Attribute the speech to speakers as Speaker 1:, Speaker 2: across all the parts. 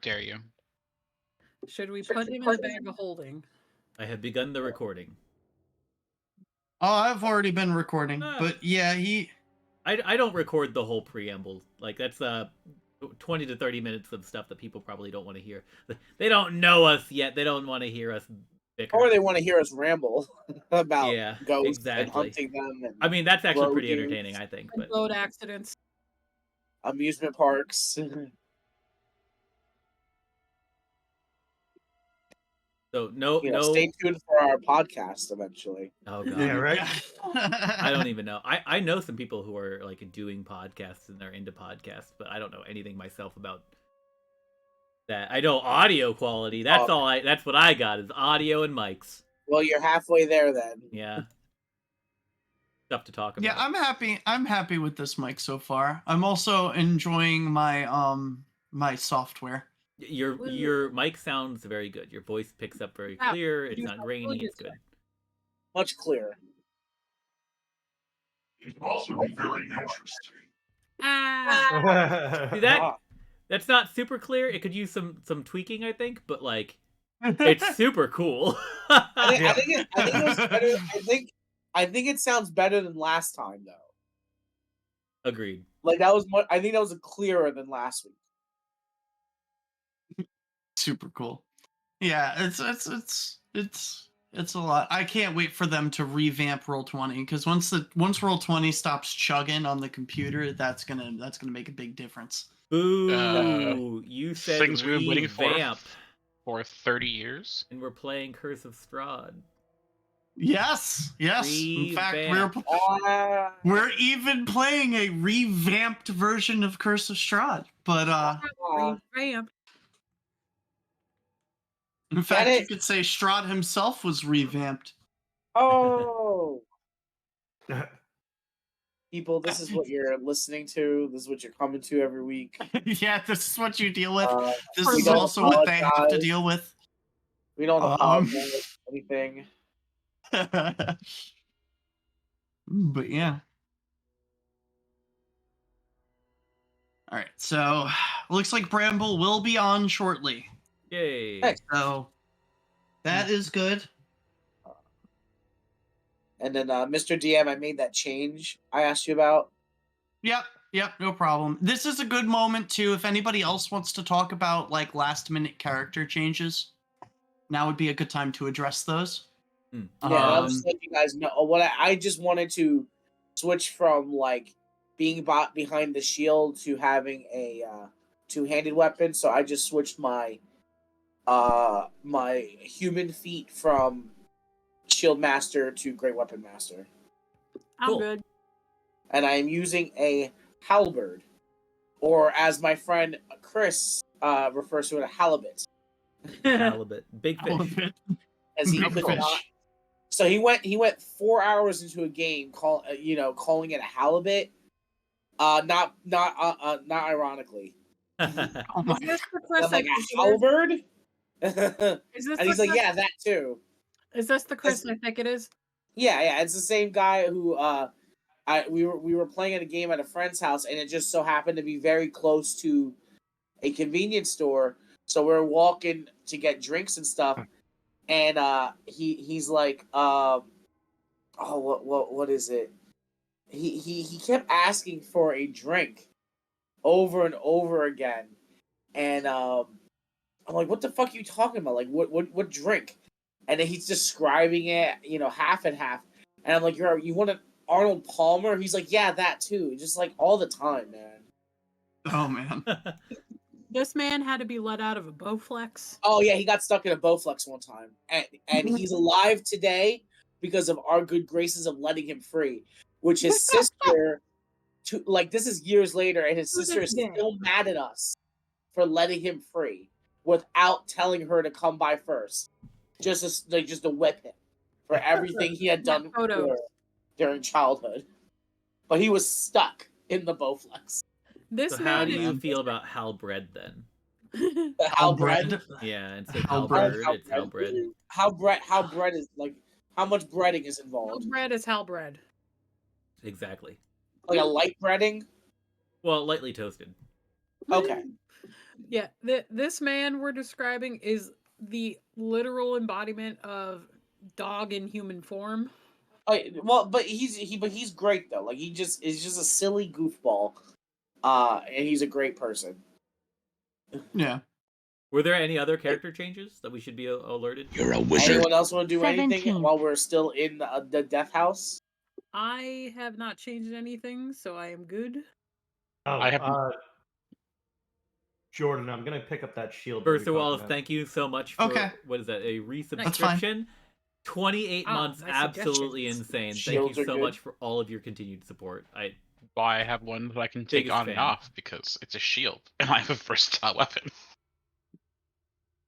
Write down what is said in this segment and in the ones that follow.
Speaker 1: Dare you?
Speaker 2: Should we put him in a bag of holding?
Speaker 3: I have begun the recording.
Speaker 4: Oh, I've already been recording, but yeah,
Speaker 3: I don't record the whole preamble. Like, that's 20 to 30 minutes of stuff that people probably don't want to hear. They don't know us yet. They don't want to hear us bicker.
Speaker 5: Or they want to hear us ramble about ghosts
Speaker 3: exactly.
Speaker 5: and hunting them. And
Speaker 3: I mean, that's actually pretty entertaining, I think. But
Speaker 2: road accidents.
Speaker 5: Amusement parks.
Speaker 3: So no.
Speaker 5: Stay tuned for our podcast eventually.
Speaker 3: Oh god,
Speaker 6: yeah, right.
Speaker 3: I don't even know. I know some people who are like doing podcasts and they're into podcasts, but I don't know anything myself about that. I know audio quality. That's That's what I got is audio and mics.
Speaker 5: Well, you're halfway there then.
Speaker 3: Yeah. Stuff to talk about.
Speaker 4: Yeah, I'm happy with this mic so far. I'm also enjoying my my software.
Speaker 3: Your mic sounds very good. Your voice picks up very clear. It's not grainy. It's good.
Speaker 5: Much clearer.
Speaker 7: It can also be very interesting.
Speaker 3: See, that's not super clear. It could use some tweaking, I think, but like it's super cool.
Speaker 5: I think it was better. I think it sounds better than last time though.
Speaker 3: Agreed.
Speaker 5: Like that was I think that was clearer than last week.
Speaker 4: Super cool. Yeah, it's a lot. I can't wait for them to revamp Roll20 because once Roll20 stops chugging on the computer, that's gonna make a big difference.
Speaker 3: Ooh, you said
Speaker 1: things we've been waiting for 30 years,
Speaker 3: and we're playing Curse of Strahd.
Speaker 4: Yes. In fact, we're even playing a revamped version of Curse of Strahd, but
Speaker 2: revamped.
Speaker 4: In fact, you could say Strahd himself was revamped.
Speaker 5: Oh. People, this is what you're listening to. This is what you're coming to every week.
Speaker 4: Yeah, this is what you deal with. This is also what they have to deal with.
Speaker 5: We don't apologize for anything.
Speaker 4: But yeah. All right, so looks like Bramble will be on shortly.
Speaker 3: Yay!
Speaker 4: So that is good.
Speaker 5: And then, Mr. DM, I made that change I asked you about.
Speaker 4: Yep, no problem. This is a good moment too. If anybody else wants to talk about like last-minute character changes, now would be a good time to address those.
Speaker 5: Yeah, I'll just let you guys know. What I just wanted to switch from like being behind the shield to having a two-handed weapon. So I just switched my human feat from Shield Master to Great Weapon Master.
Speaker 2: I'm good.
Speaker 5: And I'm using a halberd, or as my friend Chris refers to it, a halibut.
Speaker 3: Halibut, big fish.
Speaker 5: As he
Speaker 4: Big fish.
Speaker 5: So he went 4 hours into a game calling it a halibut. Not ironically.
Speaker 2: Is this the Chris
Speaker 5: I'm like a halberd?
Speaker 2: Is this
Speaker 5: and he's like, yeah, that too.
Speaker 2: Is this the Chris I think it is?
Speaker 5: Yeah, it's the same guy who we were playing at a game at a friend's house, and it just so happened to be very close to a convenience store. So we're walking to get drinks and stuff, and he's like, what is it? He kept asking for a drink over and over again, and I'm like, what the fuck are you talking about? Like, what drink? And then he's describing it, half and half. And I'm like, you want an Arnold Palmer? He's like, yeah, that too. Just like all the time, man.
Speaker 4: Oh man.
Speaker 2: This man had to be let out of a Bowflex.
Speaker 5: Oh yeah, he got stuck in a Bowflex one time, and he's alive today because of our good graces of letting him free. Which his sister, this is years later, and his sister is still mad at us for letting him free without telling her to come by first, just to whip him for everything he had done during childhood. But he was stuck in the Bowflex.
Speaker 3: So how do you feel about halberd then?
Speaker 5: Halberd?
Speaker 3: Yeah, instead of halberd, it's halberd.
Speaker 5: Halberd is like, how much breading is involved?
Speaker 2: Halberd is halberd.
Speaker 3: Exactly.
Speaker 5: Like a light breading?
Speaker 3: Well, lightly toasted.
Speaker 5: Okay.
Speaker 2: Yeah, this man we're describing is the literal embodiment of dog in human form.
Speaker 5: Well, but he's great though. Like he just is just a silly goofball, and he's a great person.
Speaker 4: Yeah.
Speaker 3: Were there any other character changes that we should be alerted?
Speaker 6: You're a wizard.
Speaker 5: Anyone else want to do anything
Speaker 8: 17.
Speaker 5: while we're still in the death house?
Speaker 2: I have not changed anything, so I am good.
Speaker 9: Oh,
Speaker 1: I have-
Speaker 9: Jordan, I'm gonna pick up that shield.
Speaker 3: First
Speaker 9: that
Speaker 3: of
Speaker 9: we
Speaker 3: all,
Speaker 9: talked about.
Speaker 3: thank you so much for
Speaker 4: Okay.
Speaker 3: what is that? A
Speaker 4: That's fine.
Speaker 3: resubscription. 28
Speaker 2: Ah,
Speaker 3: months,
Speaker 2: my
Speaker 3: absolutely
Speaker 2: suggestions.
Speaker 3: insane. Thank
Speaker 5: Shields
Speaker 3: you
Speaker 5: are
Speaker 3: so
Speaker 5: good.
Speaker 3: much for all of your continued support.
Speaker 1: Why I have one that I can take
Speaker 3: Biggest
Speaker 1: on
Speaker 3: fan.
Speaker 1: and off because it's a shield and I have a versatile weapon.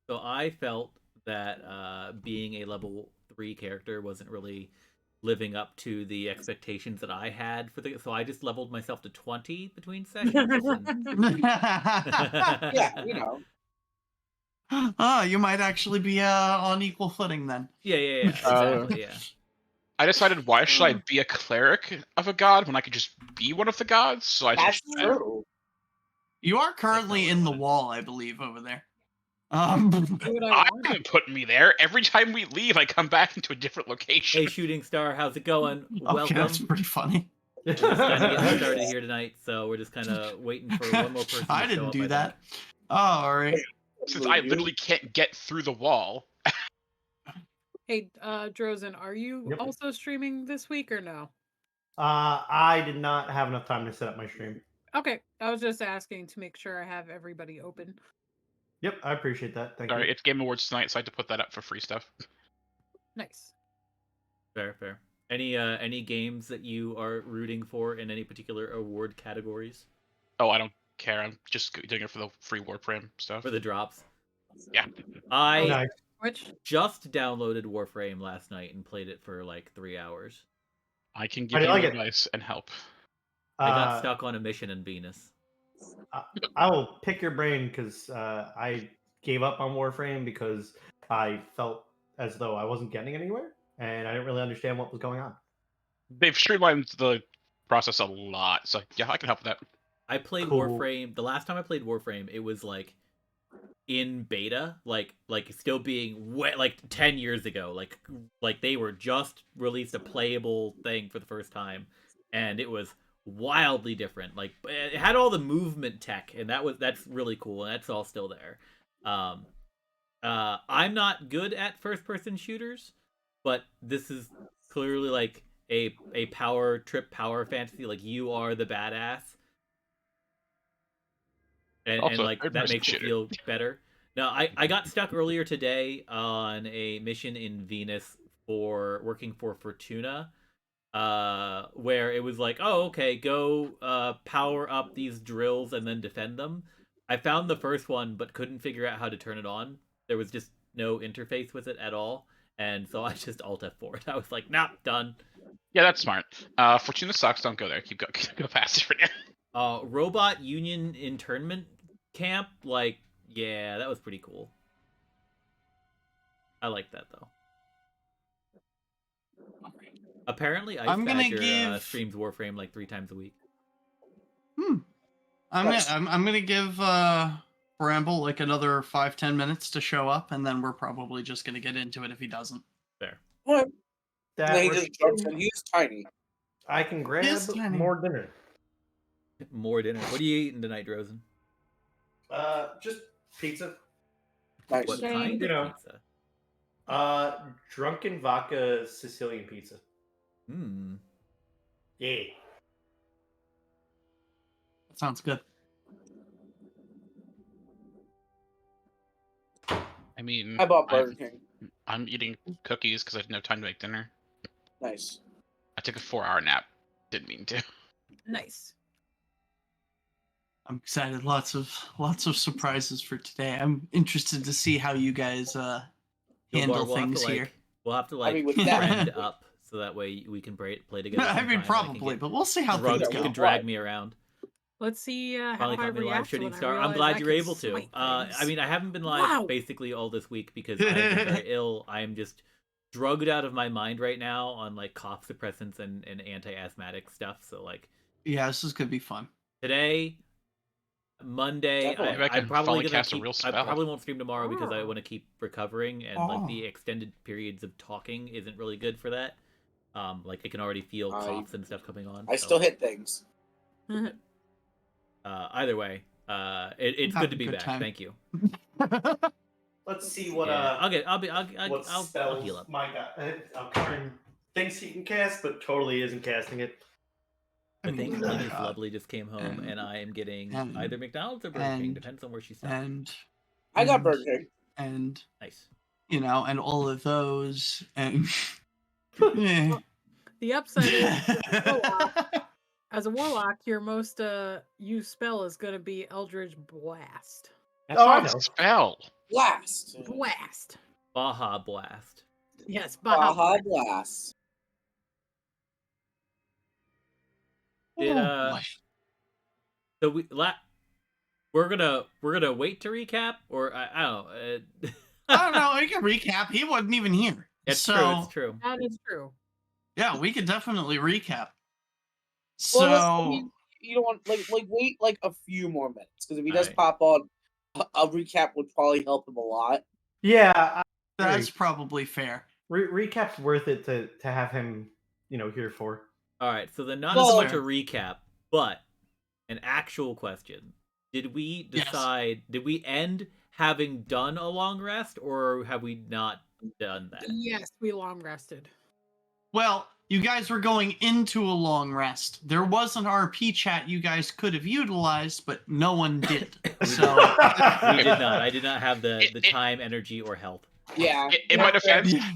Speaker 3: So I felt that being a level 3 character wasn't really living up to the expectations that I had for the. So I just leveled myself to 20 between sessions. and-
Speaker 5: Yeah, you know.
Speaker 4: Oh, you might actually be on equal footing then.
Speaker 3: Yeah, exactly. Yeah.
Speaker 1: I decided, why should I be a cleric of a god when I could just be one of the gods? So I
Speaker 5: That's
Speaker 1: switched.
Speaker 5: true.
Speaker 4: You are currently in the wall, I believe, over there. Um,
Speaker 2: Do what I
Speaker 1: I
Speaker 2: want.
Speaker 1: didn't put me there. Every time we leave, I come back into a different location.
Speaker 3: Hey, Shooting Star, how's it going?
Speaker 4: okay,
Speaker 3: Welcome.
Speaker 4: that's pretty funny.
Speaker 3: We're just kind of getting started here tonight, so we're just kind of waiting for one more person.
Speaker 4: I
Speaker 3: to show
Speaker 4: didn't
Speaker 3: up,
Speaker 4: do
Speaker 3: I
Speaker 4: that.
Speaker 3: think.
Speaker 4: Oh, all right.
Speaker 1: Since I literally can't get through the wall.
Speaker 2: Hey, Drozen, are you
Speaker 9: Yep.
Speaker 2: also streaming this week or no?
Speaker 9: I did not have enough time to set up my stream.
Speaker 2: Okay, I was just asking to make sure I have everybody open.
Speaker 9: Yep, I appreciate that. Thank
Speaker 1: Sorry,
Speaker 9: you.
Speaker 1: it's Game Awards tonight, so I had to put that up for free stuff.
Speaker 2: Nice.
Speaker 3: Fair. Any games that you are rooting for in any particular award categories
Speaker 1: Oh, I don't care. I'm just doing it for the free Warframe stuff.
Speaker 3: for the drops?
Speaker 1: Yeah.
Speaker 3: I
Speaker 9: Nice.
Speaker 2: Which?
Speaker 3: just downloaded Warframe last night and played it for like 3 hours.
Speaker 1: I can
Speaker 9: I
Speaker 1: give you
Speaker 9: like it.
Speaker 1: advice and help.
Speaker 3: I got
Speaker 9: Uh,
Speaker 3: stuck on a mission in Venus.
Speaker 9: I will pick your brain because I gave up on Warframe because I felt as though I wasn't getting anywhere, and I didn't really understand what was going on.
Speaker 1: They've streamlined the process a lot, so yeah, I can help with that.
Speaker 3: I played
Speaker 9: Cool.
Speaker 3: Warframe. The last time I played Warframe, it was like in beta, like still being wet, like 10 years ago. Like they were just released a playable thing for the first time, and it was wildly different. Like it had all the movement tech, and that's really cool, and that's all still there. I'm not good at first person shooters, but this is clearly like a power fantasy. Like you are the badass. And
Speaker 1: Also,
Speaker 3: like that
Speaker 1: third-person
Speaker 3: makes it
Speaker 1: shooter.
Speaker 3: feel better. Now I got stuck earlier today on a mission in Venus for working for Fortuna, where it was like, oh okay, go power up these drills and then defend them. I found the first one but couldn't figure out how to turn it on. There was just no interface with it at all, and so I just Alt F4 it. I was like, nah, done.
Speaker 1: Yeah, that's smart. Fortuna sucks. Don't go there. Keep go past it for now.
Speaker 3: Robot Union internment camp, like, yeah, that was pretty cool. I like that though. Apparently,
Speaker 4: I'm gonna
Speaker 3: Badger
Speaker 4: give-
Speaker 3: streams Warframe like 3 times a week.
Speaker 4: I'm gonna give Bramble like another 5-10 minutes to show up, and then we're probably just gonna get into it if he doesn't.
Speaker 3: There.
Speaker 5: What?
Speaker 9: That
Speaker 5: He
Speaker 9: works
Speaker 5: just
Speaker 9: for
Speaker 5: jumps
Speaker 9: me.
Speaker 5: in. He's tiny.
Speaker 9: I can grab
Speaker 4: Yes, tiny.
Speaker 9: more dinner.
Speaker 3: More dinner. What are you eating tonight, Drozen?
Speaker 9: Just pizza.
Speaker 5: Nice.
Speaker 3: What
Speaker 2: Same.
Speaker 3: kind
Speaker 9: You know.
Speaker 3: of pizza?
Speaker 9: Drunken vodka Sicilian pizza.
Speaker 3: Hmm.
Speaker 9: Yeah.
Speaker 4: That sounds good.
Speaker 1: I mean,
Speaker 5: I bought Burger King.
Speaker 1: I'm eating cookies because I didn't have time to make dinner.
Speaker 5: Nice.
Speaker 1: I took a 4-hour nap. Didn't mean to.
Speaker 2: Nice.
Speaker 4: I'm excited. Lots of surprises for today. I'm interested to see how you guys handle
Speaker 3: We'll have
Speaker 4: things
Speaker 3: to, like,
Speaker 4: here.
Speaker 3: We'll have to
Speaker 5: I
Speaker 3: like
Speaker 5: mean, with that-
Speaker 3: friend up so that way we can play together.
Speaker 4: I mean,
Speaker 3: sometime, and
Speaker 4: probably, but we'll see how
Speaker 3: drug,
Speaker 4: things
Speaker 3: you
Speaker 4: go.
Speaker 3: can drag me around.
Speaker 2: Let's see how
Speaker 3: Finally
Speaker 2: I
Speaker 3: caught me live
Speaker 2: react
Speaker 3: shooting
Speaker 2: when I
Speaker 3: star. I'm
Speaker 2: realize
Speaker 3: glad
Speaker 2: I
Speaker 3: you're
Speaker 2: can
Speaker 3: able to.
Speaker 2: smite
Speaker 3: I
Speaker 2: things.
Speaker 3: mean, I haven't been live
Speaker 2: Wow.
Speaker 3: basically all this week because I've been very ill. I'm just drugged out of my mind right now on like cough suppressants and anti-asthmatic stuff. So like
Speaker 4: Yeah, this is gonna be fun.
Speaker 3: today, Monday,
Speaker 5: Definitely.
Speaker 1: Maybe I
Speaker 3: I'm
Speaker 1: can
Speaker 3: probably
Speaker 1: finally
Speaker 3: gonna
Speaker 1: cast a
Speaker 3: keep.
Speaker 1: real
Speaker 3: I
Speaker 1: spell.
Speaker 3: probably won't stream tomorrow because I
Speaker 2: Oh.
Speaker 3: want to keep recovering, and like the extended periods of talking isn't really good for that. Like I can already feel coughs and stuff coming on.
Speaker 5: I
Speaker 3: so,
Speaker 5: still hit things.
Speaker 3: Either way, it's
Speaker 4: Have
Speaker 3: good to
Speaker 4: a
Speaker 3: be
Speaker 4: good
Speaker 3: back.
Speaker 4: time.
Speaker 3: Thank you.
Speaker 9: Let's see what
Speaker 3: Yeah, I'll
Speaker 9: what spells
Speaker 3: heal up.
Speaker 9: my guy. Karen thinks he can cast, but totally isn't casting it.
Speaker 3: I think
Speaker 4: God,
Speaker 3: Linus Lovely just came home, and I am getting either McDonald's or Burger King, depends on where she stops.
Speaker 5: I got Burger King.
Speaker 4: And
Speaker 3: Nice.
Speaker 4: and all of those, and
Speaker 2: The upside is, as a warlock, your most used spell is going to be Eldritch Blast.
Speaker 1: That's
Speaker 9: Oh, I
Speaker 1: not
Speaker 9: know.
Speaker 1: a spell.
Speaker 5: Blast.
Speaker 2: Blast.
Speaker 3: Baja Blast.
Speaker 2: Yes, Baja.
Speaker 5: Baja Blast.
Speaker 3: Did
Speaker 4: boy.
Speaker 3: so we're gonna wait to recap, or I don't know.
Speaker 4: I don't know. We can recap. He wasn't even here.
Speaker 3: It's true. It's true.
Speaker 2: That is true.
Speaker 4: Yeah, we could definitely recap.
Speaker 5: Well, let's-
Speaker 4: So
Speaker 5: you don't want wait like a few more minutes because if he does
Speaker 3: Alright.
Speaker 5: pop on, a recap would probably help him a lot.
Speaker 9: Yeah,
Speaker 4: that's probably fair.
Speaker 9: recap's worth it to have him, here for.
Speaker 3: All right. So then, not
Speaker 5: Well,
Speaker 3: so much a recap, but an actual question. Did we
Speaker 4: Yes.
Speaker 3: decide? Did we end having done a long rest, or have we not done that?
Speaker 2: Yes, we long rested.
Speaker 4: Well, you guys were going into a long rest. There was an RP chat you guys could have utilized, but no one did. So
Speaker 3: We did not. I did not have the time, energy, or health.
Speaker 5: Yeah.
Speaker 1: In my defense,
Speaker 4: Yeah.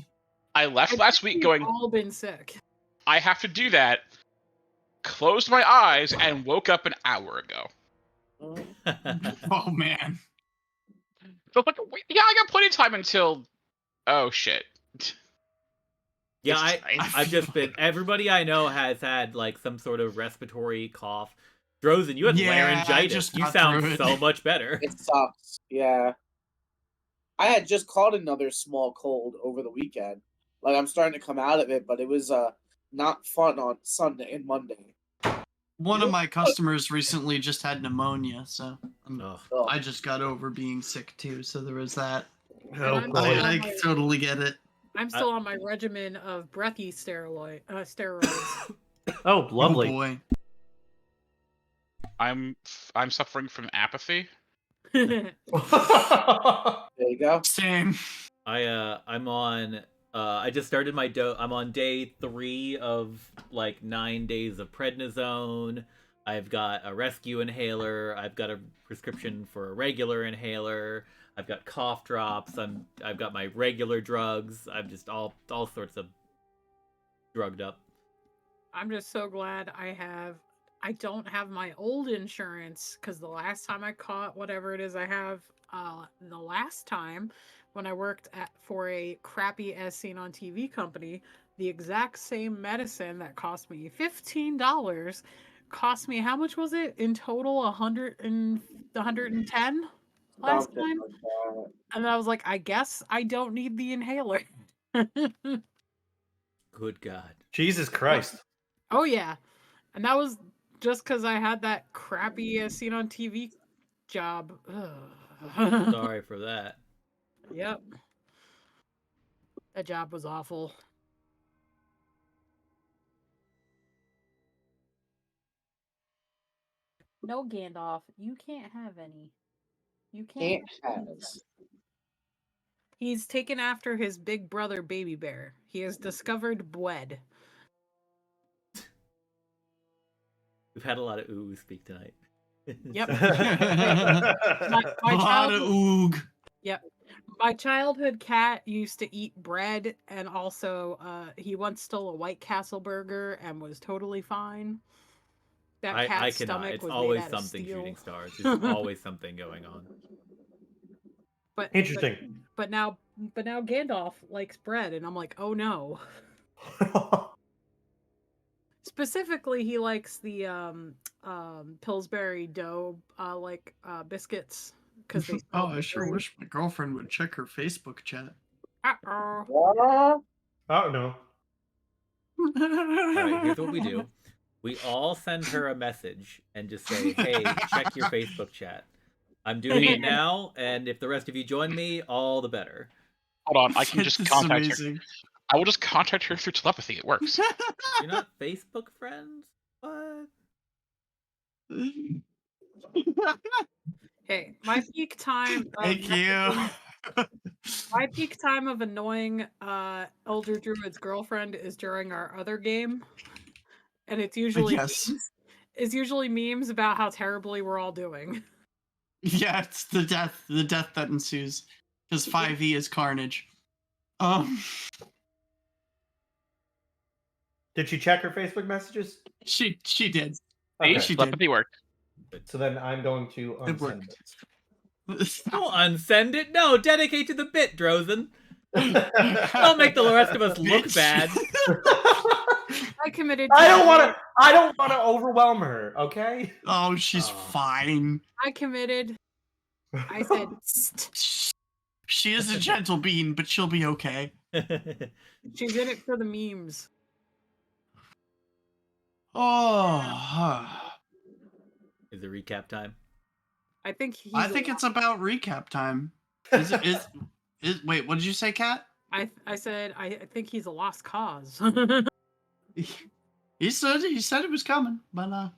Speaker 1: I left last week
Speaker 2: We've
Speaker 1: going,
Speaker 2: all been sick.
Speaker 1: I have to do that, closed my eyes, and woke up an hour ago.
Speaker 4: Oh man.
Speaker 1: So like, yeah, I got plenty of time until, oh shit.
Speaker 3: Yeah,
Speaker 1: It's
Speaker 3: I've just been. Everybody I know has had like some sort of respiratory cough. Drozen, you had
Speaker 4: Yeah, I
Speaker 3: laryngitis.
Speaker 4: just
Speaker 3: You
Speaker 4: got
Speaker 3: sound
Speaker 4: through it.
Speaker 3: so much better.
Speaker 5: It sucks. Yeah. I had just caught another small cold over the weekend. Like I'm starting to come out of it, but it was not fun on Sunday and Monday.
Speaker 4: One of my customers recently just had pneumonia, so
Speaker 3: Ugh.
Speaker 5: Oh.
Speaker 4: I just got over being sick too. So there was that.
Speaker 9: Oh
Speaker 2: I'm
Speaker 9: boy.
Speaker 2: sorry.
Speaker 4: I totally get it.
Speaker 2: I'm still on my regimen of breathy steroids.
Speaker 9: Oh, lovely.
Speaker 4: Oh boy.
Speaker 1: I'm suffering from apathy.
Speaker 5: There you go.
Speaker 4: Same.
Speaker 3: I'm on. I just started my I'm on day 3 of like 9 days of prednisone. I've got a rescue inhaler. I've got a prescription for a regular inhaler. I've got cough drops. I've got my regular drugs. I'm just all sorts of drugged up.
Speaker 2: I'm just so glad I don't have my old insurance, because the last time I caught whatever it is I have, the last time when I worked for a crappy as seen on TV company, the exact same medicine that cost me $15 cost me, how much was it in total? 110 last
Speaker 5: Something
Speaker 2: time.
Speaker 5: like that.
Speaker 2: And I was like, I guess I don't need the inhaler.
Speaker 3: Good God.
Speaker 9: Jesus Christ.
Speaker 2: Oh yeah, and that was just because I had that crappy as seen on TV job. Ugh.
Speaker 3: Sorry for that.
Speaker 2: Yep, that job was awful. No, Gandalf, you can't have any. You
Speaker 5: Can't
Speaker 2: have.
Speaker 5: have.
Speaker 2: He's taken after his big brother, Baby Bear. He has discovered Bled.
Speaker 3: We've had a lot of ooh speak tonight.
Speaker 2: Yep.
Speaker 4: A
Speaker 2: My
Speaker 4: lot of oog.
Speaker 2: My childhood cat used to eat bread, and also he once stole a White Castle burger and was totally fine. That
Speaker 3: I
Speaker 2: cat's
Speaker 3: cannot.
Speaker 2: stomach
Speaker 3: It's
Speaker 2: was
Speaker 3: always
Speaker 2: made out of
Speaker 3: something
Speaker 2: steel.
Speaker 3: shooting stars. There's always something going on.
Speaker 2: But
Speaker 9: Interesting.
Speaker 2: But now Gandalf likes bread, and I'm like, oh no. Specifically, he likes the Pillsbury dough biscuits, because they.
Speaker 4: Oh, I sure wish my girlfriend would check her Facebook chat.
Speaker 2: Uh-oh.
Speaker 5: Yeah.
Speaker 9: Oh no.
Speaker 3: All right, here's what we do. We all send her a message and just say, "Hey, check your Facebook chat. I'm doing it now, and if the rest of you join me, all the better."
Speaker 1: Hold on, I can just
Speaker 4: This is
Speaker 1: contact her.
Speaker 4: amazing.
Speaker 1: I will just contact her through telepathy. It works.
Speaker 3: You're not Facebook friends? What?
Speaker 2: Hey, my peak time.
Speaker 4: Thank you.
Speaker 2: My peak time of annoying Elder Druid's girlfriend is during our other game, and it's usually
Speaker 4: Yes.
Speaker 2: memes. It's usually memes about how terribly we're all doing.
Speaker 4: Yeah, it's the death that ensues. Because 5e is carnage.
Speaker 9: Did she check her Facebook messages?
Speaker 4: She did.
Speaker 1: See?
Speaker 4: She did.
Speaker 1: Telepathy worked.
Speaker 9: So then I'm going to
Speaker 4: It
Speaker 9: unsend
Speaker 4: worked.
Speaker 9: this.
Speaker 3: Don't unsend it. No, dedicate to the bit, Drozen. Don't make the rest of us look
Speaker 4: Bitch.
Speaker 3: bad.
Speaker 2: I committed.
Speaker 9: I don't want to overwhelm her. Okay.
Speaker 4: Oh, she's
Speaker 3: Oh.
Speaker 4: fine.
Speaker 2: I committed. I said, "Psst."
Speaker 4: She is a gentle being, but she'll be okay.
Speaker 2: She's in it for the memes.
Speaker 4: Oh,
Speaker 3: Is it recap time?
Speaker 2: I think he's.
Speaker 4: I think it's about recap time. Is wait, what did you say, Kat?
Speaker 2: I said I think he's a lost cause.
Speaker 4: He said it was coming, but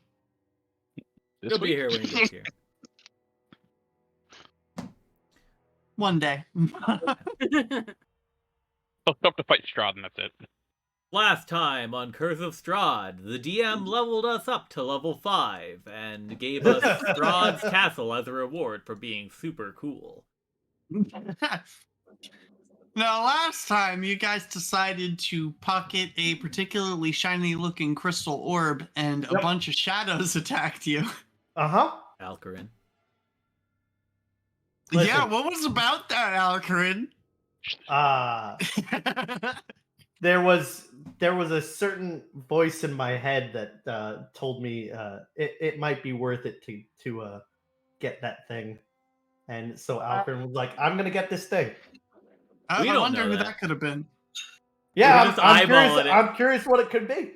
Speaker 1: This
Speaker 3: He'll be
Speaker 1: week?
Speaker 3: here when he gets here.
Speaker 4: one day.
Speaker 1: I'll have to fight Strahd, and that's it.
Speaker 3: Last time on Curse of Strahd, the DM leveled us up to level 5 and gave us Strahd's castle as a reward for being super cool.
Speaker 4: Now, last time you guys decided to pocket a particularly shiny looking crystal orb and a
Speaker 9: Yep.
Speaker 4: bunch of shadows attacked you.
Speaker 9: Uh-huh.
Speaker 3: Alcarin.
Speaker 9: Listen.
Speaker 4: Yeah, what was about that, Alcarin?
Speaker 9: There was a certain voice in my head that told me it might be worth it to get that thing, and so Alfred was like, "I'm gonna get this thing."
Speaker 4: I
Speaker 3: We don't
Speaker 4: wonder
Speaker 3: know
Speaker 4: who
Speaker 3: that.
Speaker 4: that could have been.
Speaker 9: Yeah,
Speaker 3: We're just
Speaker 9: I'm curious.
Speaker 3: eyeballing it.
Speaker 9: I'm curious what it could be.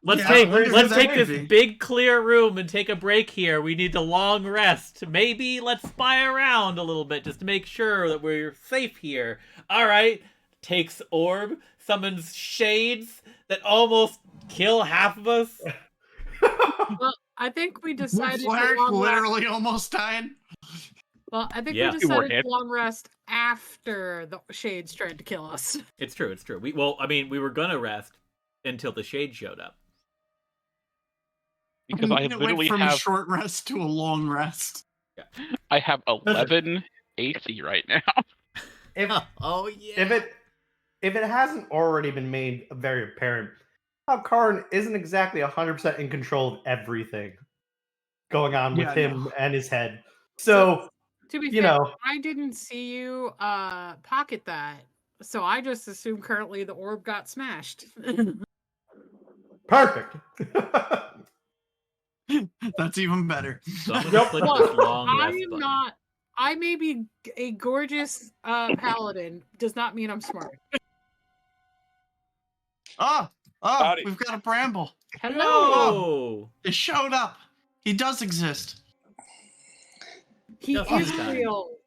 Speaker 3: Let's
Speaker 4: Yeah, I wonder who
Speaker 3: let's
Speaker 4: that
Speaker 3: take
Speaker 4: might
Speaker 3: this
Speaker 4: be.
Speaker 3: big clear room and take a break here. We need a long rest. Maybe let's spy around a little bit just to make sure that we're safe here. All right. Takes orb, summons shades that almost kill half of us.
Speaker 2: Well, I think we
Speaker 4: The
Speaker 2: decided.
Speaker 4: cleric
Speaker 2: to long rest.
Speaker 4: literally almost died.
Speaker 2: Well, I think
Speaker 3: Yeah.
Speaker 2: we
Speaker 1: Two more
Speaker 2: decided to
Speaker 1: hits.
Speaker 2: long rest after the shades tried to kill us.
Speaker 3: It's true. It's true. We were gonna rest until the shade showed up.
Speaker 1: Because I
Speaker 4: It went
Speaker 1: literally
Speaker 4: from a
Speaker 1: have
Speaker 4: short rest to a long rest.
Speaker 1: 11 AC right now.
Speaker 9: If
Speaker 3: Oh yeah.
Speaker 9: if it hasn't already been made very apparent, how Karn isn't exactly 100% in control of everything going on with
Speaker 4: Yeah,
Speaker 9: him
Speaker 4: no.
Speaker 9: and his head. So
Speaker 2: To be
Speaker 9: you
Speaker 2: fair,
Speaker 9: know,
Speaker 2: I didn't see you pocket that, so I just assumed currently the orb got smashed.
Speaker 9: perfect.
Speaker 4: That's even better.
Speaker 3: So I'm gonna
Speaker 9: Yep.
Speaker 3: click
Speaker 2: Look,
Speaker 3: this long
Speaker 2: I
Speaker 3: rest
Speaker 2: am
Speaker 3: button.
Speaker 2: not. I may be a gorgeous paladin. Does not mean I'm smart.
Speaker 4: Oh,
Speaker 6: Howdy.
Speaker 4: we've got a bramble.
Speaker 3: Hello.
Speaker 4: It showed up. He does exist.
Speaker 2: He
Speaker 3: Just
Speaker 2: is
Speaker 3: in time.
Speaker 2: real.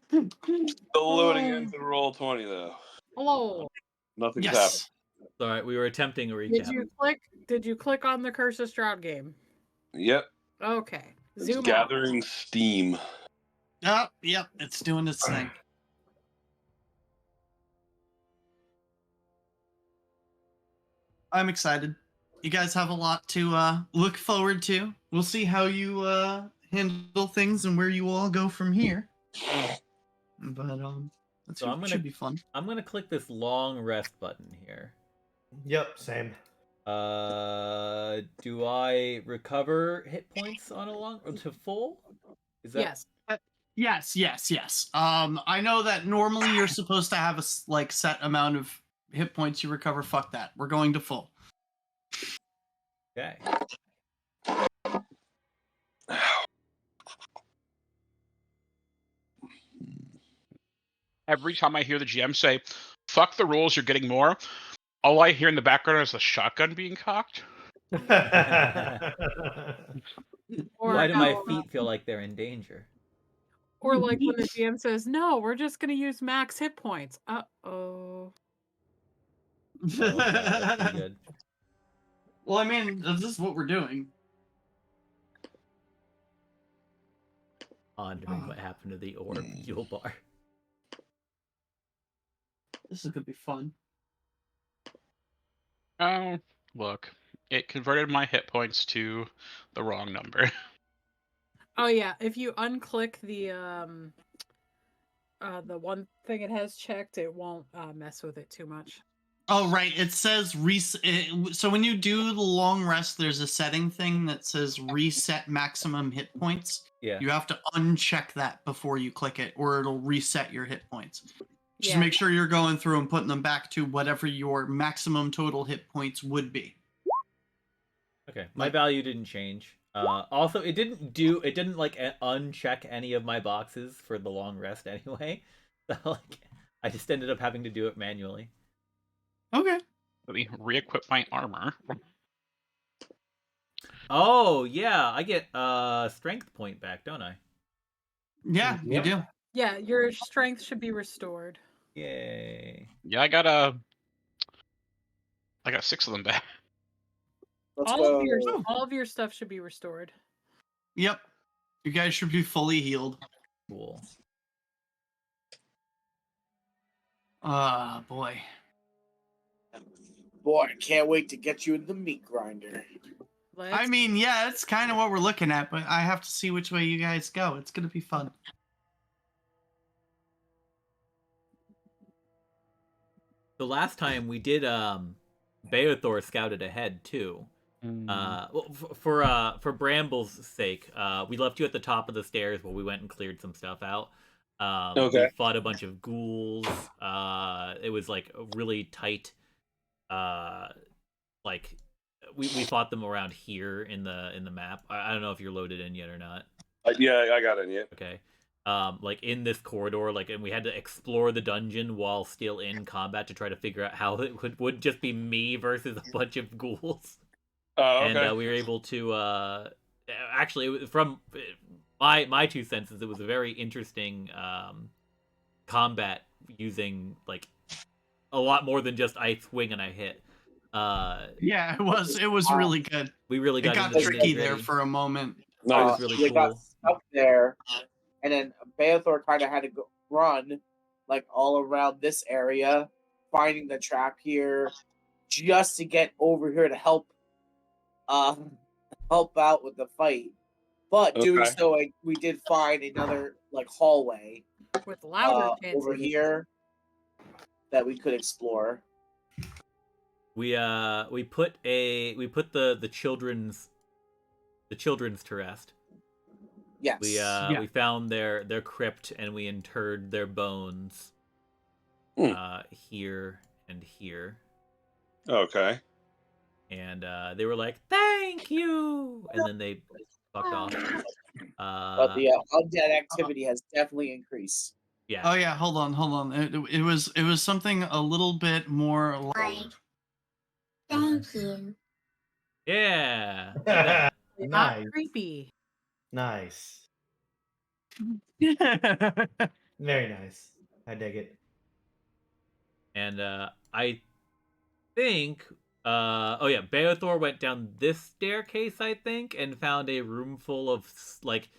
Speaker 6: Still loading into roll 20 though.
Speaker 2: Hello.
Speaker 6: Nothing's
Speaker 4: Yes.
Speaker 3: All right, we were attempting a
Speaker 2: Did
Speaker 3: recap.
Speaker 2: you click on the Curse of Strahd game?
Speaker 6: happened. Yep.
Speaker 2: Okay.
Speaker 6: It's
Speaker 2: Zoom out.
Speaker 6: gathering steam.
Speaker 4: Oh, yep. It's doing its thing. I'm excited. You guys have a lot to look forward to. We'll see how you handle things and where you all go from here. But that
Speaker 3: So I'm gonna-
Speaker 4: should be fun.
Speaker 3: I'm gonna click this long rest button here.
Speaker 9: Yep, same.
Speaker 3: Do I recover hit points on a long to full? Is that
Speaker 2: Yes.
Speaker 4: Yes. I know that normally you're supposed to have a set amount of hit points you recover. Fuck that. We're going to full.
Speaker 3: okay?
Speaker 1: Every time I hear the GM say, "Fuck the rules, you're getting more," All I hear in the background is a shotgun being cocked.
Speaker 2: Or
Speaker 3: Why do my
Speaker 2: how,
Speaker 3: feet feel like they're in danger?
Speaker 2: or like when the GM says, "No, we're just gonna use max hit points." Uh-oh.
Speaker 3: Oh, yeah, that's pretty good.
Speaker 4: Well, I mean, this is what we're doing.
Speaker 3: Pondering what happened to the orb heal bar.
Speaker 4: This is gonna be fun.
Speaker 1: Oh, look. It converted my hit points to the wrong number.
Speaker 2: Oh yeah, if you unclick the one thing it has checked, it won't mess with it too much.
Speaker 4: Oh, right. It says reset. So when you do the long rest, there's a setting thing that says reset maximum hit points.
Speaker 3: Yeah.
Speaker 4: You have to uncheck that before you click it, or it'll reset your hit points. Just
Speaker 2: Yeah.
Speaker 4: make sure you're going through and putting them back to whatever your maximum total hit points would be.
Speaker 3: Okay, my value didn't change. Also, it didn't like uncheck any of my boxes for the long rest anyway. So like, I just ended up having to do it manually.
Speaker 4: Okay.
Speaker 1: Let me re-equip my armor.
Speaker 3: Oh yeah, I get strength point back, don't I?
Speaker 4: Yeah, you
Speaker 9: Yep.
Speaker 4: do.
Speaker 2: Yeah, your strength should be restored.
Speaker 3: Yay.
Speaker 1: Yeah, I got 6 of them back.
Speaker 5: Let's
Speaker 2: All
Speaker 5: go.
Speaker 2: of your stuff should be restored.
Speaker 4: Yep. You guys should be fully healed.
Speaker 3: Cool.
Speaker 4: Ah, boy.
Speaker 5: Boy, I can't wait to get you in the meat grinder.
Speaker 4: I mean, yeah, that's kind of what we're looking at, but I have to see which way you guys go. It's gonna be fun.
Speaker 3: The last time we did Beothor scouted ahead too. Well, for Bramble's sake, we left you at the top of the stairs while we went and cleared some stuff out.
Speaker 6: Okay.
Speaker 3: We fought a bunch of ghouls. It was like a really tight. Like we fought them around here in the map. I don't know if you're loaded in yet or not.
Speaker 6: Yeah, I got it yet.
Speaker 3: Okay. Like in this corridor, like, and we had to explore the dungeon while still in combat to try to figure out how it would just be me versus a bunch of ghouls.
Speaker 6: Oh, okay.
Speaker 3: And we were able to actually, it was from my 2 senses, it was a very interesting combat using like a lot more than just I swing and I hit.
Speaker 4: Yeah, it was really good.
Speaker 3: We really
Speaker 4: It
Speaker 3: got
Speaker 4: got
Speaker 3: into the
Speaker 4: tricky there
Speaker 3: nitty-gritty.
Speaker 4: for a moment.
Speaker 3: Nice. Really
Speaker 5: They got
Speaker 3: cool.
Speaker 5: stuck there, and then Beothor kind of had to go run like all around this area, finding the trap here, just to get over here to help out with the fight. But doing
Speaker 6: Okay.
Speaker 5: so, we did find another like hallway
Speaker 2: with louder
Speaker 5: over here that we could explore.
Speaker 3: We put the children's to rest.
Speaker 5: Yes.
Speaker 3: We found their crypt and we interred their bones here and here.
Speaker 6: Okay.
Speaker 3: And they were like, "Thank you," and then they fucked off.
Speaker 5: But the undead activity has definitely increased.
Speaker 3: Yeah.
Speaker 4: Oh yeah, hold on. It was something a little bit more like.
Speaker 8: Thank you.
Speaker 3: Yeah. Like that.
Speaker 2: Not
Speaker 9: Nice.
Speaker 2: creepy.
Speaker 9: Nice. Very nice. I dig it.
Speaker 3: And I think oh yeah, Beothor went down this staircase, I think, and found a room full of like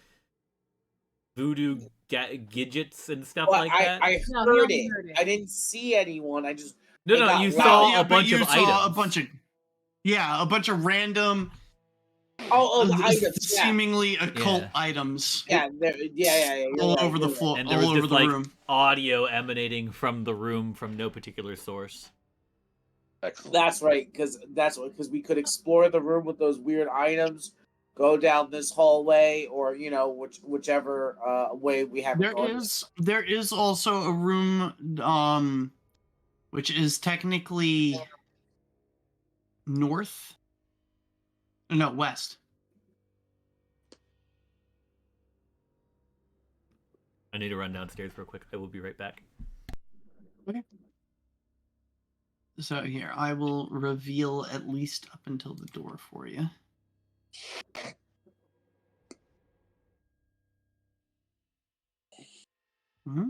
Speaker 3: voodoo gadgets and stuff
Speaker 5: Well,
Speaker 3: like that.
Speaker 5: I
Speaker 2: No,
Speaker 5: heard
Speaker 2: he
Speaker 5: it.
Speaker 2: heard it.
Speaker 5: I didn't see anyone. I just
Speaker 3: No,
Speaker 5: it
Speaker 3: no,
Speaker 5: got
Speaker 3: you
Speaker 5: loud.
Speaker 3: saw
Speaker 4: Yeah,
Speaker 3: a
Speaker 4: but
Speaker 3: bunch
Speaker 4: you
Speaker 3: of
Speaker 4: saw
Speaker 3: items.
Speaker 4: a bunch of random,
Speaker 5: the items, yeah.
Speaker 4: seemingly occult
Speaker 3: Yeah.
Speaker 4: all
Speaker 5: Yeah, you're
Speaker 4: over the
Speaker 5: right.
Speaker 4: floor,
Speaker 3: And there
Speaker 4: all
Speaker 3: was
Speaker 4: over
Speaker 3: just
Speaker 4: the
Speaker 3: like
Speaker 4: room.
Speaker 3: audio emanating from the room from no particular source.
Speaker 6: Excellent.
Speaker 5: That's right, because we could explore the room with those weird items, go down this hallway, or whichever way we have.
Speaker 4: There is also a room, which is technically north. No, west.
Speaker 3: I need to run downstairs real quick. I will be right back.
Speaker 4: Okay. So here, I will reveal at least up until the door for you. Hmm?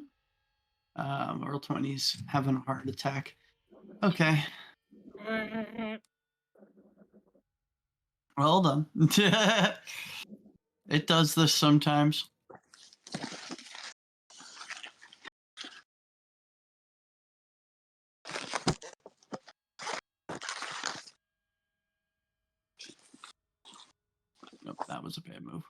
Speaker 4: Roll 20's having a heart attack. Okay. Well done. It does this sometimes. Nope, that was a bad move.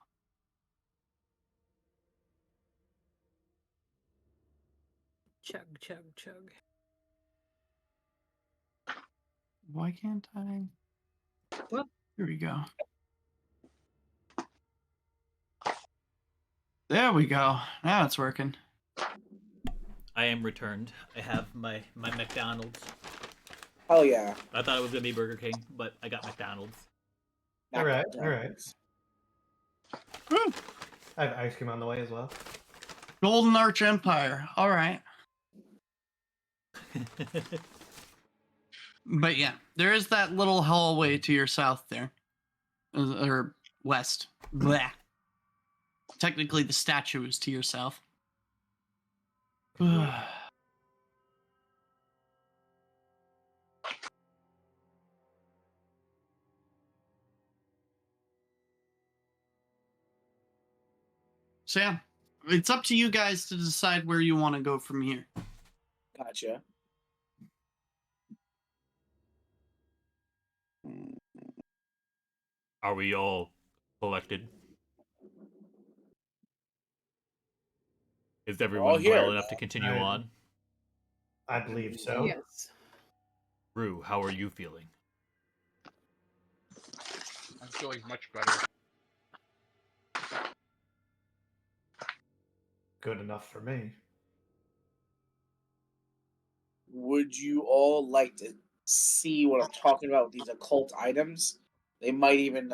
Speaker 2: Chug, chug, chug.
Speaker 4: Why can't I?
Speaker 2: Well,
Speaker 4: Here we go. There we go. Now it's working.
Speaker 3: I am returned. I have my McDonald's.
Speaker 5: Hell yeah.
Speaker 3: I thought it was gonna be Burger King, but I got McDonald's.
Speaker 9: All right, all right.
Speaker 5: McDonald's.
Speaker 4: Woo!
Speaker 9: I have ice cream on the way as well.
Speaker 4: Golden Arch Empire. All right. But yeah, there is that little hallway to your south there. Or west. Blech. Technically, the statue is to your south. So yeah, it's up to you guys to decide where you want to go from here.
Speaker 5: Gotcha.
Speaker 3: Are we all collected? Is
Speaker 5: all
Speaker 3: everyone
Speaker 5: here
Speaker 3: well enough to
Speaker 5: now.
Speaker 3: continue
Speaker 9: I-
Speaker 3: on?
Speaker 9: I believe so.
Speaker 2: yes.
Speaker 3: Rue, how are you feeling?
Speaker 1: I'm feeling much better.
Speaker 9: Good enough for me.
Speaker 5: Would you all like to see what I'm talking about with these occult items? They might even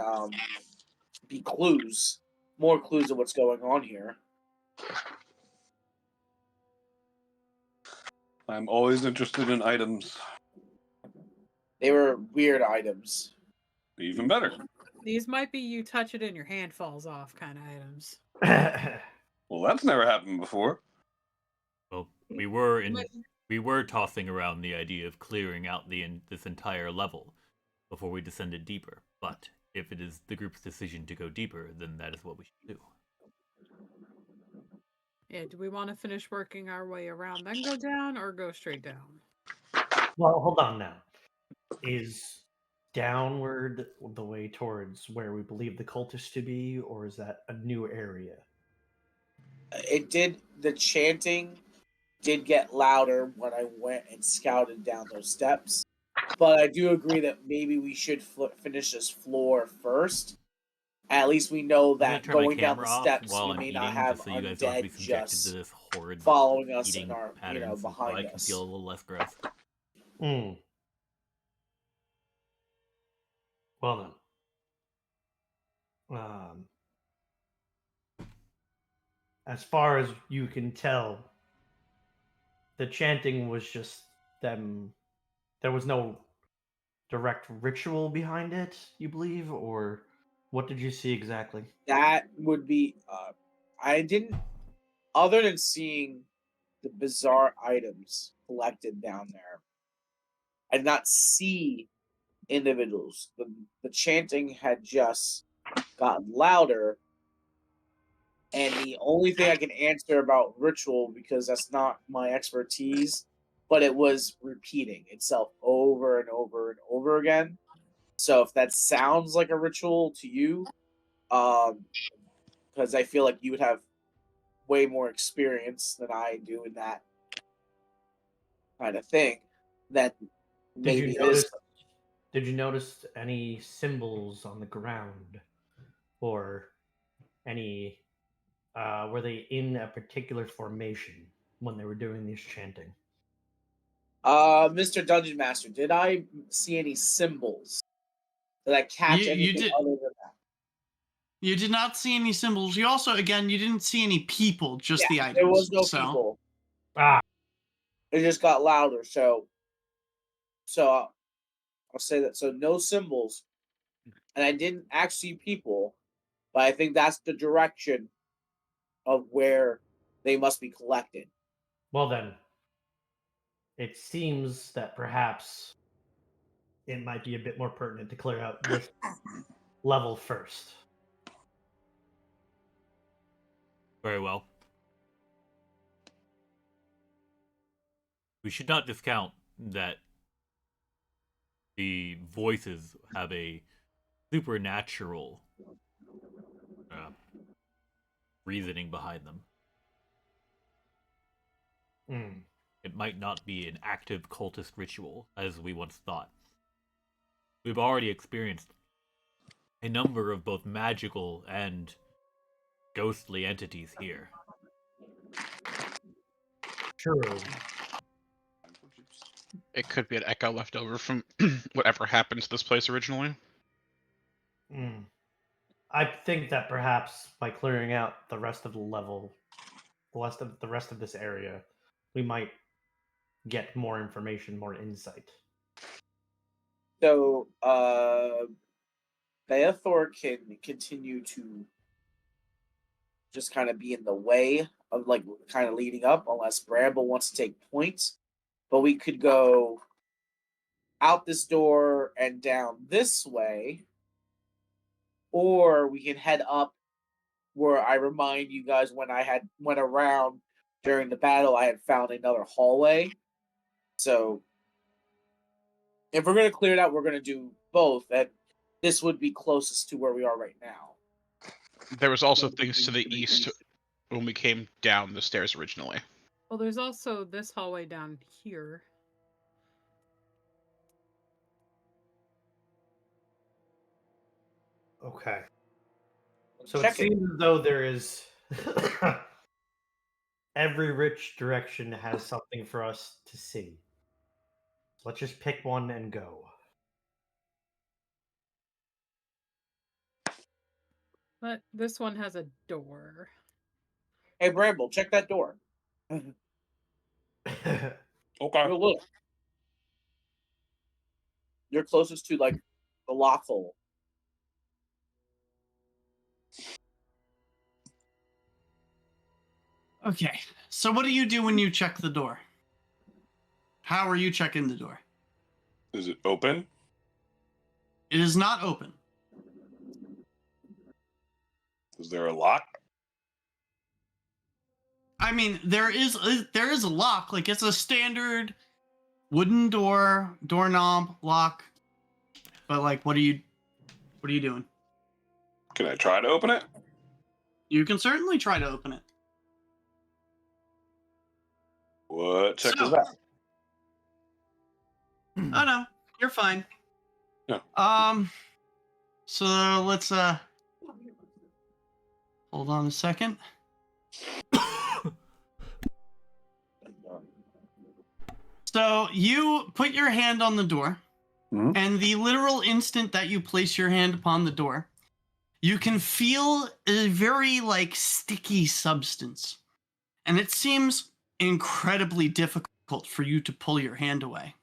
Speaker 5: be clues, more clues of what's going on here.
Speaker 6: I'm always interested in items.
Speaker 5: They were weird items.
Speaker 6: Even better.
Speaker 2: These might be you touch it and your hand falls off kind of items.
Speaker 6: Well, that's never happened before.
Speaker 3: Well, we were
Speaker 2: But-
Speaker 3: tossing around the idea of clearing out this entire level before we descended deeper. But if it is the group's decision to go deeper, then that is what we should do.
Speaker 2: Yeah, do we want to finish working our way around, then go down, or go straight down?
Speaker 9: Well, hold on now. Is downward the way towards where we believe the cultists to be, or is that a new area?
Speaker 5: The chanting did get louder when I went and scouted down those steps. But I do agree that maybe we should finish this floor first. At least we know
Speaker 3: I'm gonna
Speaker 5: that
Speaker 3: turn my
Speaker 5: going down
Speaker 3: camera
Speaker 5: the
Speaker 3: off
Speaker 5: steps,
Speaker 3: while
Speaker 5: we
Speaker 3: I'm
Speaker 5: may
Speaker 3: eating,
Speaker 5: not have
Speaker 3: just so you guys don't have to be
Speaker 5: undead
Speaker 3: subjected
Speaker 5: just
Speaker 3: to this horrid
Speaker 5: following us
Speaker 3: eating
Speaker 5: and are
Speaker 3: patterns. So
Speaker 5: behind
Speaker 3: I can
Speaker 5: us.
Speaker 3: feel a little less gross.
Speaker 9: Hmm. Well then. As far as you can tell, the chanting was just them. There was no direct ritual behind it, you believe, or what did you see exactly?
Speaker 5: That would be. I didn't. Other than seeing the bizarre items collected down there, I did not see individuals. The chanting had just gotten louder, and the only thing I can answer about ritual, because that's not my expertise, but it was repeating itself over and over and over again. So if that sounds like a ritual to you, because I feel like you would have way more experience than I do in that kind of thing, then maybe it is.
Speaker 9: Did you notice any symbols on the ground, or any? Were they in a particular formation when they were doing this chanting?
Speaker 5: Mr. Dungeon Master, did I see any symbols? Did I catch anything other than that?
Speaker 4: You did not see any symbols. You also, again, you didn't see any people, just the items.
Speaker 5: There was no
Speaker 4: so.
Speaker 5: people.
Speaker 9: Ah,
Speaker 5: It just got louder. So So I'll say that. So no symbols, and I didn't actually see people, but I think that's the direction of where they must be collected.
Speaker 9: Well then, it seems that perhaps it might be a bit more pertinent to clear out this level first.
Speaker 3: Very well. We should not discount that the voices have a supernatural reasoning behind them.
Speaker 9: Mm.
Speaker 3: It might not be an active cultist ritual, as we once thought. We've already experienced a number of both magical and ghostly entities here.
Speaker 9: True.
Speaker 1: It could be an echo left over from whatever happened to this place originally.
Speaker 9: Mm. I think that perhaps by clearing out the rest of the level, the rest of this area, we might get more information, more insight.
Speaker 5: So Beathor can continue to just kind of be in the way of like kind of leading up, unless Bramble wants to take points. But we could go out this door and down this way, or we can head up where I remind you guys when I had went around during the battle, I had found another hallway. So if we're gonna clear it out, we're gonna do both. And this would be closest to where we are right now.
Speaker 1: There was also things to the east when we came down the stairs originally.
Speaker 2: Well, there's also this hallway down here.
Speaker 9: Okay. So
Speaker 5: Check
Speaker 9: it seems as though there is every rich direction has something for us to see. So let's just pick one and go.
Speaker 2: But this one has a door.
Speaker 5: Hey, Bramble, check that door.
Speaker 6: Okay.
Speaker 5: Look. You're closest to like the lock hole.
Speaker 4: Okay. So what do you do when you check the door? How are you checking the door?
Speaker 6: Is it open?
Speaker 4: It is not open.
Speaker 6: Is there a lock?
Speaker 4: I mean, there is a lock. Like it's a standard wooden doorknob lock. But like, what are you doing?
Speaker 6: Can I try to open it?
Speaker 4: You can certainly try to open it.
Speaker 6: What check
Speaker 4: So-
Speaker 6: is that?
Speaker 4: Oh no, you're fine.
Speaker 6: Yeah.
Speaker 4: So let's hold on a second. So you put your hand on the door,
Speaker 6: Mhm.
Speaker 4: and the literal instant that you place your hand upon the door, you can feel a very like sticky substance, and it seems incredibly difficult for you to pull your hand away.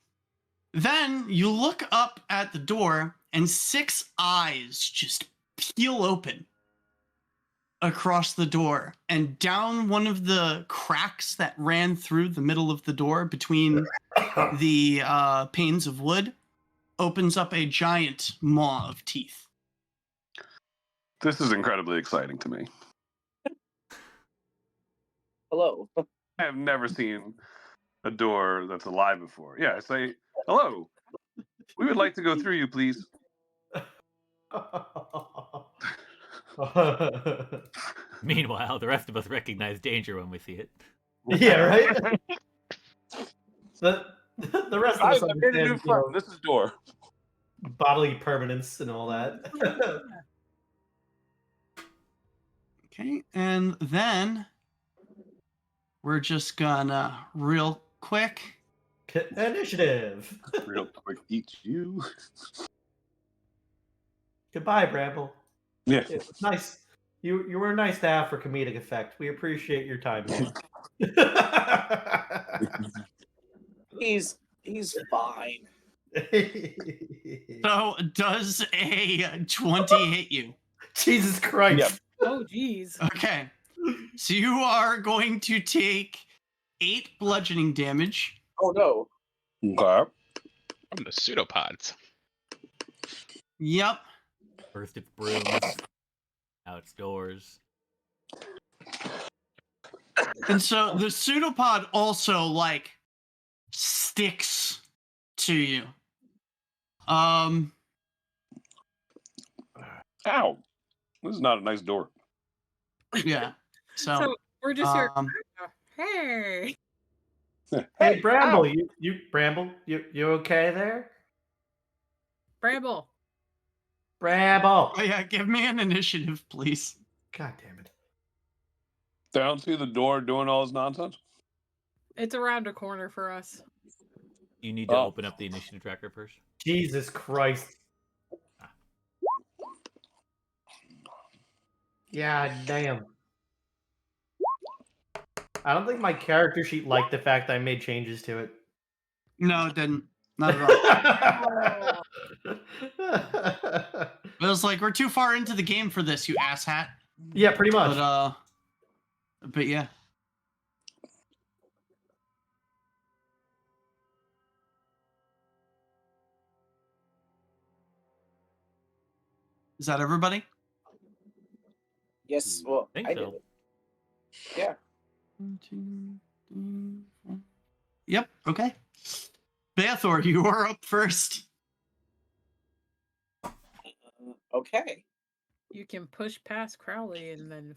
Speaker 4: Then you look up at the door, and 6 eyes just peel open across the door, and down one of the cracks that ran through the middle of the door between the panes of wood opens up a giant maw of teeth.
Speaker 6: This is incredibly exciting to me.
Speaker 5: Hello.
Speaker 6: I have never seen a door that's alive before. Yeah, I say, hello. We would like to go through you, please.
Speaker 3: Meanwhile, the rest of us recognize danger when we see it.
Speaker 9: Yeah, right? The rest of
Speaker 6: Guys,
Speaker 9: us
Speaker 6: I made a new
Speaker 9: understand,
Speaker 6: friend. This is door.
Speaker 9: bodily permanence and all that.
Speaker 4: Okay, and then we're just gonna real quick.
Speaker 9: Initiative.
Speaker 6: Real quick, eat you.
Speaker 9: Goodbye, Bramble.
Speaker 6: Yeah.
Speaker 9: It was nice. You were nice to have for comedic effect. We appreciate your time here.
Speaker 5: He's fine.
Speaker 4: So does a 20 hit you?
Speaker 9: Jesus Christ.
Speaker 6: Yep.
Speaker 2: Oh, geez.
Speaker 4: Okay. So you are going to take 8 bludgeoning damage.
Speaker 5: Oh no.
Speaker 6: Okay.
Speaker 1: From the pseudopods.
Speaker 4: Yep.
Speaker 3: First it's brooms. Now it's doors.
Speaker 4: And so the pseudopod also like sticks to you.
Speaker 6: Ow. This is not a nice door.
Speaker 4: Yeah.
Speaker 2: So
Speaker 4: So
Speaker 2: we're just here.
Speaker 4: um
Speaker 2: Hey.
Speaker 9: Hey, Bramble,
Speaker 5: ow.
Speaker 9: you okay there?
Speaker 2: Bramble.
Speaker 9: Bramble.
Speaker 4: oh yeah, give me an initiative, please.
Speaker 9: God damn it.
Speaker 6: They don't see the door doing all this nonsense?
Speaker 2: It's around a corner for us.
Speaker 3: You need to
Speaker 6: Oh.
Speaker 3: open up the initiative tracker first.
Speaker 9: Jesus Christ. Yeah, damn. I don't think my character sheet liked the fact I made changes to it.
Speaker 4: No, it didn't. Not at all. It was like we're too far into the game for this, you asshat.
Speaker 9: Yeah, pretty much.
Speaker 4: But yeah. Is that everybody?
Speaker 5: Yes. Well,
Speaker 3: Think
Speaker 5: I
Speaker 3: so.
Speaker 5: did it. Yeah.
Speaker 4: 1, 2, 3, 4. Yep. Okay. Bathor, you are up first.
Speaker 5: Okay.
Speaker 2: You can push past Crowley and then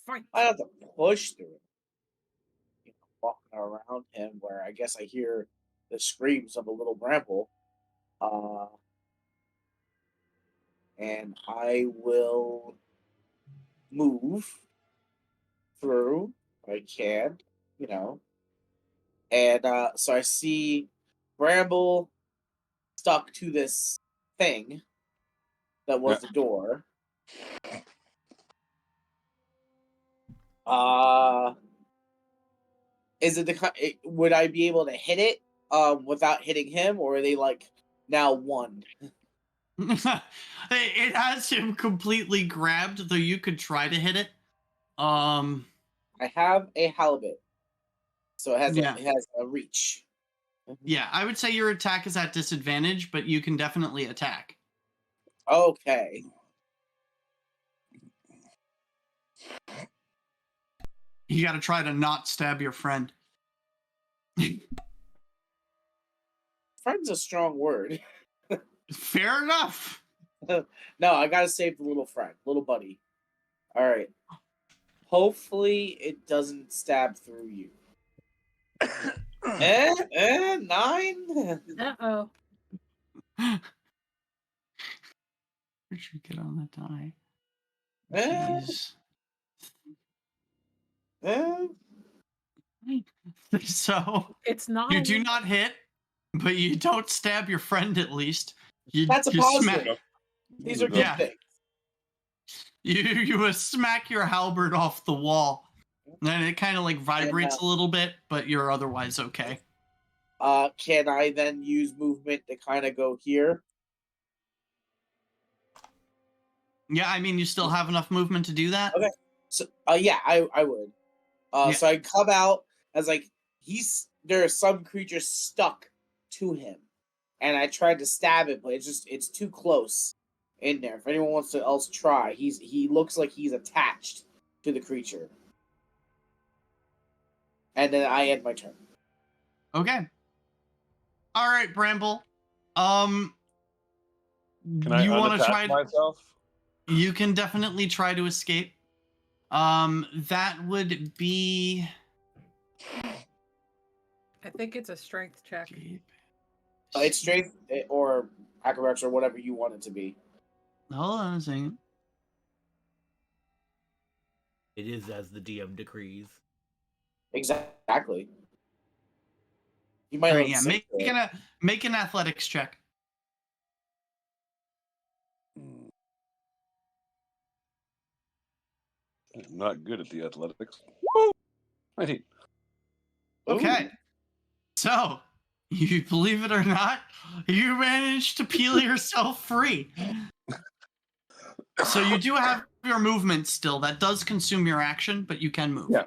Speaker 2: fight.
Speaker 5: I have to push through it. You know, walking around him, where I guess I hear the screams of a little bramble. And I will move through. I can, you know. And so I see Bramble stuck to this thing that was the door. Is it would I be able to hit it without hitting him, or are they like now one?
Speaker 4: It has him completely grabbed, though you could try to hit it.
Speaker 5: I have a halberd, so it has
Speaker 4: Yeah.
Speaker 5: it has a reach.
Speaker 4: Yeah, I would say your attack is at disadvantage, but you can definitely attack.
Speaker 5: Okay.
Speaker 4: You got to try to not stab your friend.
Speaker 5: Friend's a strong word.
Speaker 4: Fair enough.
Speaker 5: No, I gotta save the little friend, little buddy. All right. Hopefully, it doesn't stab through you. 9.
Speaker 2: Uh-oh.
Speaker 4: Where'd you get on that die?
Speaker 5: Eh,
Speaker 4: Jeez.
Speaker 5: eh.
Speaker 4: So
Speaker 2: It's not.
Speaker 4: you do not hit, but you don't stab your friend at least.
Speaker 5: That's a
Speaker 4: you
Speaker 5: positive. These are good
Speaker 4: Yeah.
Speaker 5: things.
Speaker 4: You smack your halberd off the wall, and it kind of like vibrates a little bit, but you're otherwise okay.
Speaker 5: Can I then use movement to kind of go here?
Speaker 4: Yeah, I mean, you still have enough movement to do that.
Speaker 5: Okay. So, yeah, I would.
Speaker 4: Yeah.
Speaker 5: So I come out as like there are some creatures stuck to him, and I tried to stab it, but it's too close in there. If anyone wants to else try, he looks like he's attached to the creature, and then I end my turn.
Speaker 4: Okay. All right, Bramble.
Speaker 6: Can I
Speaker 4: you want to try?
Speaker 6: myself?
Speaker 4: You can definitely try to escape. That would be.
Speaker 2: I think it's a strength check.
Speaker 5: It's strength or acrobatics or whatever you want it to be.
Speaker 4: Hold on a second.
Speaker 3: It is as the DM decrees.
Speaker 5: Exactly. You might
Speaker 4: All
Speaker 5: want
Speaker 4: right,
Speaker 5: to
Speaker 4: yeah, make an athletics check.
Speaker 6: I'm not good at the athletics. 19.
Speaker 4: Okay. So, You believe it or not, you managed to peel yourself free. So you do have your movement still. That does consume your action, but you can move.
Speaker 6: Yeah.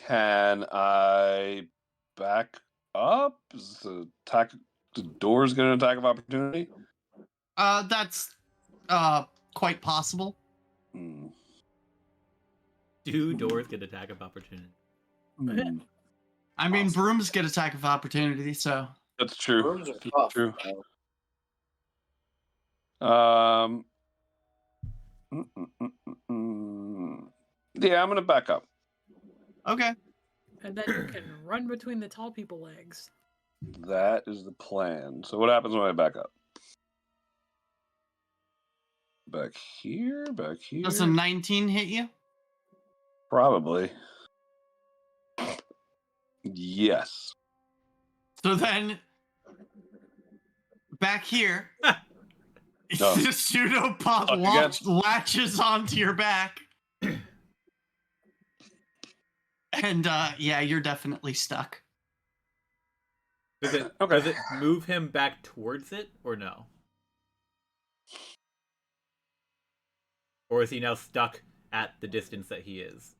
Speaker 6: Can I back up? Is the doors get an attack of opportunity?
Speaker 4: That's quite possible.
Speaker 6: Hmm.
Speaker 3: Do doors get attack of opportunity?
Speaker 6: Hmm.
Speaker 4: I mean,
Speaker 5: Awesome.
Speaker 4: brooms get attack of opportunity, so.
Speaker 6: That's true.
Speaker 5: Rooms are
Speaker 6: That's
Speaker 5: tough.
Speaker 6: true.
Speaker 5: man.
Speaker 6: Yeah, I'm gonna back up.
Speaker 4: Okay.
Speaker 2: And then you can run between the tall people legs.
Speaker 6: That is the plan. So what happens when I back up? Back here, back here.
Speaker 4: Does a 19 hit you?
Speaker 6: Probably. Yes.
Speaker 4: So then, back here,
Speaker 6: No.
Speaker 4: the pseudopod
Speaker 6: Fuck again.
Speaker 4: latches onto your back. And yeah, you're definitely stuck.
Speaker 3: Does it
Speaker 6: Okay.
Speaker 3: does it move him back towards it or no? Or is he now stuck at the distance that he is?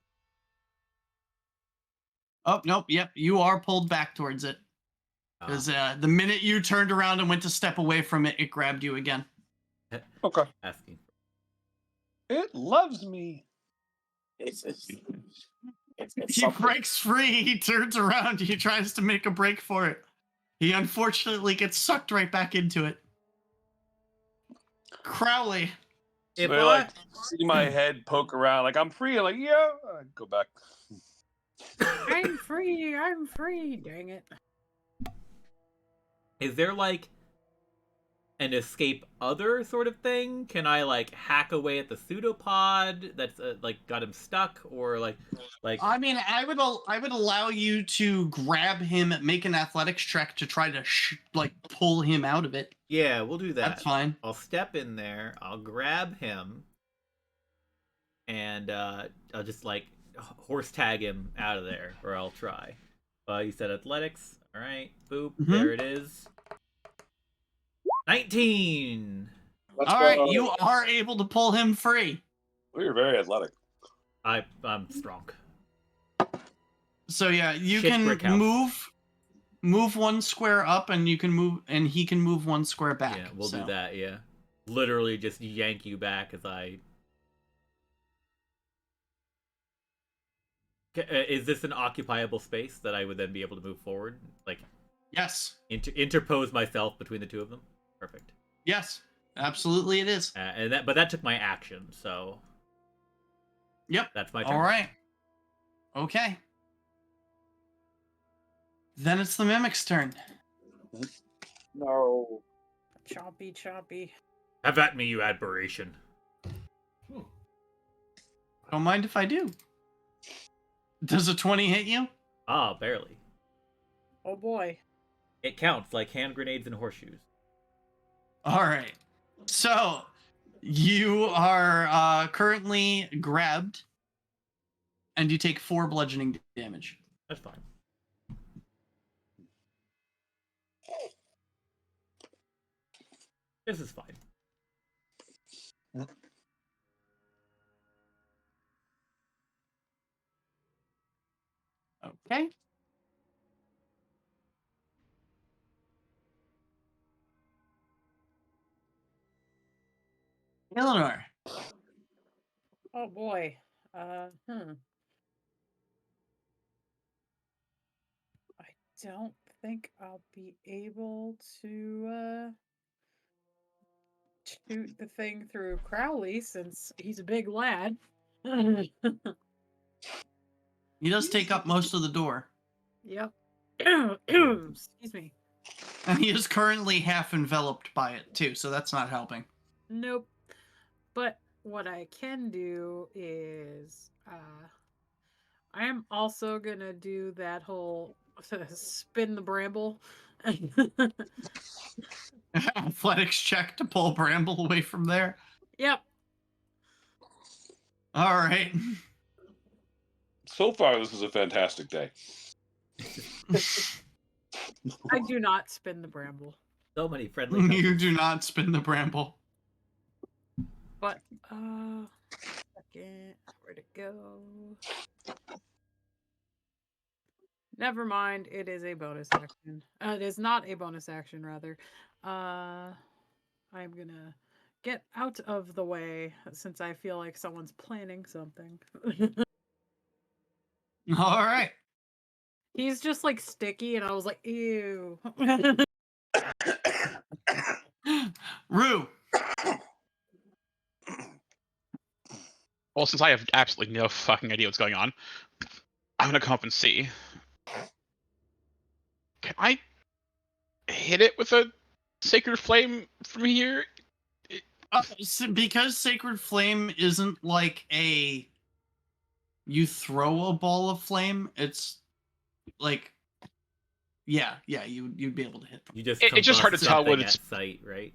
Speaker 4: Oh, nope. Yep. You are pulled back towards it. Because the minute you turned around and went to step away from it, it grabbed you again.
Speaker 6: Okay.
Speaker 3: Asking.
Speaker 6: It loves me.
Speaker 5: It's
Speaker 4: He
Speaker 5: something.
Speaker 4: breaks free. He turns around. He tries to make a break for it. He unfortunately gets sucked right back into it. Crowley.
Speaker 3: If
Speaker 6: So I see my head poke around, like I'm free. I'm like, yeah. I go back.
Speaker 2: I'm free. I'm free. Dang it.
Speaker 3: Is there like an escape other sort of thing? Can I like hack away at the pseudopod that's like got him stuck, or like
Speaker 4: I mean, I would allow you to grab him, make an athletics check to try to pull him out of it.
Speaker 3: yeah, we'll do that.
Speaker 4: That's fine.
Speaker 3: I'll step in there, I'll grab him, and I'll just like horse tag him out of there, or I'll try. You said athletics. All right, boop. There it is. 19.
Speaker 5: Let's
Speaker 4: All
Speaker 5: go.
Speaker 4: right, you are able to pull him free.
Speaker 6: Well, you're very athletic.
Speaker 3: I'm strong.
Speaker 4: So yeah, you
Speaker 3: Shit
Speaker 4: can
Speaker 3: brick house.
Speaker 4: move one square up, and you can move, and he can move one square back.
Speaker 3: Yeah, we'll
Speaker 4: so.
Speaker 3: do that. Yeah, literally just yank you back as I. Is this an occupiable space that I would then be able to move forward? Like,
Speaker 4: Yes.
Speaker 3: interpose myself between the two of them. Perfect.
Speaker 4: Yes. Absolutely, it is.
Speaker 3: But that took my action, so.
Speaker 4: Yep.
Speaker 3: That's my turn.
Speaker 4: All right. Okay. Then it's the mimic's turn.
Speaker 5: No.
Speaker 2: Chompy, chompy.
Speaker 3: Have at me, you aberration.
Speaker 4: Don't mind if I do. Does a 20 hit you?
Speaker 3: Ah, barely.
Speaker 2: Oh boy.
Speaker 3: It counts like hand grenades and horseshoes.
Speaker 4: All right. So you are currently grabbed, and you take 4 bludgeoning damage.
Speaker 3: That's fine. This is fine.
Speaker 4: Okay. Eleanor.
Speaker 2: Oh boy. I don't think I'll be able to shoot the thing through Crowley since he's a big lad.
Speaker 4: He does take up most of the door.
Speaker 2: Yep. Excuse me.
Speaker 4: And he is currently half enveloped by it, too, so that's not helping.
Speaker 2: Nope. But what I can do is I am also gonna do that whole spin the bramble.
Speaker 4: Athletics check to pull Bramble away from there.
Speaker 2: Yep.
Speaker 4: All right.
Speaker 6: So far, this is a fantastic day.
Speaker 2: I do not spin the bramble.
Speaker 3: So many friendly
Speaker 4: You
Speaker 3: touches.
Speaker 4: do not spin the bramble.
Speaker 2: But second, where'd it go? Never mind, it is a bonus action. It is not a bonus action, rather. I'm gonna get out of the way since I feel like someone's planning something.
Speaker 4: All right.
Speaker 2: He's just like sticky, and I was like, ew.
Speaker 4: Rue.
Speaker 1: Well, since I have absolutely no fucking idea what's going on, I'm gonna come up and see. Can I hit it with a sacred flame from here?
Speaker 4: Because Sacred Flame isn't like a you throw a ball of flame, it's like you'd be able to hit them.
Speaker 3: You just
Speaker 1: It's just hard to
Speaker 3: combust
Speaker 1: tell what
Speaker 3: something
Speaker 1: it's.
Speaker 3: at sight, right?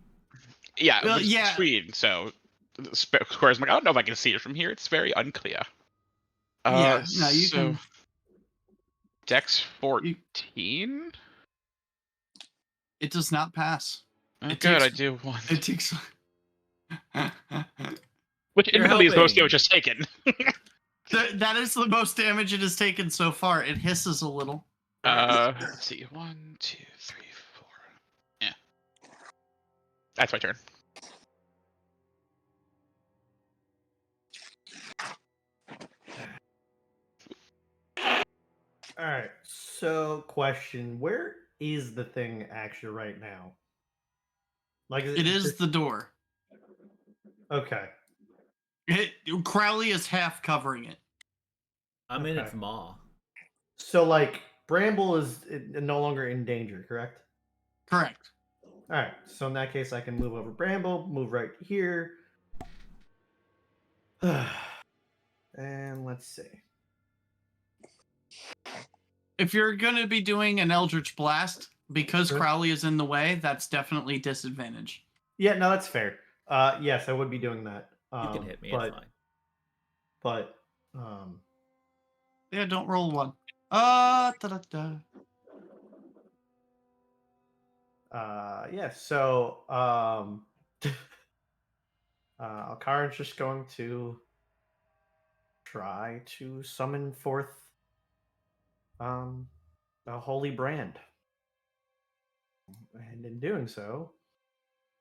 Speaker 1: Yeah,
Speaker 4: Well,
Speaker 1: but it's
Speaker 4: yeah.
Speaker 1: between. So the squares. I'm like, I don't know if I can see it from here. It's very unclear.
Speaker 4: Yeah, no, you
Speaker 1: so
Speaker 4: can.
Speaker 1: Dex 14.
Speaker 4: It does not pass.
Speaker 1: Oh,
Speaker 4: It
Speaker 1: good.
Speaker 4: takes-
Speaker 1: I do one.
Speaker 4: It takes.
Speaker 1: Which
Speaker 3: You're
Speaker 1: admittedly is most
Speaker 3: helping.
Speaker 1: damage just taken.
Speaker 4: That is the most damage it has taken so far. It hisses a little.
Speaker 1: Let's see. 1, 2, 3, 4. Yeah. That's my turn.
Speaker 9: All right. So, question: where is the thing actually right now? Like,
Speaker 4: It is
Speaker 9: just-
Speaker 4: the door.
Speaker 9: okay.
Speaker 4: Crowley is half covering it.
Speaker 3: I'm in
Speaker 9: Okay.
Speaker 3: its maw.
Speaker 9: So, like, Bramble is no longer in danger, correct?
Speaker 4: Correct.
Speaker 9: All right. So in that case, I can move over Bramble, move right here, and let's see.
Speaker 4: If you're going to be doing an Eldritch Blast, because
Speaker 9: Sure.
Speaker 4: Crowley is in the way, that's definitely disadvantage.
Speaker 9: Yeah, no, that's fair. Yes, I would be doing that.
Speaker 3: You can hit me.
Speaker 9: But,
Speaker 3: It's fine.
Speaker 9: But,
Speaker 4: Yeah, don't roll one. Da-da-da.
Speaker 9: Yeah. So, Alkarin's just going to try to summon forth, a holy brand, and in doing so,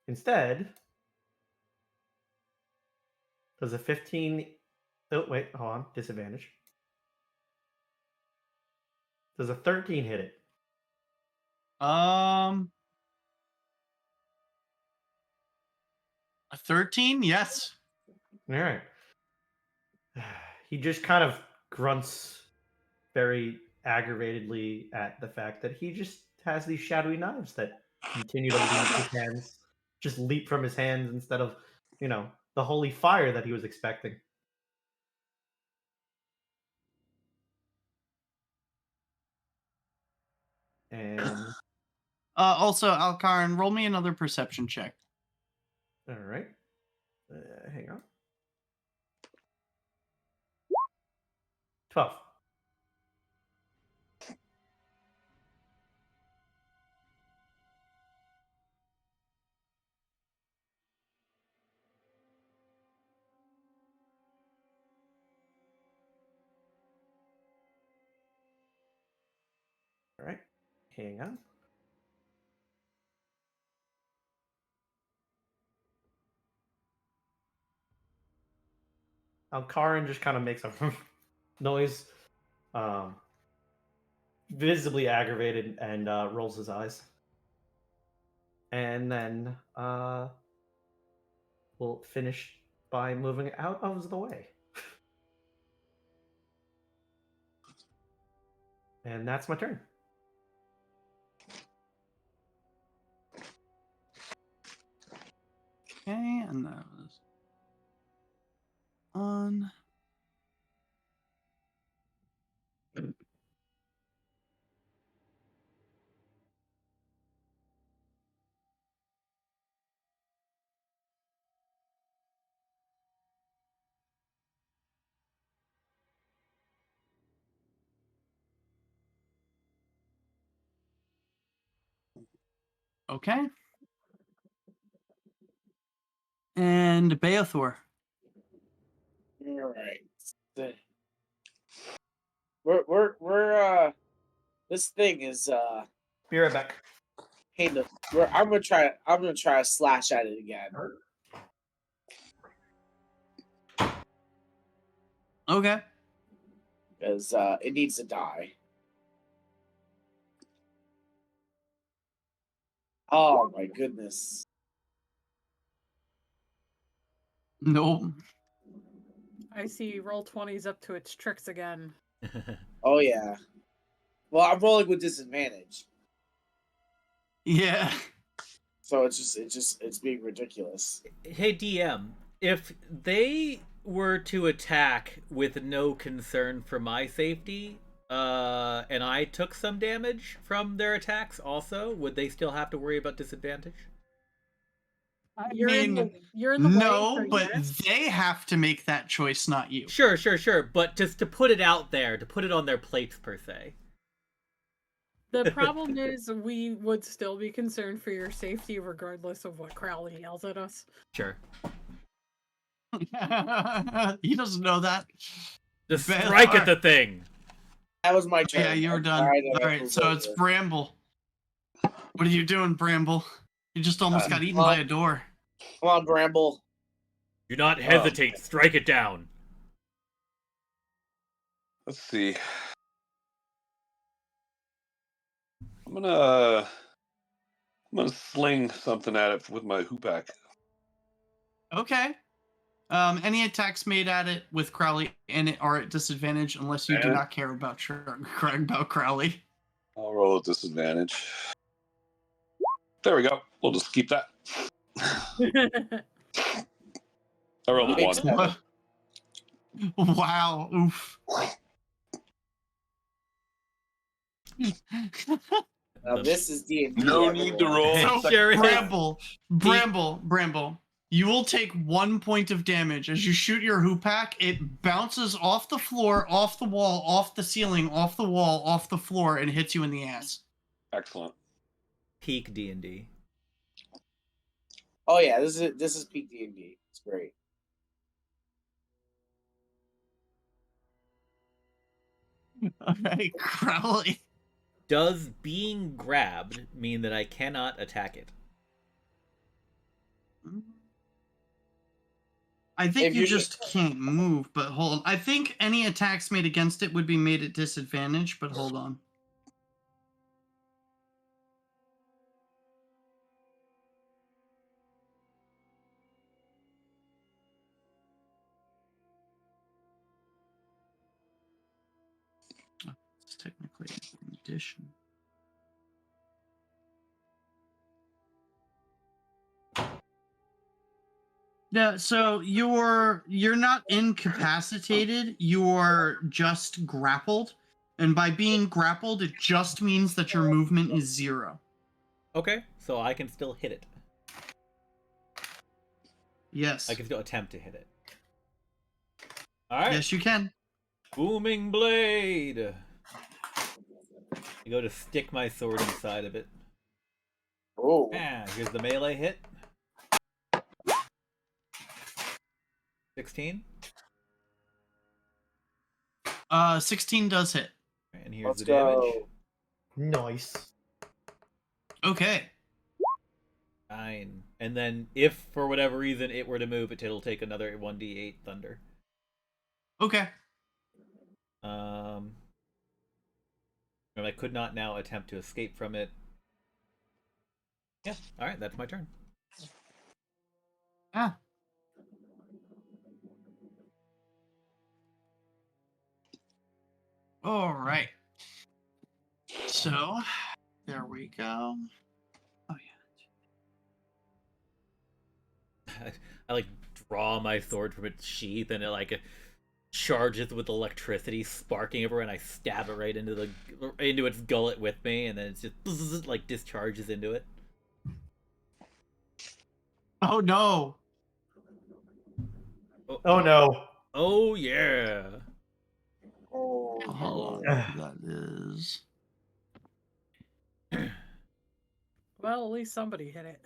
Speaker 9: instead, does a 15. Oh wait, hold on, disadvantage. Does a 13 hit it?
Speaker 4: A 13? Yes.
Speaker 9: All right. He just kind of grunts very aggravatedly at the fact that he just has these shadowy knives that continue to leave his hands, just leap from his hands instead of, the holy fire that he was expecting. And
Speaker 4: Also, Alkarin, roll me another perception check.
Speaker 9: all right, hang on. 12. All right, hang on. Alkarin just kind of makes a noise, um, visibly aggravated, and rolls his eyes. And then we'll finish by moving out of the way. And that's my turn.
Speaker 4: Okay, and that was on. Okay. And Beothor.
Speaker 5: All right. We're this thing is
Speaker 9: Be right back.
Speaker 5: hey look, I'm gonna try to slash at it again.
Speaker 4: Okay.
Speaker 5: Because it needs to die. Oh my goodness.
Speaker 4: Nope.
Speaker 2: I see roll 20's up to its tricks again.
Speaker 5: Oh yeah. Well, I'm rolling with disadvantage.
Speaker 4: Yeah.
Speaker 5: So it's being ridiculous.
Speaker 3: Hey DM, if they were to attack with no concern for my safety, and I took some damage from their attacks also, would they still have to worry about disadvantage?
Speaker 2: You're in the way,
Speaker 4: no,
Speaker 2: so
Speaker 4: but
Speaker 2: yes.
Speaker 4: they have to make that choice, not you.
Speaker 3: Sure. But just to put it out there, to put it on their plates per se.
Speaker 2: The problem is we would still be concerned for your safety regardless of what Crowley yells at us.
Speaker 3: Sure.
Speaker 4: He doesn't know that.
Speaker 3: Just strike at
Speaker 4: Beothor.
Speaker 3: the thing.
Speaker 5: That was my turn.
Speaker 4: Yeah, you were done. All right, so it's Bramble. What are you doing, Bramble? You just almost got eaten by a door.
Speaker 5: Come on, Bramble.
Speaker 3: Do not hesitate. Strike it down.
Speaker 6: Let's see. I'm gonna sling something at it with my hoopak.
Speaker 4: Okay. Any attacks made at it with Crowley in it are at disadvantage unless you do not care about Crowley.
Speaker 6: I'll roll at disadvantage. There we go. We'll just keep that. I rolled a 1.
Speaker 4: Wow. Oof.
Speaker 5: Now this is D&D.
Speaker 6: No need to roll.
Speaker 4: So,
Speaker 3: Sure is.
Speaker 4: Bramble, you will take 1 point of damage. As you shoot your hoopak, it bounces off the floor, off the wall, off the ceiling, off the wall, off the floor, and hits you in the ass.
Speaker 6: Excellent.
Speaker 3: Peak D&D.
Speaker 5: Oh yeah, this is peak D&D. It's great.
Speaker 4: All right, Crowley.
Speaker 3: Does being grabbed mean that I cannot attack it?
Speaker 4: I think you just can't move, but hold on. I think any attacks made against it would be made at disadvantage, but hold on. It's technically an addition. Yeah, so you're not incapacitated, you're just grappled. And by being grappled, it just means that your movement is 0.
Speaker 3: Okay, so I can still hit it.
Speaker 4: Yes.
Speaker 3: I can still attempt to hit it. Alright.
Speaker 4: Yes, you can.
Speaker 3: Booming blade! I go to stick my sword inside of it.
Speaker 5: Oh.
Speaker 3: Ah, here's the melee hit. 16.
Speaker 4: 16 does hit.
Speaker 3: And here's the damage.
Speaker 9: Nice.
Speaker 4: Okay.
Speaker 3: 9. And then, if for whatever reason it were to move, it'll take another 1d8 thunder.
Speaker 4: Okay.
Speaker 3: And I could not now attempt to escape from it. Yeah, alright, that's my turn.
Speaker 4: Ah. All right. So, there we go. Oh,
Speaker 3: I like draw my sword from its sheath and it like charges with electricity sparking everywhere and I stab it right into its gullet with me and then it just like discharges into it.
Speaker 4: Oh no.
Speaker 9: Oh no.
Speaker 3: Oh yeah.
Speaker 5: Oh,
Speaker 4: hold on. That is
Speaker 2: Well, at least somebody hit it.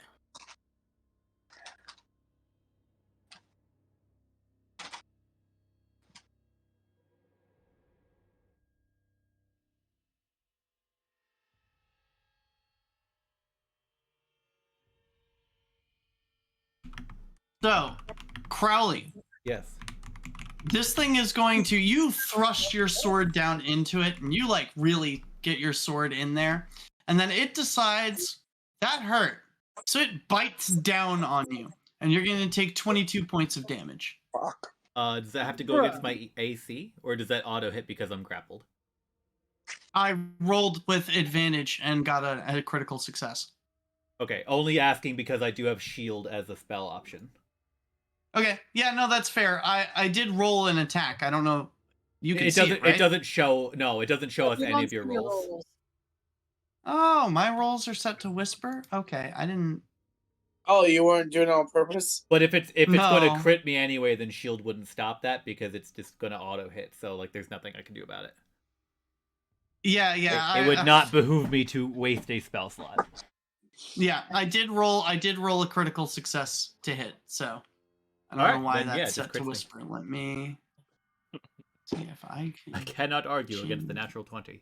Speaker 4: So, Crowley,
Speaker 3: Yes.
Speaker 4: this thing is going to, you thrust your sword down into it and you like really get your sword in there, and then it decides that hurt, so it bites down on you and you're going to take 22 points of damage.
Speaker 5: Fuck.
Speaker 3: Does that have to go against my AC, or does that auto hit because I'm grappled?
Speaker 4: I rolled with advantage and got a critical success.
Speaker 3: Okay, only asking because I do have shield as a spell option.
Speaker 4: Okay, yeah, no, that's fair. I did roll an attack. I don't know. You can see it, right?
Speaker 3: It doesn't show. No, it doesn't show us
Speaker 2: You
Speaker 3: any
Speaker 2: don't
Speaker 3: of your
Speaker 2: see
Speaker 3: rolls.
Speaker 4: Oh, my rolls are set to whisper. Okay, I didn't.
Speaker 5: Oh, you weren't doing it on purpose?
Speaker 3: But if it's going to
Speaker 4: No.
Speaker 3: crit me anyway, then shield wouldn't stop that because it's just going to auto hit. So like, there's nothing I can do about it.
Speaker 4: Yeah.
Speaker 3: It would not behoove me to waste a spell slot.
Speaker 4: Yeah, I did roll a critical success to hit. So I don't know why that's set to whisper. Let me see if I can.
Speaker 3: I cannot argue against the natural 20.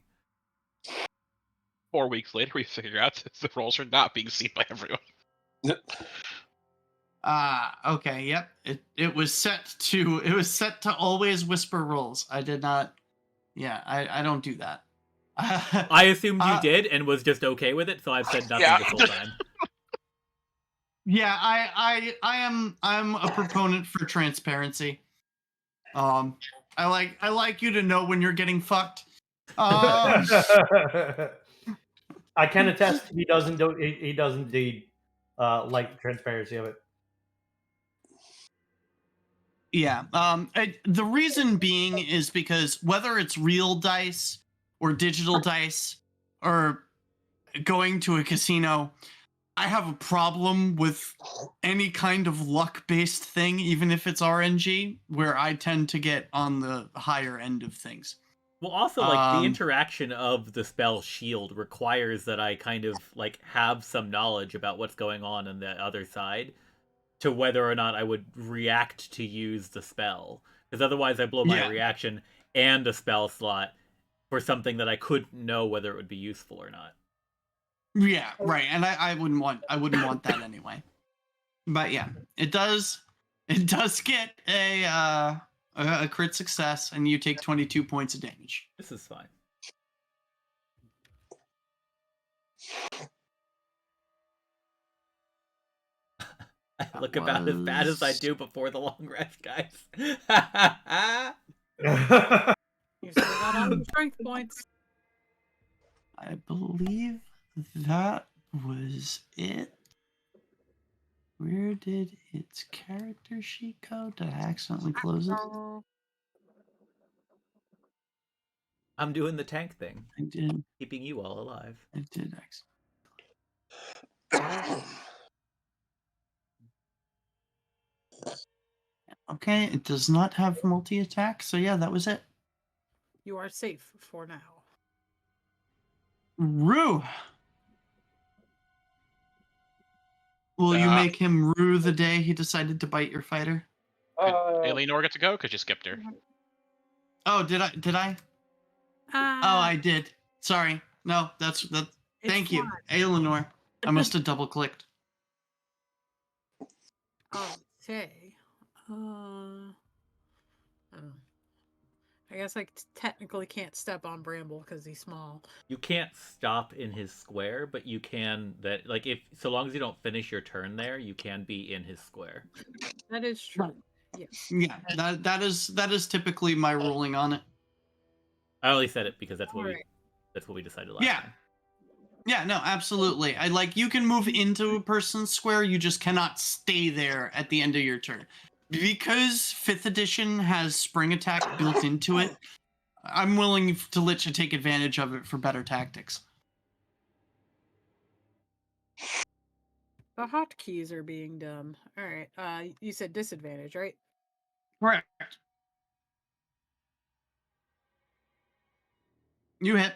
Speaker 1: 4 weeks later, we figure out that the rolls are not being seen by everyone.
Speaker 4: Okay, yep. It was set to always whisper rolls. I did not. Yeah, I don't do that.
Speaker 3: I assumed you did and was just okay with it, so I've said nothing this whole time.
Speaker 4: Yeah, I'm a proponent for transparency. I like you to know when you're getting fucked.
Speaker 9: I can attest he doesn't indeed like the transparency of it.
Speaker 4: Yeah. The reason being is because whether it's real dice or digital dice or going to a casino, I have a problem with any kind of luck-based thing, even if it's RNG, where I tend to get on the higher end of things.
Speaker 3: Well, also, like, the interaction of the spell shield requires that I kind of, like, have some knowledge about what's going on the other side to whether or not I would react to use the spell. Because otherwise I blow my reaction and a spell slot for something that I couldn't know whether it would be useful or not.
Speaker 4: Yeah, right. And I wouldn't want that anyway. But yeah, it does get a crit success, and you take 22 points of damage.
Speaker 3: This is fine. I look about as bad as I do before the long rest, guys.
Speaker 2: You still got all the strength points.
Speaker 4: I believe that was it. Where did its character sheet go? Did I accidentally close it?
Speaker 3: I'm doing the tank thing.
Speaker 4: I did.
Speaker 3: Keeping you all alive.
Speaker 4: I did accidentally. Okay, it does not have multi-attack, so yeah, that was it.
Speaker 2: You are safe for now.
Speaker 4: Rue. Will you make him rue the day he decided to bite your fighter?
Speaker 1: Did Eleanor get to go? Because you skipped her.
Speaker 4: Oh, did I? Oh, I did. Sorry. No, that's that. Thank you, Eleanor. I must have double clicked.
Speaker 2: Okay. I guess I technically can't step on Bramble because he's small.
Speaker 3: You can't stop in his square, but you can so long as you don't finish your turn there, you can be in his square.
Speaker 2: That is true. Yes.
Speaker 4: Yeah, that is typically my ruling on it.
Speaker 3: I only said it because that's what we decided last time.
Speaker 4: Yeah, no, absolutely. You can move into a person's square, you just cannot stay there at the end of your turn. Because 5th edition has spring attack built into it, I'm willing to let you take advantage of it for better tactics.
Speaker 2: The hotkeys are being done. All right. You said disadvantage, right?
Speaker 4: Correct. You hit.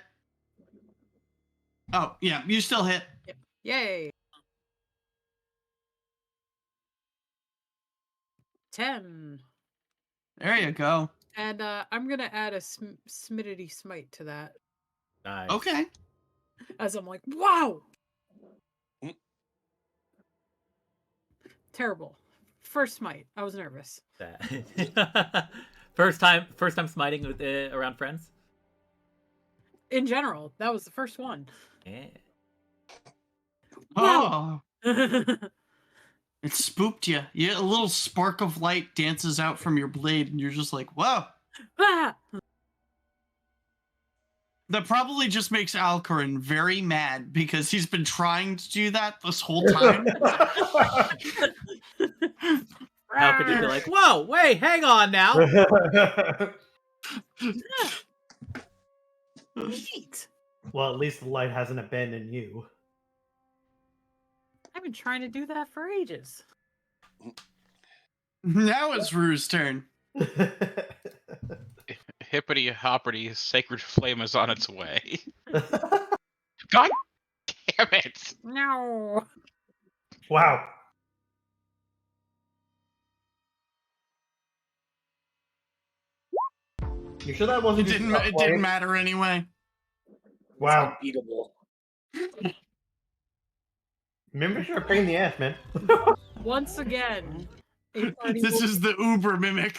Speaker 4: Oh, yeah, you still hit.
Speaker 2: Yep. Yay. 10.
Speaker 4: There you go.
Speaker 2: And I'm gonna add a smidity smite to that.
Speaker 3: Nice.
Speaker 4: Okay.
Speaker 2: As I'm like, wow!
Speaker 5: Mm.
Speaker 2: Terrible. First smite. I was nervous.
Speaker 3: That. first time smiting with around friends.
Speaker 2: In general, that was the first one.
Speaker 3: Yeah.
Speaker 4: Oh,
Speaker 2: Wow!
Speaker 4: it spooked you. Yeah, a little spark of light dances out from your blade, and you're just like, whoa.
Speaker 2: Ah!
Speaker 4: That probably just makes Alcarin very mad because he's been trying to do that this whole time.
Speaker 3: How could you be like, whoa, wait, hang on now?
Speaker 2: Neat.
Speaker 9: Well, at least the light hasn't abandoned you.
Speaker 2: I've been trying to do that for ages.
Speaker 4: Now it's Rue's turn.
Speaker 1: Hippity hoppity, sacred flame is on its way. God damn it!
Speaker 2: No.
Speaker 9: Wow. You sure that wasn't just not
Speaker 4: It
Speaker 9: playing?
Speaker 4: didn't matter anyway.
Speaker 9: Wow.
Speaker 5: It's unbeatable.
Speaker 9: Mimics are a pain in the ass, man.
Speaker 2: Once again, a party
Speaker 4: This
Speaker 2: will-
Speaker 4: is the Uber mimic.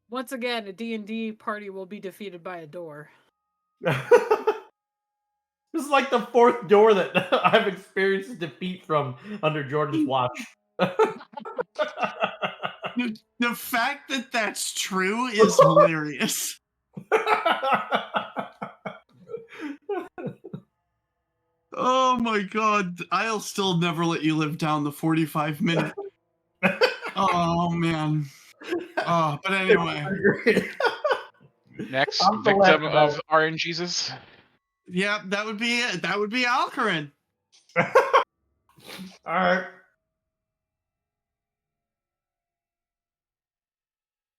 Speaker 2: once again, a D&D party will be defeated by a door.
Speaker 9: This is like the fourth door that I've experienced defeat from under Jordan's watch.
Speaker 4: The fact that that's true is hilarious. Oh my god. I'll still never let you live down the 45 minute. Oh man. Oh, but anyway.
Speaker 1: Next
Speaker 9: I'm the
Speaker 1: victim
Speaker 9: left
Speaker 1: of RNGesus.
Speaker 4: Yeah, that would be it. That would be Alcarin.
Speaker 9: Alright.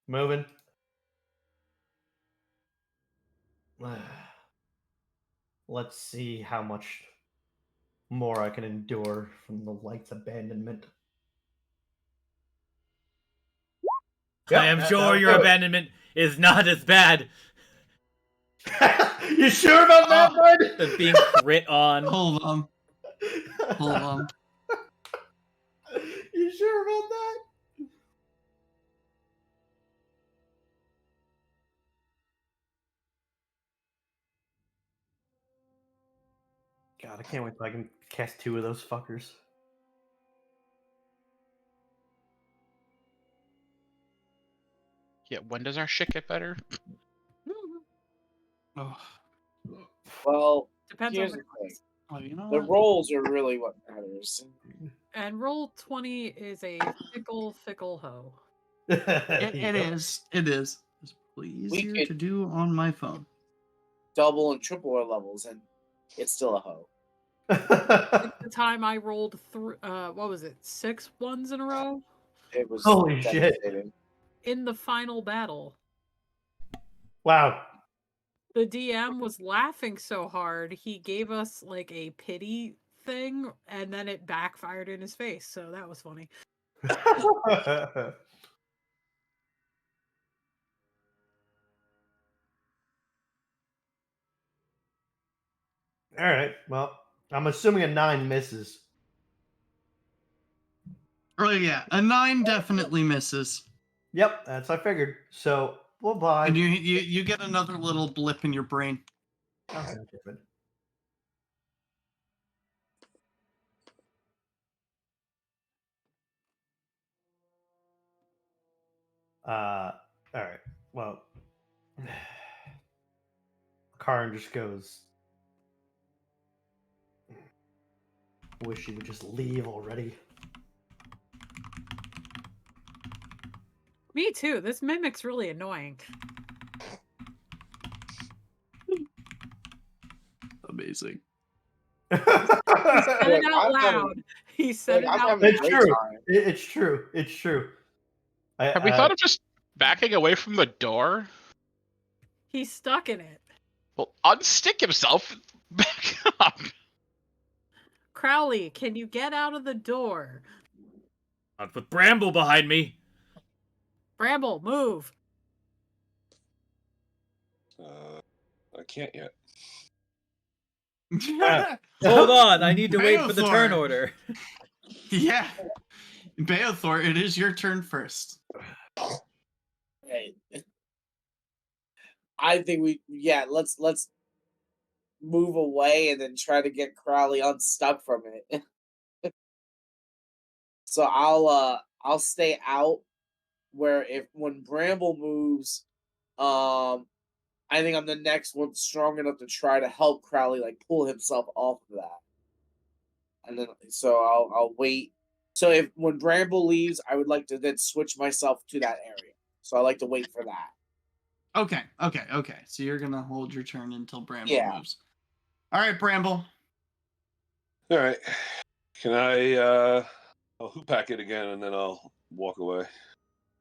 Speaker 9: Moving. Let's see how much more I can endure from the light's abandonment. Yep,
Speaker 3: I am
Speaker 9: that-
Speaker 3: sure
Speaker 9: that'll
Speaker 3: your
Speaker 9: do it.
Speaker 3: abandonment is not as bad
Speaker 9: You sure about that, bud?
Speaker 3: as being crit on.
Speaker 4: Hold on. Hold on.
Speaker 9: You sure about that? God, I can't wait till I can cast 2 of those fuckers.
Speaker 1: Yeah, when does our shit get better?
Speaker 4: Oh,
Speaker 5: Well,
Speaker 2: Depends
Speaker 5: here's
Speaker 2: on
Speaker 5: the
Speaker 2: the
Speaker 5: thing.
Speaker 2: class.
Speaker 4: well, you know
Speaker 5: The
Speaker 4: what?
Speaker 5: rolls are really what matters.
Speaker 2: And roll 20 is a fickle hoe.
Speaker 4: It is. It is. It's probably easier
Speaker 5: could-
Speaker 4: to do on my phone.
Speaker 5: Double and triple our levels, and it's still a hoe.
Speaker 2: At the time I rolled what was it, 6 ones in a row?
Speaker 5: It was
Speaker 9: Holy shit.
Speaker 5: devastating.
Speaker 2: In the final battle.
Speaker 9: Wow.
Speaker 2: The DM was laughing so hard, he gave us like a pity thing, and then it backfired in his face, so that was funny.
Speaker 9: Alright, well, I'm assuming a 9 misses.
Speaker 4: Oh yeah, a 9 definitely misses.
Speaker 9: Yep, that's what I figured. So, bye-bye.
Speaker 4: And you get another little blip in your brain.
Speaker 9: Okay, good. Alright. Well, Karin just goes, wish you would just leave already.
Speaker 2: Me too. This mimic's really annoying.
Speaker 4: Amazing.
Speaker 2: He said it
Speaker 5: Look,
Speaker 2: out
Speaker 5: I'm having-
Speaker 2: loud. He said it
Speaker 5: I'm
Speaker 2: out
Speaker 5: having
Speaker 2: loud.
Speaker 5: a
Speaker 9: It's
Speaker 5: great
Speaker 9: true.
Speaker 5: time.
Speaker 9: It's true. It's true.
Speaker 1: Have we thought of just backing away from the door?
Speaker 2: He's stuck in it.
Speaker 1: Well, unstick himself. Back up.
Speaker 2: Crowley, can you get out of the door?
Speaker 3: Not with Bramble behind me.
Speaker 2: Bramble, move.
Speaker 6: I can't yet.
Speaker 3: Hold on, I need to wait for the turn
Speaker 4: Beothor.
Speaker 3: order.
Speaker 4: Yeah. Beothor, it is your turn first.
Speaker 5: Hey, I think let's move away and then try to get Crowley unstuck from it. So I'll stay out where when Bramble moves, I think I'm the next one strong enough to try to help Crowley like pull himself off of that. And then so I'll wait. So when Bramble leaves, I would like to then switch myself to that area. So I like to wait for that.
Speaker 4: Okay. So you're gonna hold your turn until Bramble
Speaker 5: Yeah.
Speaker 4: moves. All right, Bramble.
Speaker 6: All right. Can I? I'll hoop pack it again, and then I'll walk away.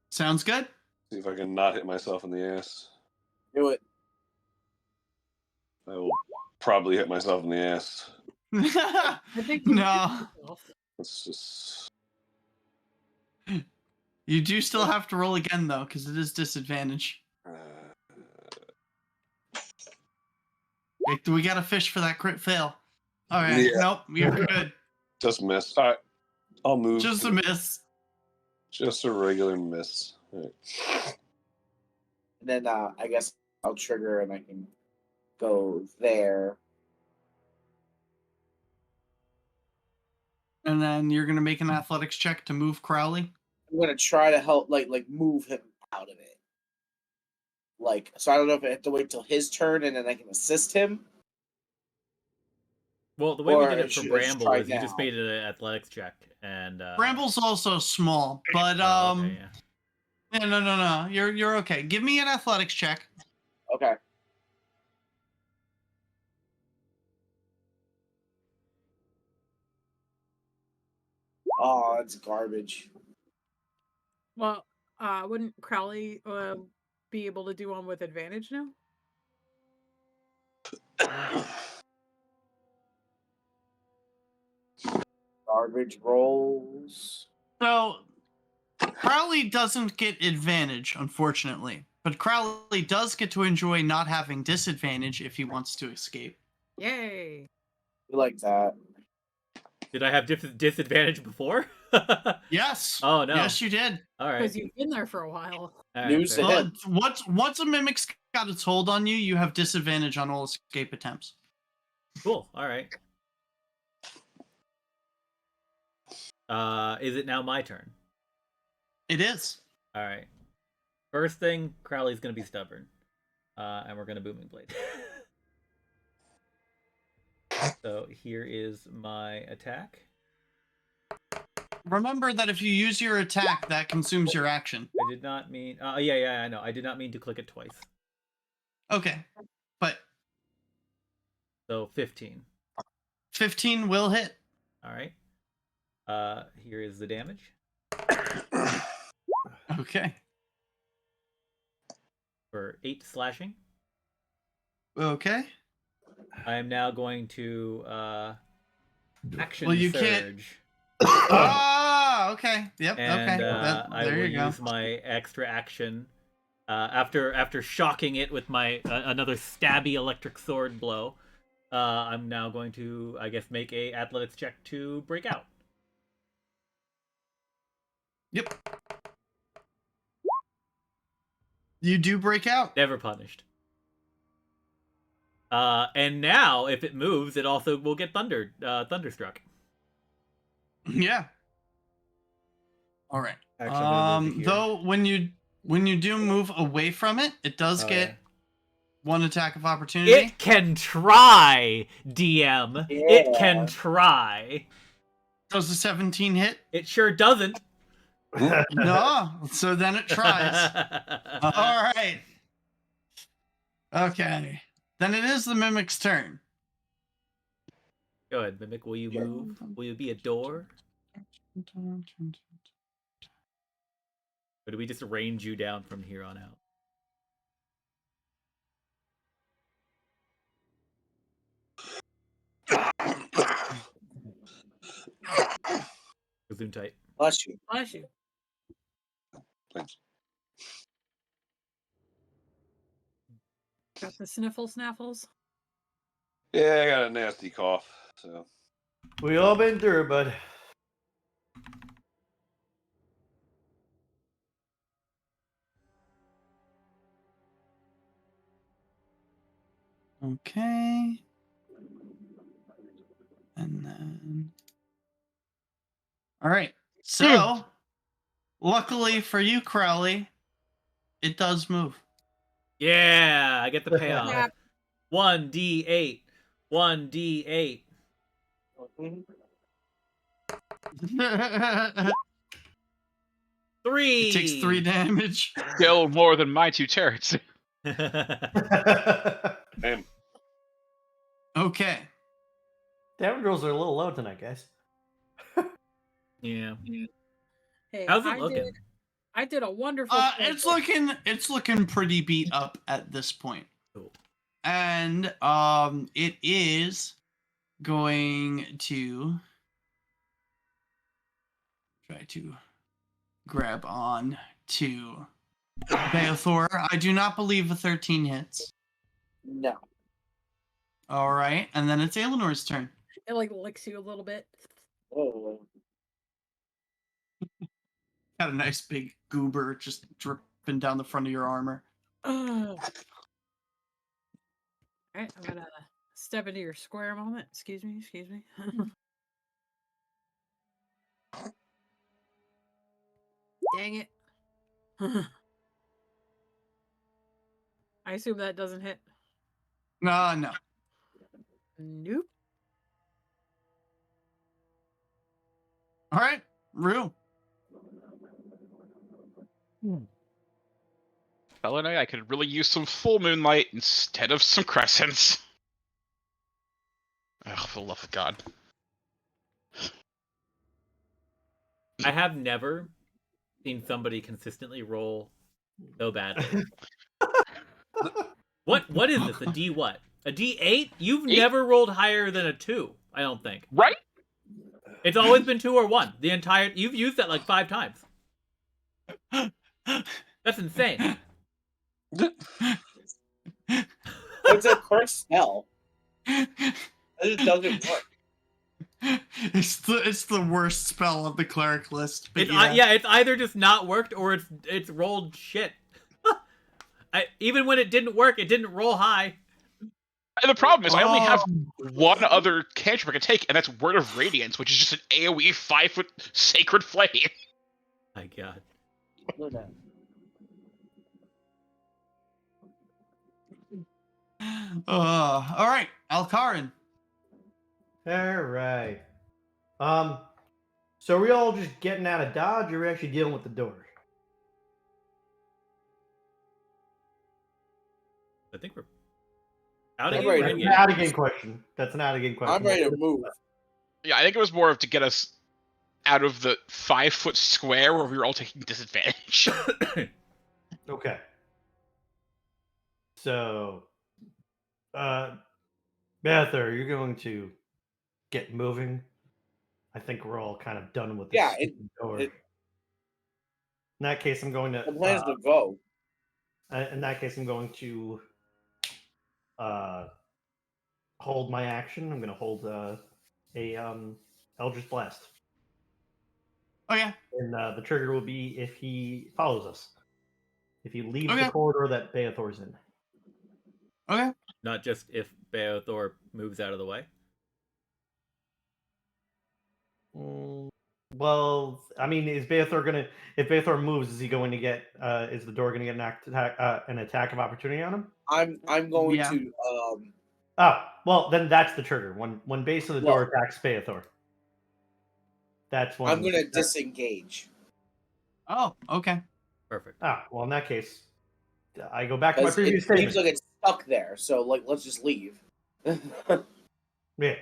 Speaker 4: Sounds good.
Speaker 6: See if I can not hit myself in the ass.
Speaker 5: Do it.
Speaker 6: I will probably hit myself in the ass.
Speaker 2: I think you
Speaker 4: No.
Speaker 6: Let's just.
Speaker 4: You do still have to roll again though, because it is disadvantage. We got to fish for that crit fail. All right.
Speaker 6: Yeah.
Speaker 4: Nope, you're good.
Speaker 6: Just miss. All right. I'll move.
Speaker 4: Just a miss.
Speaker 6: Just a regular miss. All right.
Speaker 5: And then I guess I'll trigger and I can go there.
Speaker 4: And then you're gonna make an athletics check to move Crowley.
Speaker 5: I'm gonna try to help like move him out of it. Like, so I don't know if I have to wait till his turn and then I can assist him.
Speaker 3: Well, the way we
Speaker 5: Or
Speaker 3: did it for
Speaker 5: should I just
Speaker 3: Bramble
Speaker 5: try
Speaker 3: is you just
Speaker 5: now?
Speaker 3: made it an athletics check, and
Speaker 4: Bramble's also small, but
Speaker 3: oh, okay, yeah.
Speaker 4: yeah, no. You're okay. Give me an athletics check.
Speaker 5: Okay. Oh, it's garbage.
Speaker 2: Well, wouldn't Crowley be able to do one with advantage now?
Speaker 5: Garbage rolls.
Speaker 4: So Crowley doesn't get advantage, unfortunately, but Crowley does get to enjoy not having disadvantage if he wants to escape.
Speaker 2: Yay!
Speaker 5: We like that.
Speaker 3: Did I have disadvantage before?
Speaker 4: Yes.
Speaker 3: Oh no.
Speaker 4: Yes, you did.
Speaker 3: All right.
Speaker 2: Because you've been there for a while.
Speaker 3: All right,
Speaker 5: News
Speaker 3: fair.
Speaker 5: to him.
Speaker 4: Once a mimic's got its hold on you, you have disadvantage on all escape attempts.
Speaker 3: Cool. All right. Is it now my turn?
Speaker 4: It is.
Speaker 3: All right. First thing, Crowley's gonna be stubborn, and we're gonna booming blade. So here is my attack.
Speaker 4: Remember that if you use your attack, that consumes your action.
Speaker 3: I did not mean. Yeah, I know. I did not mean to click it twice.
Speaker 4: Okay, but
Speaker 3: So 15.
Speaker 4: 15 will hit.
Speaker 3: All right. Here is the damage.
Speaker 4: Okay.
Speaker 3: For 8 slashing.
Speaker 4: Okay.
Speaker 3: I am now going to action
Speaker 4: Well, you
Speaker 3: surge.
Speaker 4: can't. Ah, okay. Yep.
Speaker 3: And
Speaker 4: okay.
Speaker 3: I
Speaker 4: There
Speaker 3: will
Speaker 4: you go.
Speaker 3: use my extra action after shocking it with my another stabby electric sword blow. I'm now going to, I guess, make a athletics check to break out.
Speaker 4: Yep. You do break out.
Speaker 3: Never punished. And now, if it moves, it also will get thunderstruck.
Speaker 4: Yeah. All right.
Speaker 3: Actually, I'm gonna move to here.
Speaker 4: Though when you do move away from it, it does get one attack of opportunity.
Speaker 3: It can try, DM.
Speaker 5: Yeah.
Speaker 3: It can try.
Speaker 4: Does the 17 hit?
Speaker 3: It sure doesn't.
Speaker 4: No. So then it tries. All right. Okay. Then it is the mimic's turn.
Speaker 3: Go ahead, Mimic. Will you move? Will you be a door? Or do we just range you down from here on out? Gesundheit.
Speaker 5: Bless you.
Speaker 2: Bless you.
Speaker 6: Thanks.
Speaker 2: Got the snaffles.
Speaker 6: Yeah, I got a nasty cough. So
Speaker 9: We all been through, bud.
Speaker 4: Okay. And then. All right. So, luckily for you, Crowley, it does move.
Speaker 3: Yeah, I get the payoff.
Speaker 2: Yeah.
Speaker 3: 1d8. 1d8. Three.
Speaker 4: It takes 3 damage.
Speaker 1: Still more than my 2 turrets.
Speaker 6: damn.
Speaker 4: Okay.
Speaker 9: Damage rolls are a little low tonight, guys.
Speaker 3: Yeah.
Speaker 2: Hey,
Speaker 3: How's it looking?
Speaker 2: I did a wonderful.
Speaker 4: It's looking pretty beat up at this point.
Speaker 3: Cool.
Speaker 4: And it is going to try to grab on to Beothor. I do not believe a 13 hits.
Speaker 5: No.
Speaker 4: All right, and then it's Aelenor's turn.
Speaker 2: It like licks you a little bit.
Speaker 5: Oh.
Speaker 4: Got a nice big goober just dripping down the front of your armor.
Speaker 2: All right, I'm gonna step into your square a moment. Excuse me. Dang it. I assume that doesn't hit.
Speaker 4: No.
Speaker 2: Nope.
Speaker 4: All right, Rue.
Speaker 1: Fellow Knight, I could really use some full moonlight instead of some crescents. Ugh, for the love of God.
Speaker 3: I have never seen somebody consistently roll so badly. What is this? A D what? A D8? You've never rolled higher than a 2, I don't think.
Speaker 1: Right?
Speaker 3: It's always been 2 or 1. The entire you've used that like 5 times. That's insane.
Speaker 5: It's a cursed spell. It doesn't work.
Speaker 4: It's the worst spell of the cleric list. But
Speaker 3: It's either just not worked or it's rolled shit. Even when it didn't work, it didn't roll high.
Speaker 1: And the problem is, I only have one other cantrip I can take, and that's Word of Radiance, which is just an AoE 5-foot sacred flame.
Speaker 3: My God.
Speaker 4: All right, Alcarin.
Speaker 9: All right. So are we all just getting out of dodge, or are we actually dealing with the door?
Speaker 3: I think we're out
Speaker 5: I'm
Speaker 3: of
Speaker 5: ready
Speaker 3: here.
Speaker 5: to
Speaker 9: That's an out of game question. That's an out of game question.
Speaker 5: I'm ready to move.
Speaker 1: Yeah, I think it was more of to get us out of the 5-foot square where we were all taking disadvantage.
Speaker 9: Okay. So, Beathor, you're going to get moving. I think we're all kind of done with this.
Speaker 5: Yeah,
Speaker 9: door. In that case, I'm going to.
Speaker 5: The plan is to go.
Speaker 9: In that case, I'm going to hold my action. I'm going to hold a Eldritch Blast.
Speaker 4: Oh yeah.
Speaker 9: And the trigger will be if he follows us. If he leaves
Speaker 4: Okay.
Speaker 9: the corridor that Beathor's in.
Speaker 4: Okay.
Speaker 3: Not just if Beothor moves out of the way.
Speaker 9: Well, I mean, is Beothor gonna? If Beothor moves, is he going to get? Is the door going to get an attack of opportunity on him?
Speaker 5: I'm going to.
Speaker 9: Oh, well, then that's the trigger. When base of the door attacks Beothor. That's when
Speaker 5: I'm going to disengage.
Speaker 4: Oh, okay.
Speaker 3: Perfect.
Speaker 9: Ah, well, in that case, I go back to my previous
Speaker 5: It
Speaker 9: statement.
Speaker 5: seems like it's stuck there, so let's just leave.
Speaker 9: Yeah.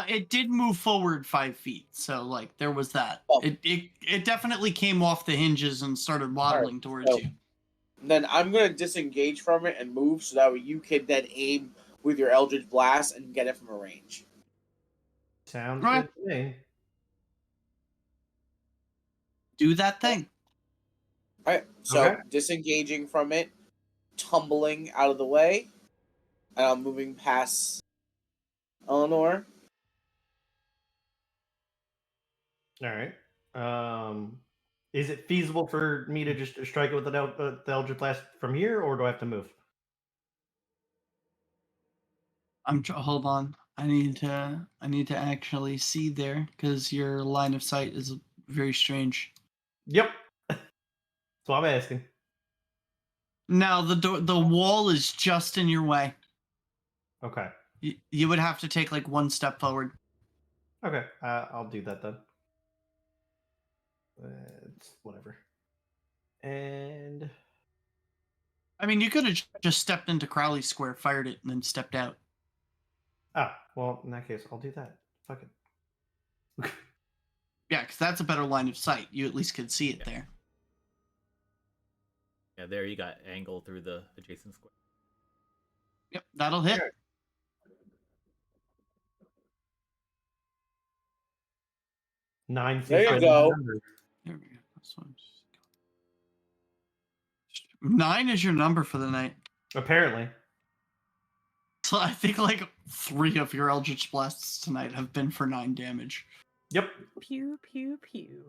Speaker 4: It did move forward 5 feet, so there was that.
Speaker 5: Oh.
Speaker 4: It definitely came off the hinges and started waddling towards you.
Speaker 5: Then I'm gonna disengage from it and move so that way you can then aim with your Eldritch Blast and get it from a range.
Speaker 9: Sounds
Speaker 4: Okay.
Speaker 9: good to me.
Speaker 4: Do that thing.
Speaker 5: Alright, so
Speaker 9: Okay.
Speaker 5: disengaging from it, tumbling out of the way, and I'm moving past Eleanor.
Speaker 9: All right. Is it feasible for me to just strike it with the Eldritch Blast from here, or do I have to move?
Speaker 4: Hold on. I need to actually see there because your line of sight is very strange.
Speaker 9: Yep. So I'm asking.
Speaker 4: Now the wall is just in your way.
Speaker 9: Okay.
Speaker 4: You would have to take like one step forward.
Speaker 9: Okay. I'll do that then. It's whatever. And
Speaker 4: I mean, you could have just stepped into Crowley Square, fired it, and then stepped out.
Speaker 9: well, in that case, I'll do that. Fuck it.
Speaker 4: Yeah, because that's a better line of sight. You at least could see it there.
Speaker 3: Yeah, there you got angle through the adjacent square.
Speaker 4: Yep, that'll hit.
Speaker 9: Sure. 9.
Speaker 5: There you go.
Speaker 4: There we go. That's what I'm just... 9 is your number for the night.
Speaker 9: Apparently.
Speaker 4: So I think like 3 of your Eldritch Blasts tonight have been for 9 damage.
Speaker 9: Yep.
Speaker 2: Pew pew pew.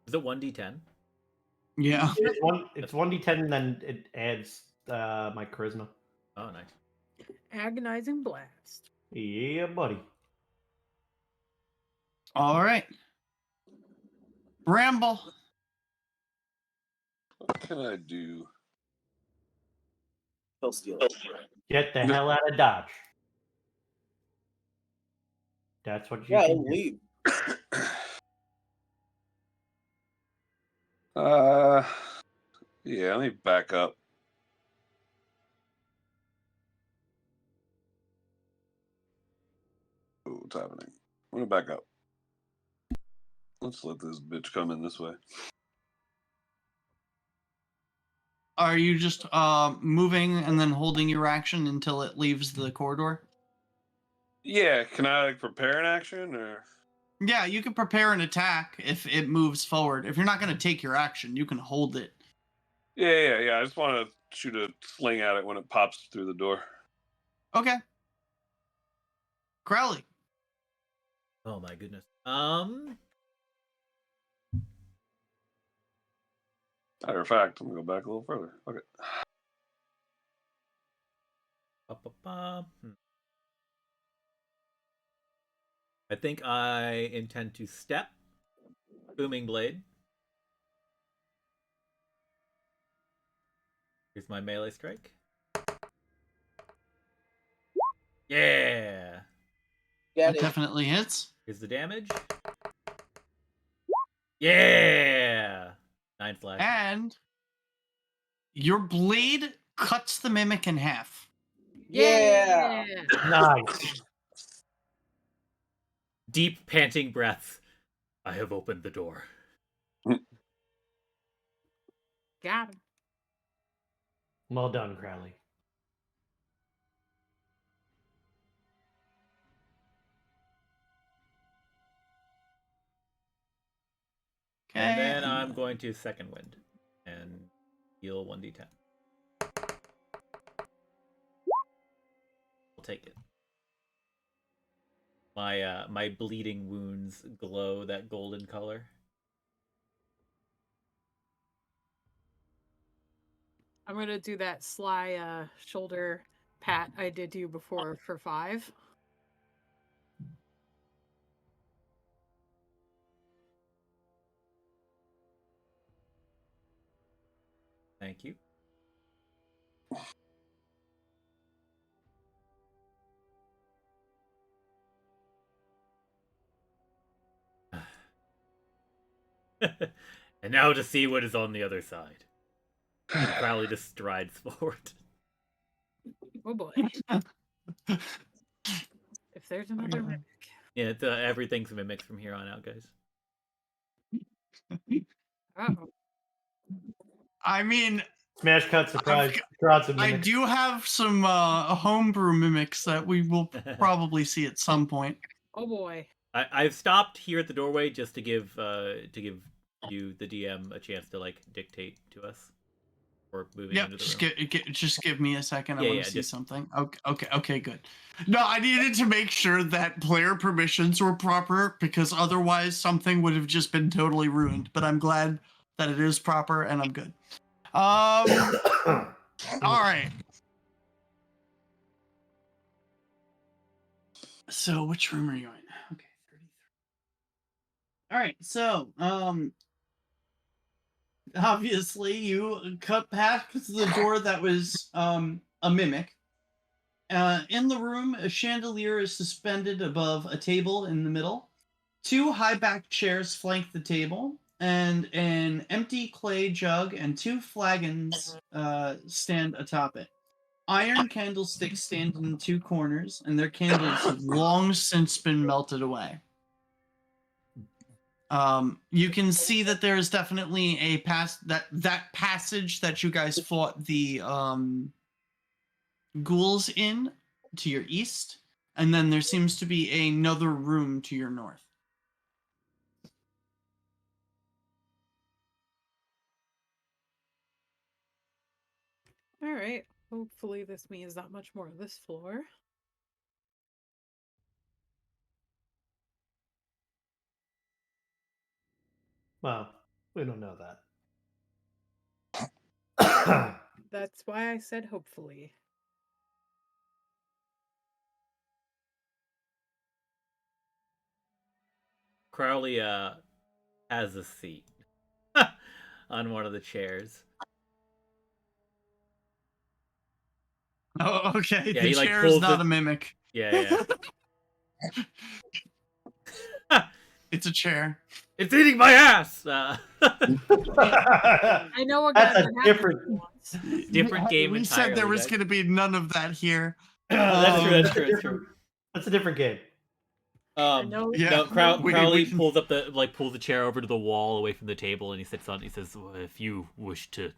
Speaker 3: Is it 1d10?
Speaker 4: Yeah.
Speaker 9: It's 1d10 and then it adds my charisma.
Speaker 3: Oh, nice.
Speaker 2: Agonizing blast.
Speaker 9: Yeah, buddy.
Speaker 4: All right. Bramble.
Speaker 6: What can I do?
Speaker 5: He'll steal.
Speaker 9: Get the hell out of Dodge. That's what you
Speaker 5: Yeah,
Speaker 9: can
Speaker 5: he'll
Speaker 9: do.
Speaker 5: leave.
Speaker 6: Yeah, let me back up. Oh, what's happening? I'm gonna back up. Let's let this bitch come in this way.
Speaker 4: Are you just moving and then holding your action until it leaves the corridor?
Speaker 6: Yeah, can I like prepare an action or?
Speaker 4: Yeah, you can prepare an attack if it moves forward. If you're not going to take your action, you can hold it.
Speaker 6: Yeah. I just want to shoot a sling at it when it pops through the door.
Speaker 4: Okay. Crowley.
Speaker 3: Oh my goodness.
Speaker 6: Matter of fact, I'm gonna go back a little further. Okay.
Speaker 3: I think I intend to step Booming Blade. Here's my melee strike. Yeah.
Speaker 5: Get
Speaker 4: That
Speaker 5: it.
Speaker 4: definitely hits.
Speaker 3: Here's the damage. Yeah. 9 flash.
Speaker 4: And your blade cuts the mimic in half.
Speaker 5: Yeah.
Speaker 9: Nice.
Speaker 3: Deep panting breath. I have opened the door.
Speaker 2: Got him.
Speaker 9: Well done, Crowley.
Speaker 4: Okay.
Speaker 3: And then I'm going to second wind and heal 1d10. I'll take it. My bleeding wounds glow that golden color.
Speaker 2: I'm gonna do that sly shoulder pat I did to you before for 5.
Speaker 3: Thank you. And now to see what is on the other side. And Crowley just strides forward.
Speaker 2: Oh boy. If there's another mimic.
Speaker 3: Yeah, it's, everything's mimics from here on out, guys.
Speaker 2: Uh-oh.
Speaker 4: I mean,
Speaker 9: Smash cut, surprise, draws a
Speaker 4: I
Speaker 9: mimic.
Speaker 4: do have some homebrew mimics that we will probably see at some point.
Speaker 2: Oh boy.
Speaker 3: I've stopped here at the doorway just to give you, the DM, a chance to like dictate to us. Or moving
Speaker 4: Yep,
Speaker 3: into the room.
Speaker 4: just give me a second. I
Speaker 3: Yeah,
Speaker 4: want
Speaker 3: yeah,
Speaker 4: to see
Speaker 3: just-
Speaker 4: something. Okay, good. No, I needed to make sure that player permissions were proper because otherwise something would have just been totally ruined. But I'm glad that it is proper and I'm good. All right. So which room are you in? Okay, 33. All right, so obviously you cut past the door that was a mimic. In the room, a chandelier is suspended above a table in the middle. 2 high-backed chairs flank the table, and an empty clay jug and 2 flagons stand atop it. Iron candlesticks stand in 2 corners, and their candles have long since been melted away. You can see that there is definitely a that passage that you guys fought the ghouls in to your east, and then there seems to be another room to your north.
Speaker 2: All right. Hopefully this means not much more of this floor.
Speaker 9: Well, we don't know that.
Speaker 2: That's why I said hopefully.
Speaker 3: Crowley has a seat on one of the chairs.
Speaker 4: Oh, okay.
Speaker 3: Yeah,
Speaker 4: The
Speaker 3: he, like,
Speaker 4: chair is
Speaker 3: pulls
Speaker 4: not
Speaker 3: it-
Speaker 4: a mimic.
Speaker 3: Yeah.
Speaker 4: It's a chair.
Speaker 3: It's eating my ass.
Speaker 2: I know a
Speaker 9: That's
Speaker 2: guy
Speaker 9: a
Speaker 2: that
Speaker 9: different-
Speaker 2: happened once.
Speaker 3: Different game
Speaker 4: We said there
Speaker 3: entirely,
Speaker 4: was
Speaker 3: guys.
Speaker 4: going to be none of that here.
Speaker 3: That's true. That's
Speaker 9: a
Speaker 3: true. That's
Speaker 9: different-
Speaker 3: true.
Speaker 9: That's a different game.
Speaker 2: know-
Speaker 4: Yeah,
Speaker 3: No,
Speaker 4: we
Speaker 3: Crowley
Speaker 4: can-
Speaker 3: pulls the chair over to the wall away from the table, and he sits on. He says, "Well, if you wish to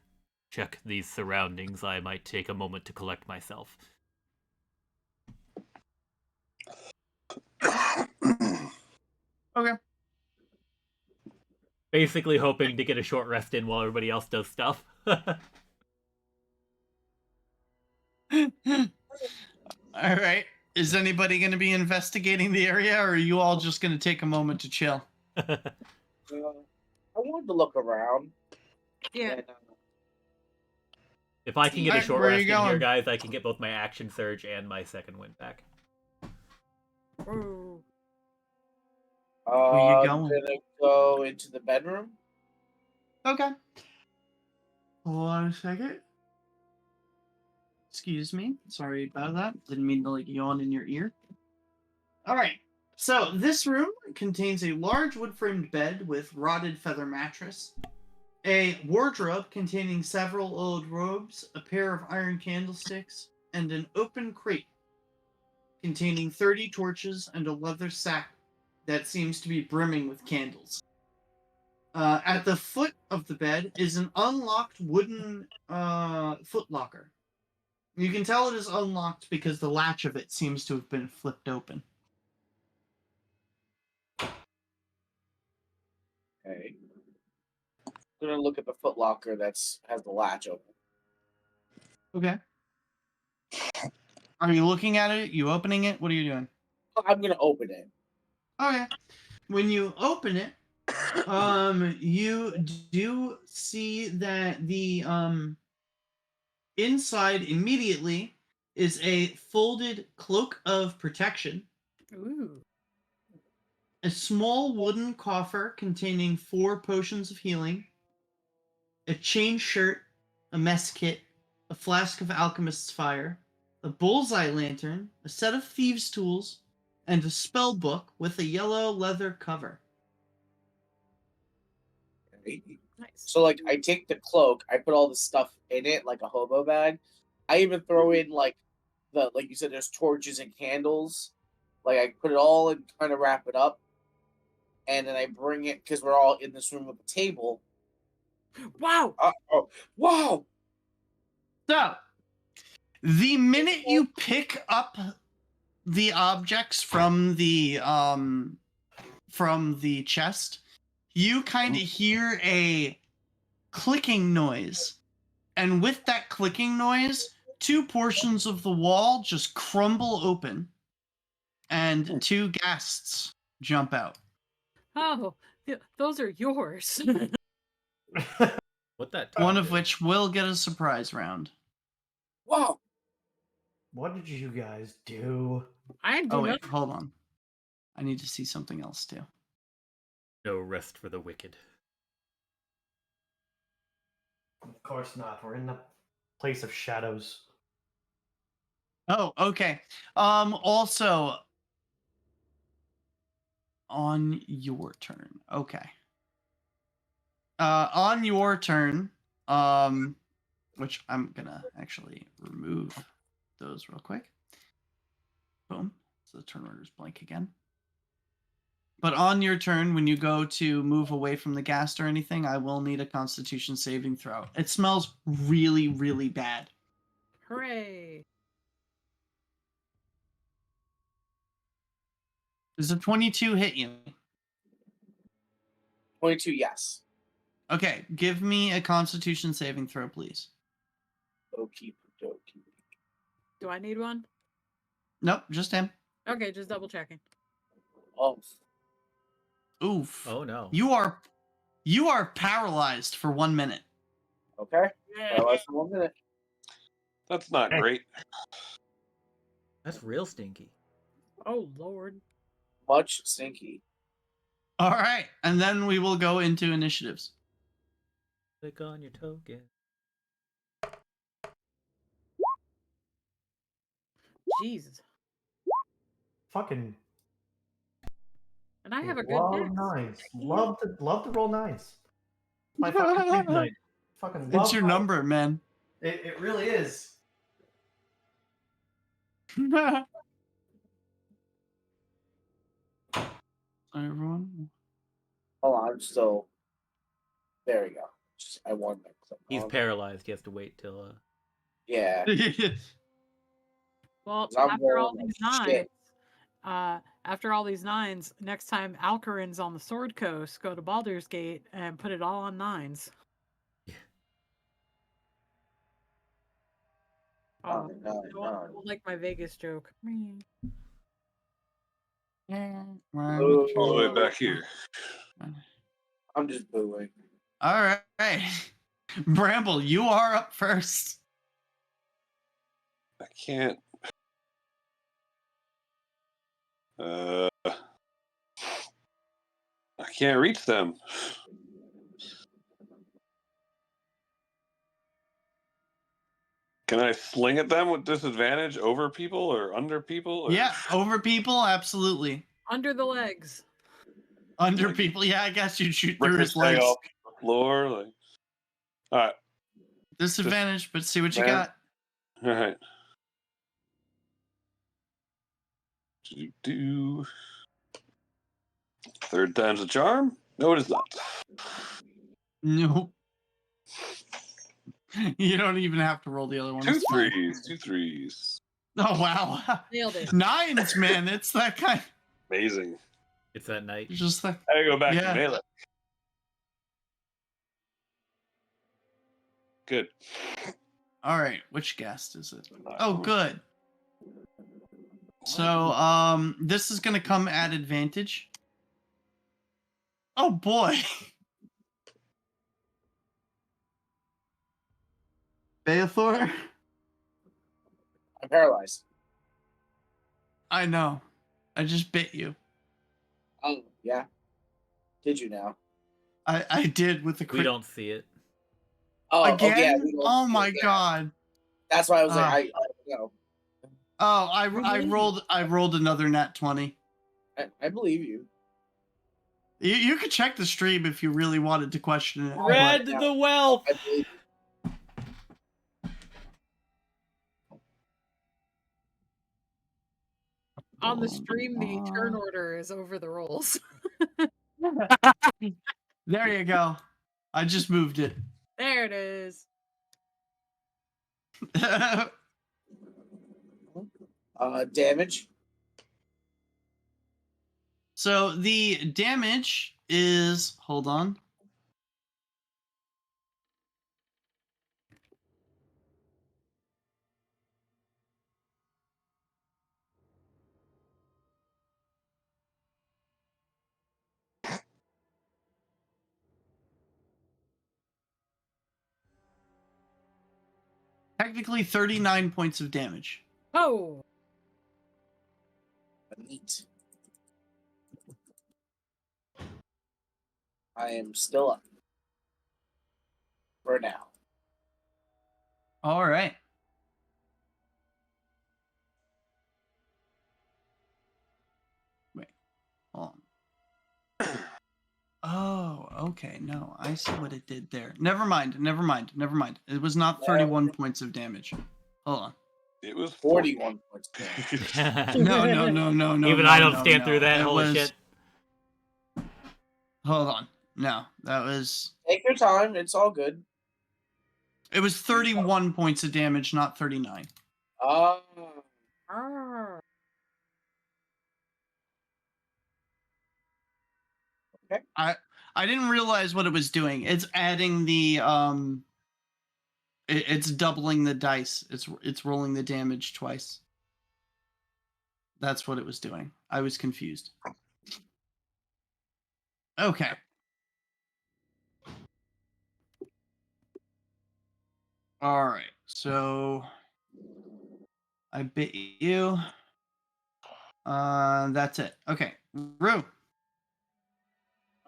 Speaker 3: check these surroundings, I might take a moment to collect myself."
Speaker 4: Okay.
Speaker 3: Basically hoping to get a short rest in while everybody else does stuff.
Speaker 4: All right. Is anybody going to be investigating the area, or are you all just going to take a moment to chill?
Speaker 5: I wanted to look around.
Speaker 2: Yeah.
Speaker 5: And,
Speaker 3: If I can get a
Speaker 4: Alright,
Speaker 3: short
Speaker 4: where are
Speaker 3: rest
Speaker 4: you
Speaker 3: in here,
Speaker 4: going?
Speaker 3: guys, I can get both my action surge and my second wind back.
Speaker 2: Ooh.
Speaker 4: Where you
Speaker 5: I'm
Speaker 4: going?
Speaker 5: gonna go into the bedroom.
Speaker 4: Okay. Hold on a second. Excuse me. Sorry about that. Didn't mean to yawn in your ear. All right. So this room contains a large wood-framed bed with rotted feather mattress, a wardrobe containing several old robes, a pair of iron candlesticks, and an open crate containing 30 torches and a leather sack that seems to be brimming with candles. At the foot of the bed is an unlocked wooden footlocker. You can tell it is unlocked because the latch of it seems to have been flipped open.
Speaker 5: Okay. I'm gonna look at the footlocker has the latch open.
Speaker 4: Okay. Are you looking at it? You opening it? What are you doing?
Speaker 5: I'm gonna open it.
Speaker 4: Okay. When you open it, you do see that the inside immediately is a folded cloak of protection,
Speaker 2: Ooh.
Speaker 4: a small wooden coffer containing 4 potions of healing, a chain shirt, a mess kit, a flask of alchemist's fire, a bullseye lantern, a set of thieves' tools, and a spell book with a yellow leather cover.
Speaker 2: Nice.
Speaker 5: So like I take the cloak, I put all the stuff in it like a hobo bag. I even throw in like you said there's torches and candles. Like I put it all and kind of wrap it up. And then I bring it because we're all in this room with a table.
Speaker 2: Wow.
Speaker 5: Wow.
Speaker 4: So, the minute you pick up the objects from the from the chest, you kind of hear a clicking noise. And with that clicking noise, 2 portions of the wall just crumble open. And 2 ghasts jump out.
Speaker 2: Oh, those are yours.
Speaker 3: What that?
Speaker 4: One
Speaker 3: tongue
Speaker 4: of
Speaker 3: do?
Speaker 4: which will get a surprise round.
Speaker 5: Wow.
Speaker 9: What did you guys do?
Speaker 2: I do
Speaker 4: Oh, wait,
Speaker 2: not.
Speaker 4: hold on. I need to see something else, too.
Speaker 3: No rest for the wicked.
Speaker 9: Of course not. We're in the place of shadows.
Speaker 4: Oh, okay. Also, on your turn. Okay. On your turn, which I'm gonna actually remove those real quick. Boom. So the turn order is blank again. But on your turn, when you go to move away from the ghast or anything, I will need a Constitution saving throw. It smells really, really bad.
Speaker 2: Hooray.
Speaker 4: Does a 22 hit you?
Speaker 5: 22, yes.
Speaker 4: Okay, give me a Constitution saving throw, please.
Speaker 5: Okie dokie.
Speaker 2: Do I need one?
Speaker 4: Nope, just him.
Speaker 2: Okay, just double checking.
Speaker 5: Oh,
Speaker 4: Oof.
Speaker 3: Oh no.
Speaker 4: You are paralyzed for 1 minute.
Speaker 5: okay. Paralyzed for 1 minute.
Speaker 6: That's not great.
Speaker 3: That's real stinky.
Speaker 2: Oh, Lord.
Speaker 5: Much stinky.
Speaker 4: All right, and then we will go into initiatives.
Speaker 3: Click on your token.
Speaker 2: Jesus.
Speaker 9: Fucking
Speaker 2: And I have a good
Speaker 9: love
Speaker 2: dex.
Speaker 9: nines. Love to roll nines. My fucking thing tonight. Fucking love
Speaker 4: It's your
Speaker 9: nines.
Speaker 4: number, man.
Speaker 9: It really is.
Speaker 4: Everyone.
Speaker 5: Hold on, I'm still. There we go. I won that.
Speaker 3: He's paralyzed. He has to wait till.
Speaker 5: Yeah.
Speaker 2: Well,
Speaker 5: I'm
Speaker 2: after all
Speaker 5: rolling
Speaker 2: these
Speaker 5: like
Speaker 2: nines,
Speaker 5: shit.
Speaker 2: after all these nines, next time Alcarin's on the Sword Coast, go to Baldur's Gate and put it all on nines.
Speaker 5: No, no,
Speaker 2: I don't
Speaker 5: no.
Speaker 2: like my Vegas joke.
Speaker 6: All the way back here.
Speaker 5: I'm just booing.
Speaker 4: All right. Bramble, you are up first.
Speaker 6: I can't. I can't reach them. Can I sling at them with disadvantage over people or under people? Or...
Speaker 4: Yeah, over people, absolutely.
Speaker 2: Under the legs.
Speaker 4: Under
Speaker 6: Like,
Speaker 4: people, yeah, I guess you'd shoot through his
Speaker 6: ricochet
Speaker 4: legs.
Speaker 6: off the floor. Like... All right.
Speaker 4: Disadvantage, but see what you
Speaker 6: Man.
Speaker 4: got.
Speaker 6: All right. Do. Third time's a charm? No, it is not.
Speaker 4: Nope. You don't even have to roll the other one.
Speaker 6: Two
Speaker 4: It's fine.
Speaker 6: threes. 2 3s.
Speaker 4: Oh, wow.
Speaker 2: Nailed it.
Speaker 4: Nines, man. It's that kind.
Speaker 6: Amazing.
Speaker 3: It's that night.
Speaker 4: It's just like,
Speaker 6: I gotta go back
Speaker 4: Yeah.
Speaker 6: to melee. Good.
Speaker 4: all right, which ghast is it? Oh, good. So, this is going to come at advantage. Oh, boy. Beathor?
Speaker 5: I'm paralyzed.
Speaker 4: I know. I just bit you.
Speaker 5: Oh, yeah. Did you now?
Speaker 4: I did with the
Speaker 3: We
Speaker 4: crit.
Speaker 3: don't see it.
Speaker 5: Oh,
Speaker 4: Again?
Speaker 5: yeah. we don't
Speaker 4: Oh
Speaker 5: see
Speaker 4: my
Speaker 5: it, yeah.
Speaker 4: god.
Speaker 5: That's why I was like,
Speaker 4: Ah.
Speaker 5: I don't know.
Speaker 4: Oh,
Speaker 2: Really?
Speaker 4: I rolled another nat 20.
Speaker 5: I believe you.
Speaker 4: You could check the stream if you really wanted to question it.
Speaker 3: Red
Speaker 5: yeah.
Speaker 3: the wealth.
Speaker 5: I believe
Speaker 2: On the stream, the turn order is over the rolls.
Speaker 4: There you go. I just moved it.
Speaker 2: There it is.
Speaker 5: damage.
Speaker 4: So the damage is, hold on. Technically 39 points of damage.
Speaker 2: Oh,
Speaker 5: Neat. I am still up. For now.
Speaker 4: All right. Wait, hold on. Oh, okay. No, I see what it did there. Never mind. It was not 31 points of damage. Hold on.
Speaker 6: It was
Speaker 5: 41 points.
Speaker 4: No.
Speaker 3: Even I don't stand through that.
Speaker 4: It
Speaker 3: Holy
Speaker 4: was,
Speaker 3: shit.
Speaker 4: hold on. No, that was.
Speaker 5: Take your time. It's all good.
Speaker 4: It was 31 points of damage, not 39.
Speaker 5: Ah. Okay.
Speaker 4: I didn't realize what it was doing. It's adding the it's doubling the dice. It's rolling the damage twice. That's what it was doing. I was confused. Okay. All right. So I bit you. That's it. Okay. Rue.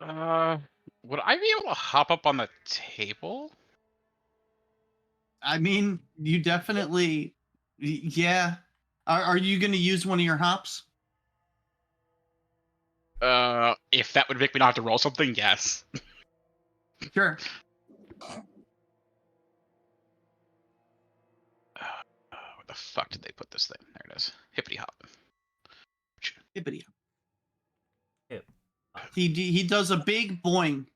Speaker 1: Would I be able to hop up on the table?
Speaker 4: I mean, you definitely, yeah. Are you going to use one of your hops?
Speaker 1: If that would make me not have to roll something, yes.
Speaker 4: Sure.
Speaker 1: Where the fuck did they put this thing? There it is. Hippity hop.
Speaker 4: Hippity.
Speaker 3: Hip.
Speaker 4: He does a big boing.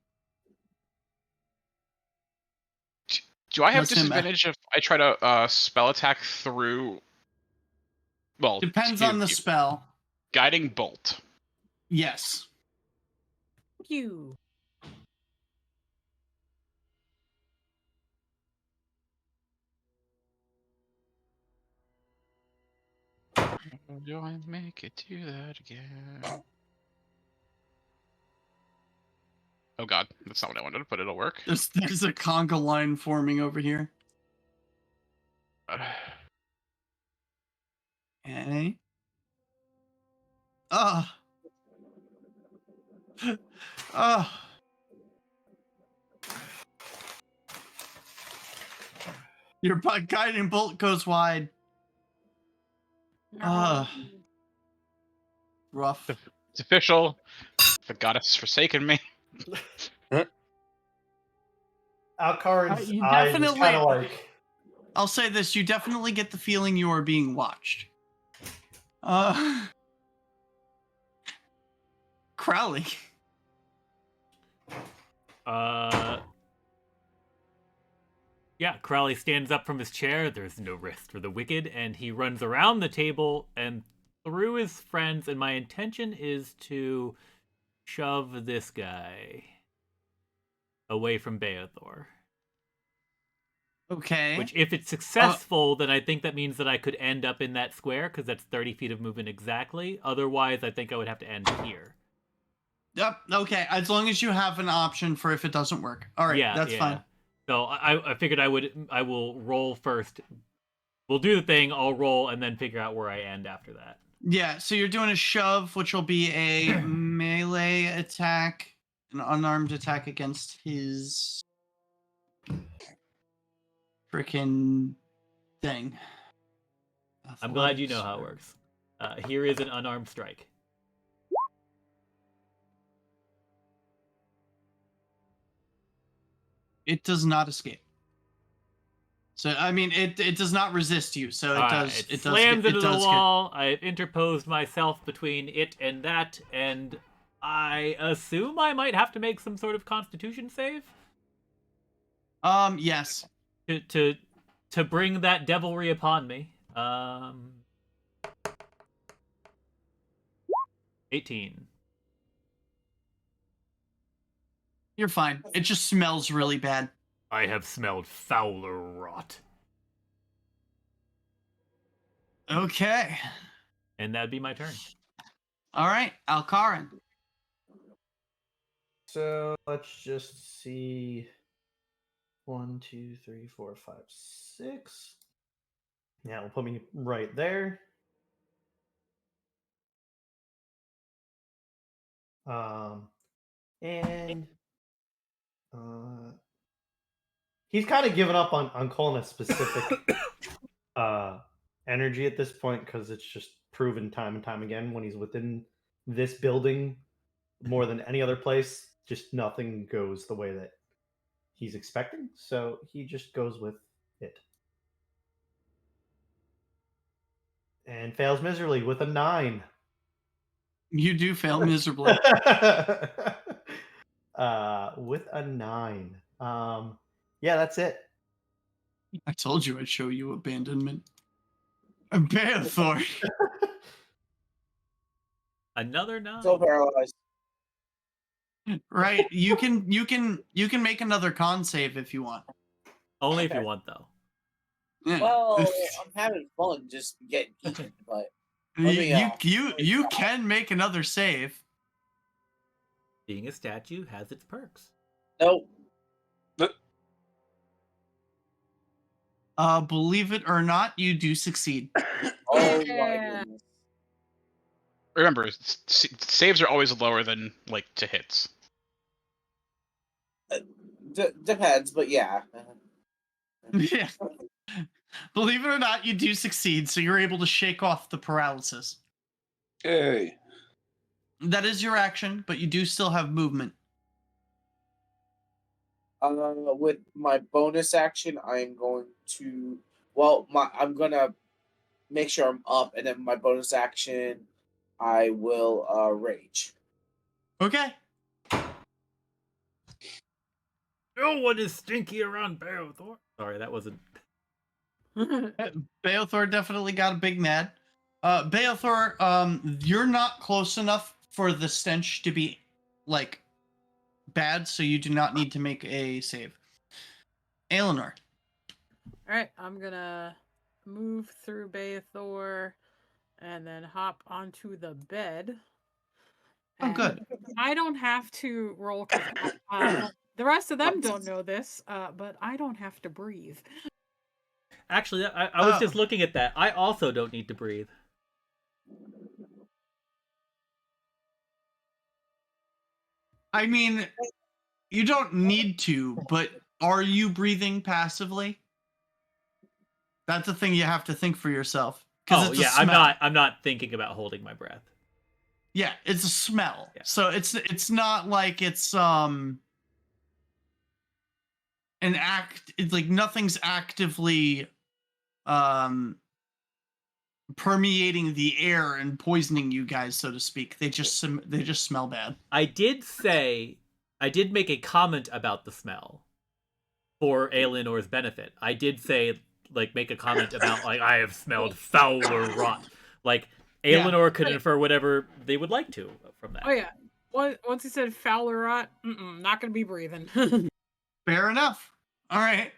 Speaker 1: Do I have
Speaker 4: Does him-
Speaker 1: disadvantage if I try to spell attack through? Well,
Speaker 4: Depends on the spell.
Speaker 1: Guiding bolt.
Speaker 4: Yes.
Speaker 2: thank you.
Speaker 1: Do I make it to that again? Oh god, that's not what I wanted, but it'll work.
Speaker 4: There's a conga line forming over here. Okay. Ah. Ah. Your guiding bolt goes wide. Ah. Rough.
Speaker 1: It's official. The goddess has forsaken me.
Speaker 9: Alcarin's
Speaker 4: You
Speaker 9: eyes is
Speaker 4: definitely-
Speaker 9: kind of like.
Speaker 4: I'll say this: you definitely get the feeling you are being watched. Crowley.
Speaker 3: Yeah, Crowley stands up from his chair. There's no rest for the wicked, and he runs around the table and through his friends. And my intention is to shove this guy away from Beothor.
Speaker 4: Okay.
Speaker 3: Which, if it's successful, then I think that means that I could end up in that square, because that's 30 feet of movement exactly. Otherwise, I think I would have to end here.
Speaker 4: Yep. Okay. As long as you have an option for if it doesn't work. All right. That's fine.
Speaker 3: So I figured I will roll first. We'll do the thing. I'll roll and then figure out where I end after that.
Speaker 4: Yeah. So you're doing a shove, which will be a melee attack, an unarmed attack against his freaking thing.
Speaker 3: I'm glad you know how it works. Here is an unarmed strike.
Speaker 4: It does not escape. So I mean, it does not resist you. So it does.
Speaker 3: It slams
Speaker 4: does
Speaker 3: into
Speaker 4: get,
Speaker 3: the wall. I've interposed myself between it and that, and I assume I might have to make some sort of Constitution save.
Speaker 4: Yes.
Speaker 3: To bring that devilry upon me. 18.
Speaker 4: You're fine. It just smells really bad.
Speaker 3: I have smelled fouler rot.
Speaker 4: Okay.
Speaker 3: And that'd be my turn.
Speaker 4: All right, Alcarin.
Speaker 9: So let's just see. 1, 2, 3, 4, 5, 6. Yeah, it'll put me right there. And he's kind of given up on calling a specific energy at this point because it's just proven time and time again when he's within this building more than any other place, just nothing goes the way that he's expecting. So he just goes with it. And fails miserably with a 9.
Speaker 4: You do fail miserably.
Speaker 9: With a 9. Yeah, that's it.
Speaker 4: I told you I'd show you abandonment. Beathor.
Speaker 3: Another 9.
Speaker 5: So paralyzed.
Speaker 4: Right. You can make another con save if you want.
Speaker 3: Only if you
Speaker 5: Okay.
Speaker 3: want, though.
Speaker 4: Yeah.
Speaker 5: Well, I'm having fun just getting eaten, but
Speaker 4: you can make another save.
Speaker 3: Being a statue has its perks.
Speaker 5: nope.
Speaker 4: Believe it or not, you do succeed.
Speaker 5: Oh
Speaker 2: Yeah.
Speaker 5: my goodness.
Speaker 1: Remember, saves are always lower than like to hits.
Speaker 5: Depends, but yeah.
Speaker 4: Yeah. Believe it or not, you do succeed, so you're able to shake off the paralysis.
Speaker 6: Yay.
Speaker 4: That is your action, but you do still have movement.
Speaker 5: With my bonus action, I'm going to. Well, I'm gonna make sure I'm up, and then my bonus action, I will rage.
Speaker 4: Okay.
Speaker 3: No one is stinky around Beathor. Sorry, that wasn't.
Speaker 4: Beathor definitely got a big mad. Beathor, you're not close enough for the stench to be like bad, so you do not need to make a save. Aelinor.
Speaker 2: All right, I'm gonna move through Beathor and then hop onto the bed.
Speaker 4: Oh, good.
Speaker 2: I don't have to roll. 'Cause, the rest of them don't know this, but I don't have to breathe.
Speaker 3: Actually, I was just looking at that. I also don't need to breathe.
Speaker 4: I mean, you don't need to, but are you breathing passively? That's a thing you have to think for yourself.
Speaker 3: Oh
Speaker 4: It's a
Speaker 3: yeah,
Speaker 4: smell.
Speaker 3: I'm not thinking about holding my breath.
Speaker 4: Yeah, it's a smell.
Speaker 3: Yeah.
Speaker 4: So it's not like it's an act. It's like nothing's actively permeating the air and poisoning you guys, so to speak. They just smell bad.
Speaker 3: I did make a comment about the smell for Aelinor's benefit. I did say, like, make a comment about, like, I have smelled fouler rot. Like, Aelinor could infer whatever they would like to from that.
Speaker 2: Oh yeah. Once he said fouler rot, not gonna be breathing.
Speaker 4: Fair enough. All right.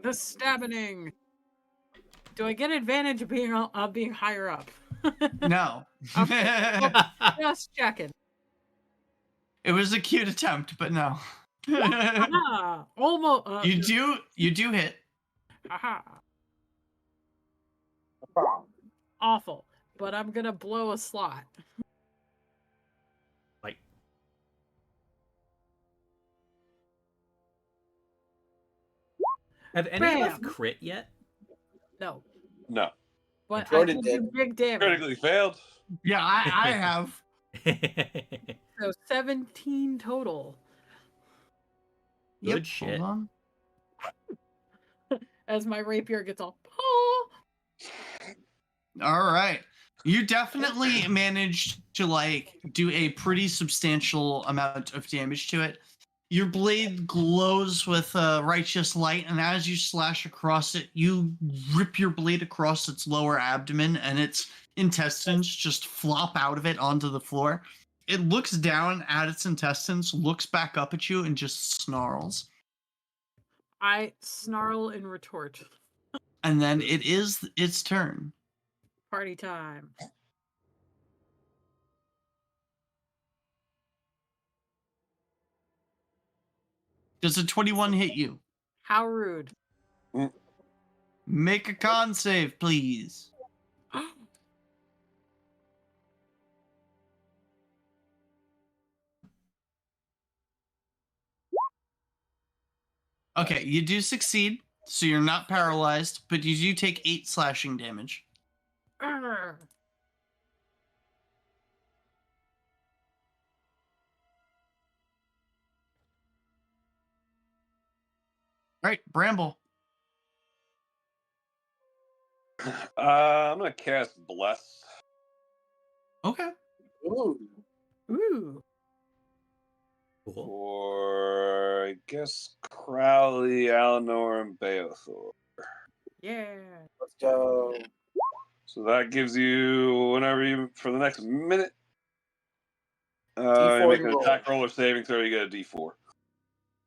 Speaker 2: The stabbing. Do I get advantage of being higher up?
Speaker 4: No.
Speaker 2: Okay. Just checking.
Speaker 4: It was a cute attempt, but no.
Speaker 2: Almost.
Speaker 4: You do hit.
Speaker 2: Aha.
Speaker 5: No problem.
Speaker 2: Awful. But I'm gonna blow a slot.
Speaker 3: Like, have any of us
Speaker 2: Bam.
Speaker 3: crit yet?
Speaker 2: No.
Speaker 6: No.
Speaker 2: But I
Speaker 5: Jordan
Speaker 2: can do
Speaker 5: did.
Speaker 2: big damage.
Speaker 6: Critically failed.
Speaker 4: Yeah, I have.
Speaker 2: So 17 total.
Speaker 3: Good shit.
Speaker 4: Hold on.
Speaker 2: As my rapier gets all. Oh!
Speaker 4: All right. You definitely managed to like do a pretty substantial amount of damage to it. Your blade glows with righteous light, and as you slash across it, you rip your blade across its lower abdomen, and its intestines just flop out of it onto the floor. it looks down at its intestines, looks back up at you, and just snarls.
Speaker 2: I snarl in retort.
Speaker 4: And then it is its turn.
Speaker 2: Party time.
Speaker 4: Does a 21 hit you?
Speaker 2: How rude.
Speaker 4: Make a con save, please. Okay, you do succeed, so you're not paralyzed, but you do take 8 slashing damage.
Speaker 2: Arr.
Speaker 4: All right, Bramble.
Speaker 6: I'm gonna cast Bless.
Speaker 4: Okay.
Speaker 5: Ooh.
Speaker 2: Ooh.
Speaker 3: Cool.
Speaker 6: Or I guess Crowley, Alnor, and Beothor.
Speaker 2: Yeah.
Speaker 5: Let's go.
Speaker 6: So that gives you whenever you for the next minute. You
Speaker 5: D4
Speaker 6: make an
Speaker 5: roll.
Speaker 6: attack roll or saving throw. You get a D4.
Speaker 3: All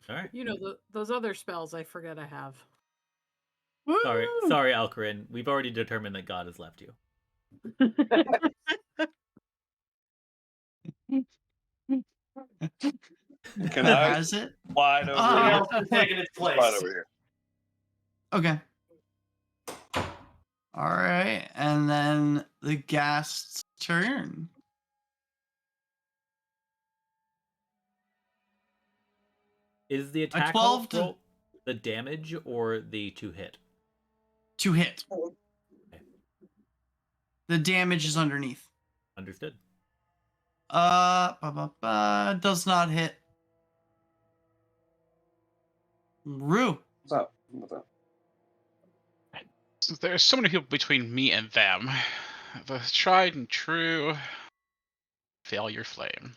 Speaker 3: right.
Speaker 2: You know, those other spells I forget I have.
Speaker 3: Sorry,
Speaker 2: Woo!
Speaker 3: sorry, Alcarin. We've already determined that God has left you.
Speaker 6: Can I
Speaker 4: Has it?
Speaker 6: slide over
Speaker 9: Something
Speaker 4: Ah.
Speaker 6: here?
Speaker 9: else has taken its
Speaker 6: Slide
Speaker 9: place.
Speaker 6: over here.
Speaker 4: Okay. All right, and then the Ghast's turn.
Speaker 3: Is the attack
Speaker 4: 12 to-
Speaker 3: roll the damage or the to hit?
Speaker 4: To hit. The damage is underneath.
Speaker 3: Understood.
Speaker 4: Does not hit. Rue.
Speaker 6: What's up? What's up?
Speaker 1: Since there's so many people between me and them, the tried and true failure flame.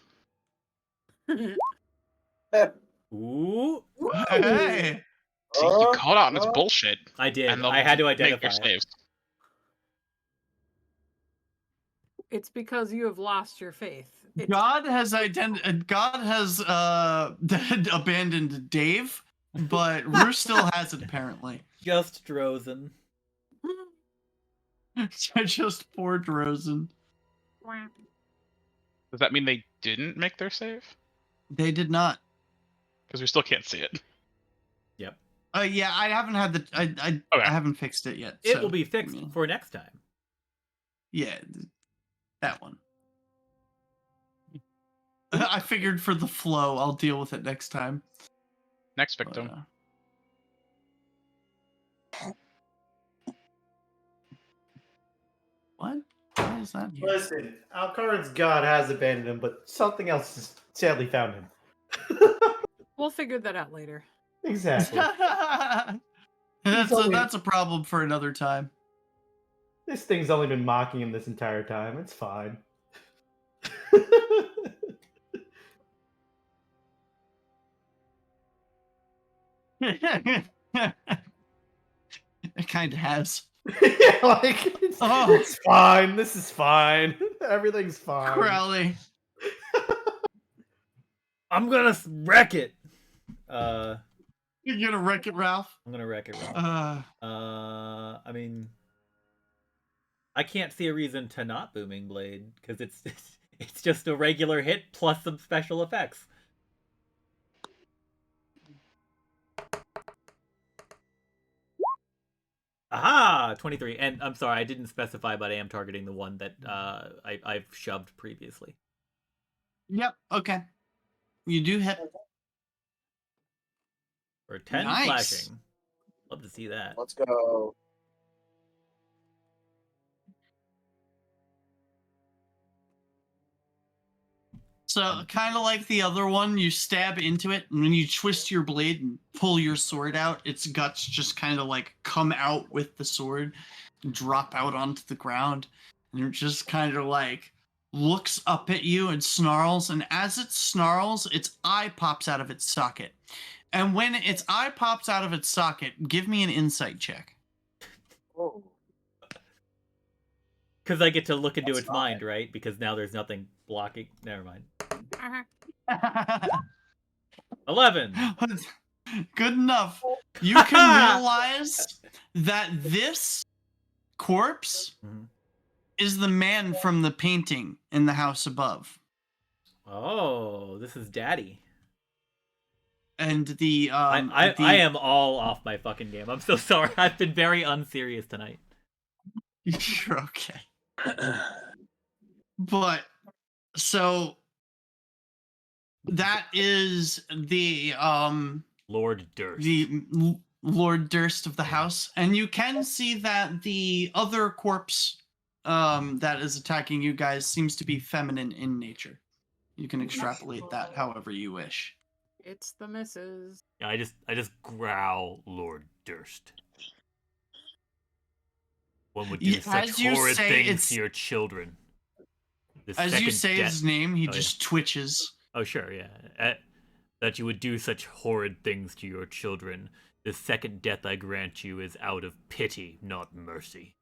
Speaker 3: Ooh,
Speaker 4: Hey.
Speaker 1: See, you called out on its bullshit.
Speaker 3: I did.
Speaker 1: And they'll
Speaker 3: I had to
Speaker 1: make
Speaker 3: identify
Speaker 1: their
Speaker 3: it.
Speaker 1: saves.
Speaker 2: It's because you have lost your faith. It's,
Speaker 4: God has abandoned Dave, but Rue still has it apparently.
Speaker 3: Just Drozen.
Speaker 4: Just poor Drozen.
Speaker 1: Does that mean they didn't make their save?
Speaker 4: They did not.
Speaker 1: Because we still can't see it.
Speaker 3: Yep.
Speaker 4: Yeah, I haven't had the I
Speaker 1: Okay.
Speaker 4: haven't fixed it yet.
Speaker 3: It
Speaker 4: so,
Speaker 3: will be fixed
Speaker 4: I mean,
Speaker 3: for next time.
Speaker 4: yeah, that one. I figured for the flow, I'll deal with it next time.
Speaker 1: Next
Speaker 4: But,
Speaker 1: victim.
Speaker 4: what? Why is that here?
Speaker 9: Listen, Alcarin's God has abandoned him, but something else has sadly found him.
Speaker 2: we'll figure that out later.
Speaker 9: Exactly.
Speaker 4: That's a problem for another time.
Speaker 9: This thing's only been mocking him this entire time. It's fine.
Speaker 4: It kind of has.
Speaker 9: Yeah, like
Speaker 4: Oh.
Speaker 9: it's fine. This is fine. Everything's fine.
Speaker 4: Crowley.
Speaker 3: I'm gonna wreck it. I'm
Speaker 4: You're gonna wreck it, Ralph?
Speaker 3: gonna wreck it. Ralph.
Speaker 4: Uh,
Speaker 3: I mean, I can't see a reason to not Booming Blade because it's just a regular hit plus some special effects. Aha! 23. And I'm sorry, I didn't specify, but I am targeting the one that I've shoved previously.
Speaker 4: yep, okay. You do hit.
Speaker 3: For 10
Speaker 4: Nice.
Speaker 3: slashing. Love to see that.
Speaker 5: Let's go.
Speaker 4: So, kind of like the other one, you stab into it, and when you twist your blade and pull your sword out, its guts just kind of like come out with the sword and drop out onto the ground. And it just kind of like looks up at you and snarls. And as it snarls, its eye pops out of its socket. And when its eye pops out of its socket, give me an insight check.
Speaker 5: Oh.
Speaker 3: Because I get to look into
Speaker 5: That's
Speaker 3: its mind, right? Because now there's nothing blocking. Never mind. 11.
Speaker 4: Good enough. You can realize that this corpse
Speaker 3: Mhm.
Speaker 4: is the man from the painting in the house above.
Speaker 3: Oh, this is Daddy.
Speaker 4: And the
Speaker 3: I am all off my fucking game. I'm so sorry. I've been very unserious tonight.
Speaker 4: You're okay. But so that is the
Speaker 3: Lord Durst.
Speaker 4: Lord Durst of the house, and you can see that the other corpse that is attacking you guys seems to be feminine in nature. You can extrapolate that however you wish.
Speaker 2: It's the missus.
Speaker 3: Yeah, I just growl, Lord Durst. One would do such
Speaker 4: As you
Speaker 3: horrid
Speaker 4: say,
Speaker 3: things
Speaker 4: it's-
Speaker 3: to your children. The
Speaker 4: As you
Speaker 3: second
Speaker 4: say
Speaker 3: death-
Speaker 4: his name, he
Speaker 3: Oh,
Speaker 4: just twitches.
Speaker 3: Oh, sure, yeah. That you would do such horrid things to your children. The second death I grant you is out of pity, not mercy.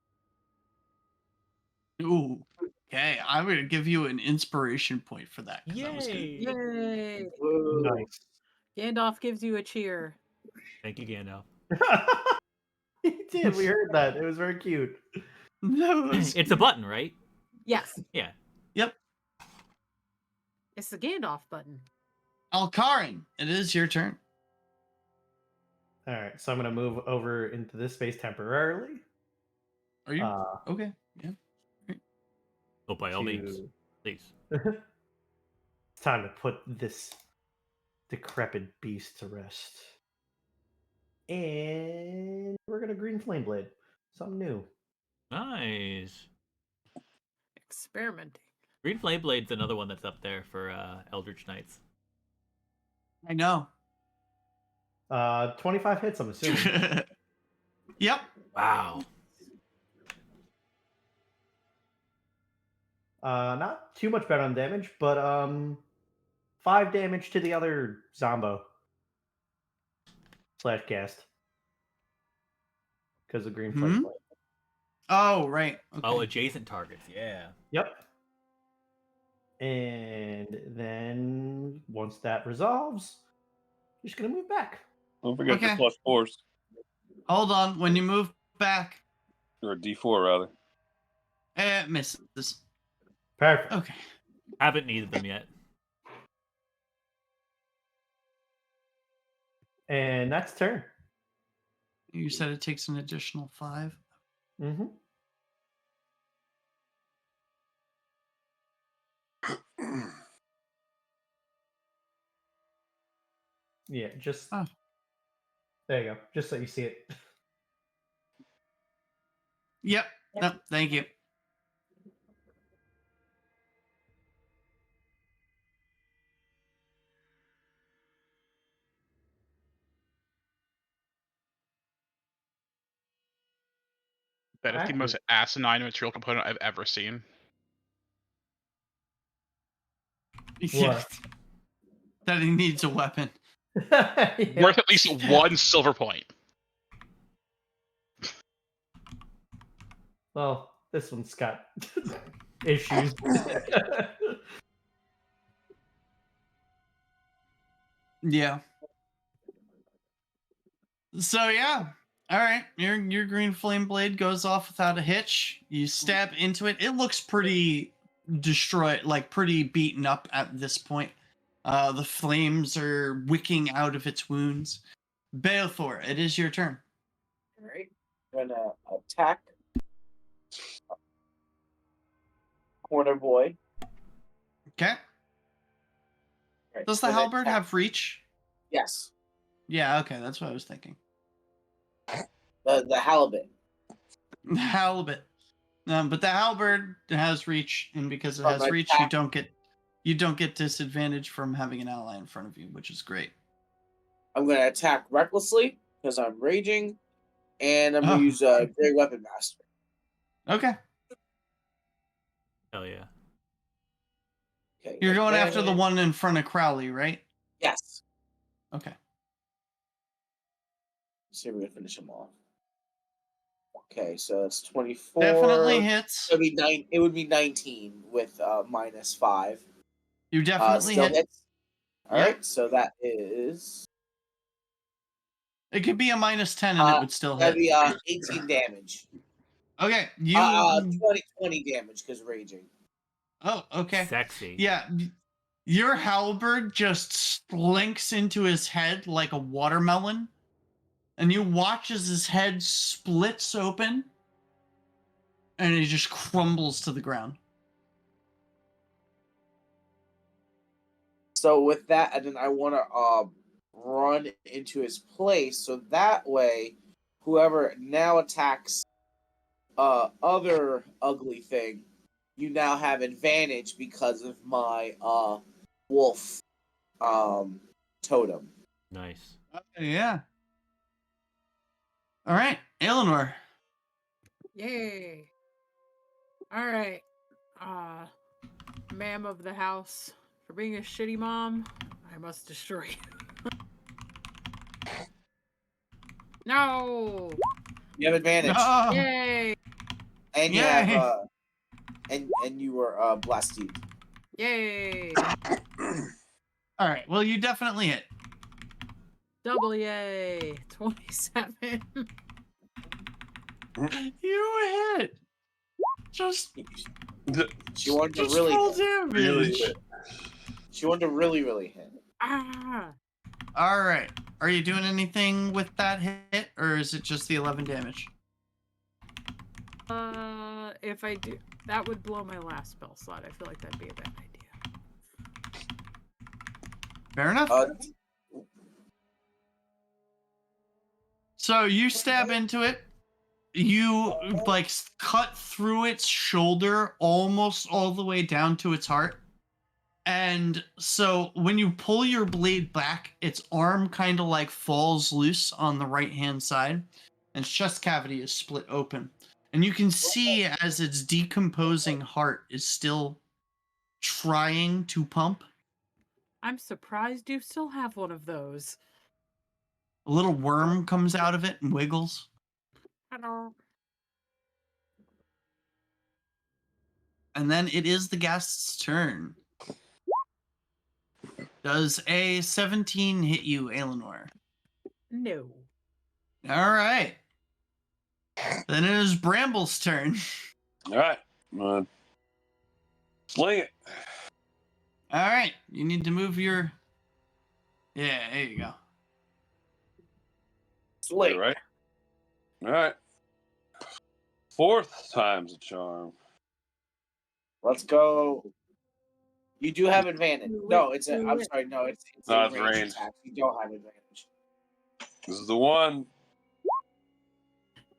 Speaker 4: Ooh. Okay, I'm gonna give you an inspiration point for that. 'Cause that was good.
Speaker 2: Yay!
Speaker 9: Nice.
Speaker 2: Gandalf gives you a cheer.
Speaker 3: Thank you, Gandalf.
Speaker 9: He did. We heard that. It was very cute.
Speaker 4: That was
Speaker 3: It's a button, right?
Speaker 2: Yes,
Speaker 3: Yeah.
Speaker 4: Yep.
Speaker 2: it's the Gandalf button.
Speaker 4: Alkarin, it is your turn.
Speaker 9: All right, so I'm gonna move over into this space temporarily.
Speaker 4: Are you okay? Yeah.
Speaker 3: Oh, by all means,
Speaker 9: to-
Speaker 3: please.
Speaker 9: It's time to put this decrepit beast to rest. And we're gonna green flame blade. Something new.
Speaker 3: Nice.
Speaker 2: Experimenting.
Speaker 3: Green Flame Blade's another one that's up there for Eldritch Knights.
Speaker 4: I know.
Speaker 9: 25 hits, I'm assuming.
Speaker 4: Yep.
Speaker 3: Wow.
Speaker 9: Not too much better on damage, but 5 damage to the other Zombo. / cast. Because of green flame blade.
Speaker 4: Oh, right. Okay.
Speaker 3: Oh, adjacent targets, yeah.
Speaker 9: Yep. And then once that resolves, you're just gonna move back.
Speaker 6: Don't forget your
Speaker 4: Okay.
Speaker 6: plus fours.
Speaker 4: Hold on. When you move back,
Speaker 6: Or a D4, rather.
Speaker 4: it misses.
Speaker 9: Perfect.
Speaker 4: Okay.
Speaker 3: Haven't needed them yet.
Speaker 9: And that's turn.
Speaker 4: You said it takes an additional 5.
Speaker 9: Mm-hmm. Yeah, just
Speaker 4: Oh.
Speaker 9: there you go. Just so you see it.
Speaker 4: Yep. No, thank you.
Speaker 1: That is the most asinine material component I've ever seen.
Speaker 9: What?
Speaker 4: That he needs a weapon.
Speaker 9: Yep.
Speaker 1: Worth at least 1 silver point.
Speaker 9: Well, this one's got issues.
Speaker 4: Yeah. So yeah. All right. Your green flame blade goes off without a hitch. You stab into it. It looks pretty destroyed, like pretty beaten up at this point. The flames are wicking out of its wounds. Balethor, it is your turn.
Speaker 5: All right. I'm gonna attack corner boy.
Speaker 4: Okay.
Speaker 5: Right,
Speaker 4: Does the
Speaker 5: gonna
Speaker 4: halberd
Speaker 5: attack-
Speaker 4: have reach?
Speaker 5: Yes.
Speaker 4: Yeah. Okay, that's what I was thinking.
Speaker 5: The halibut.
Speaker 4: Halibut. But the halberd has reach, and because it
Speaker 5: From
Speaker 4: has reach,
Speaker 5: attack.
Speaker 4: you don't get disadvantage from having an ally in front of you, which is great.
Speaker 5: I'm gonna attack recklessly because I'm raging, and I'm gonna use Great Weapon Master.
Speaker 4: Okay.
Speaker 3: Hell yeah.
Speaker 5: Okay.
Speaker 4: You're going after the
Speaker 5: advantage.
Speaker 4: one in front of Crowley, right?
Speaker 5: Yes.
Speaker 4: Okay.
Speaker 5: Let's see if we can finish him off. Okay, so it's 24.
Speaker 4: Definitely hits.
Speaker 5: It would be 19 with -5.
Speaker 4: You definitely
Speaker 5: Still
Speaker 4: hit.
Speaker 5: hits. All
Speaker 4: Yep.
Speaker 5: right, so that is
Speaker 4: It could be a -10 and it would still
Speaker 5: that'd
Speaker 4: hit.
Speaker 5: be 18 damage.
Speaker 4: Okay, you.
Speaker 5: 20 damage because raging.
Speaker 4: Oh, okay.
Speaker 3: Sexy.
Speaker 4: Yeah, your halberd just slinks into his head like a watermelon, and you watch as his head splits open, and he just crumbles to the ground.
Speaker 5: So with that, and then I want to run into his place, so that way, whoever now attacks other ugly thing, you now have advantage because of my wolf totem.
Speaker 3: Nice.
Speaker 4: Yeah. All right, Eleanor.
Speaker 2: Yay. All right. Ma'am of the house, for being a shitty mom, I must destroy you. No.
Speaker 5: You have advantage,
Speaker 4: No.
Speaker 2: Yay.
Speaker 5: and you
Speaker 4: Yay.
Speaker 5: have and you were blasted.
Speaker 2: Yay.
Speaker 4: All right. Well, you definitely hit.
Speaker 2: Double yay. 27.
Speaker 4: You hit. Just
Speaker 5: She wanted to
Speaker 4: just
Speaker 5: really
Speaker 4: roll
Speaker 5: hit.
Speaker 4: damage.
Speaker 6: Really hit.
Speaker 5: She wanted to really hit.
Speaker 2: Ah.
Speaker 4: All right. Are you doing anything with that hit, or is it just the 11 damage?
Speaker 2: If I do, that would blow my last spell slot. I feel like that'd be a bad idea.
Speaker 4: Fair enough. So you stab into it. You like cut through its shoulder almost all the way down to its heart. And so when you pull your blade back, its arm kind of like falls loose on the right hand side, and its chest cavity is split open. And you can see as its decomposing heart is still trying to pump.
Speaker 2: I'm surprised you still have one of those.
Speaker 4: A little worm comes out of it and wiggles.
Speaker 2: Hello.
Speaker 4: And then it is the guest's turn. Does a 17 hit you, Eleanor?
Speaker 2: No.
Speaker 4: All right. Then it is Bramble's turn.
Speaker 6: All right. Sling it.
Speaker 4: All right. You need to move your... Yeah, there you go.
Speaker 5: Sling.
Speaker 6: Right. All right. 4th time's a charm.
Speaker 5: Let's go. You do have advantage. No, it's a.
Speaker 2: Do
Speaker 5: I'm
Speaker 2: it.
Speaker 5: sorry. No, it's
Speaker 6: No,
Speaker 5: a
Speaker 6: it's
Speaker 5: range
Speaker 6: range.
Speaker 5: attack. You don't have advantage.
Speaker 6: This is the one.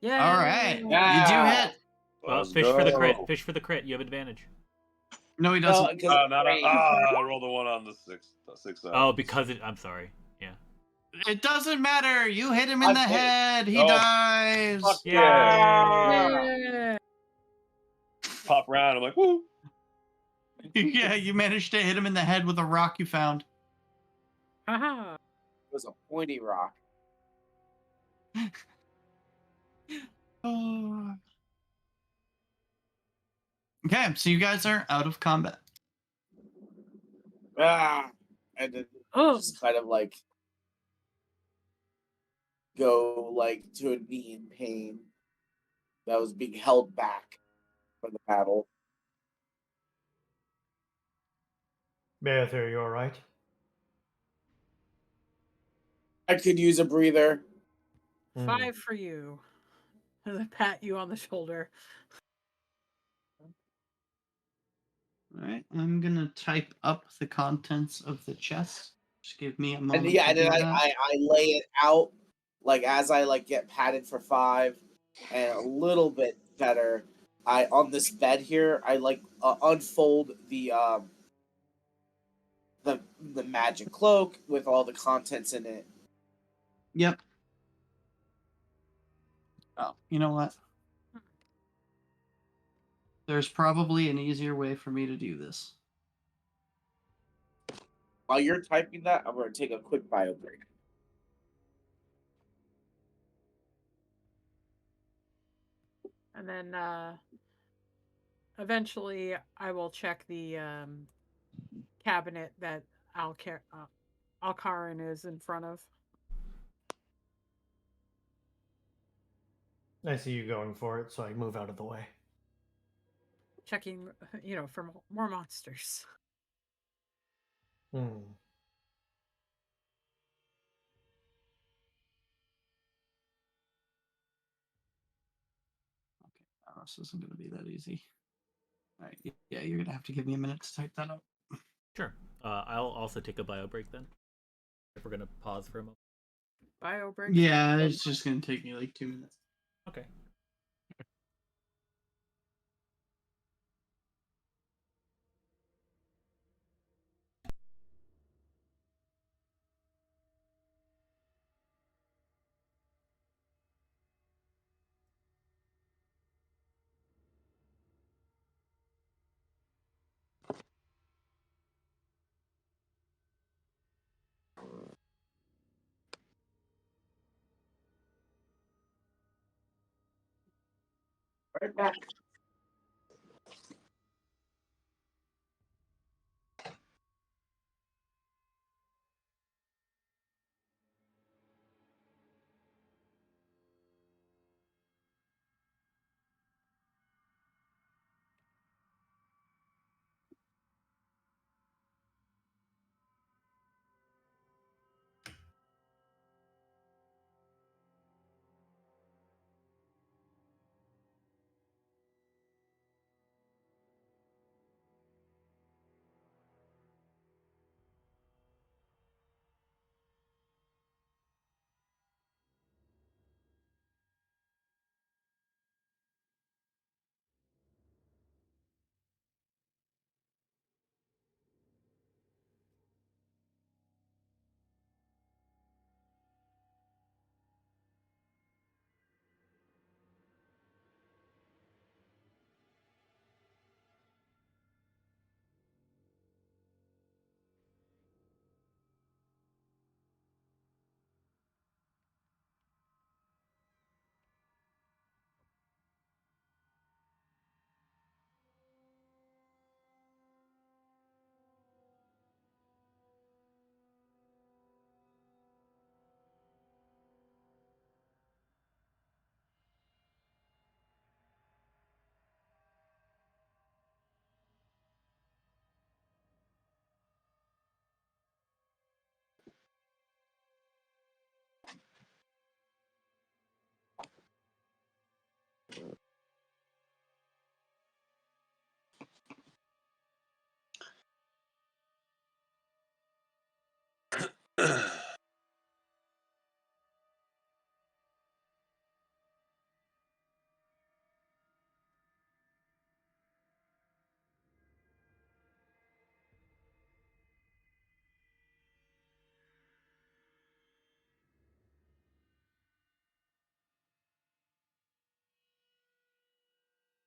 Speaker 2: Yeah.
Speaker 4: All right.
Speaker 5: Yeah.
Speaker 4: You do hit.
Speaker 3: Well,
Speaker 6: Let's
Speaker 3: fish for the
Speaker 6: go.
Speaker 3: crit. Fish for the crit. You have advantage.
Speaker 4: No, he
Speaker 5: No,
Speaker 4: doesn't.
Speaker 5: because
Speaker 6: Oh, not a, I rolled a 1 on the 6.
Speaker 3: Oh, because it. I'm sorry. Yeah.
Speaker 4: It doesn't matter. You hit him in the
Speaker 5: Okay.
Speaker 4: head. He
Speaker 6: Oh,
Speaker 4: dies.
Speaker 6: Fuck
Speaker 3: Yay.
Speaker 6: yeah.
Speaker 2: Yeah.
Speaker 6: Pop around. I'm like, woo.
Speaker 4: Yeah, you managed to hit him in the head with a rock you found.
Speaker 2: Haha.
Speaker 5: it was a pointy rock.
Speaker 4: Oh. Okay, so you guys are out of combat.
Speaker 5: And then
Speaker 2: Oh.
Speaker 5: just kind of like go like to a knee in pain. That was being held back from the battle.
Speaker 9: Merthyr, you alright?
Speaker 5: I could use a breather.
Speaker 2: 5 for you. As I pat you on the shoulder.
Speaker 4: All right, I'm gonna type up the contents of the chest. Just give me a
Speaker 5: And
Speaker 4: moment.
Speaker 5: yeah,
Speaker 4: to
Speaker 5: and then
Speaker 4: do
Speaker 5: I
Speaker 4: that.
Speaker 5: lay it out like as I like get patted for 5 and a little bit better. I on this bed here, I like unfold the magic cloak with all the contents in it.
Speaker 4: Yep. Oh, you know what? There's probably an easier way for me to do this.
Speaker 5: While you're typing that, I'm going to take a quick bio break.
Speaker 2: And then eventually I will check the cabinet that Alcarin is in front of.
Speaker 9: I see you going for it, so I move out of the way.
Speaker 2: Checking, for more monsters.
Speaker 9: Hmm.
Speaker 4: Okay, this isn't going to be that easy. All right, yeah, you're going to have to give me a minute to type that up.
Speaker 3: Sure. I'll also take a bio break then. If we're gonna pause for a moment.
Speaker 2: Bio break.
Speaker 4: Yeah, it's just going to take me like 2 minutes.
Speaker 3: Okay.
Speaker 5: Right back.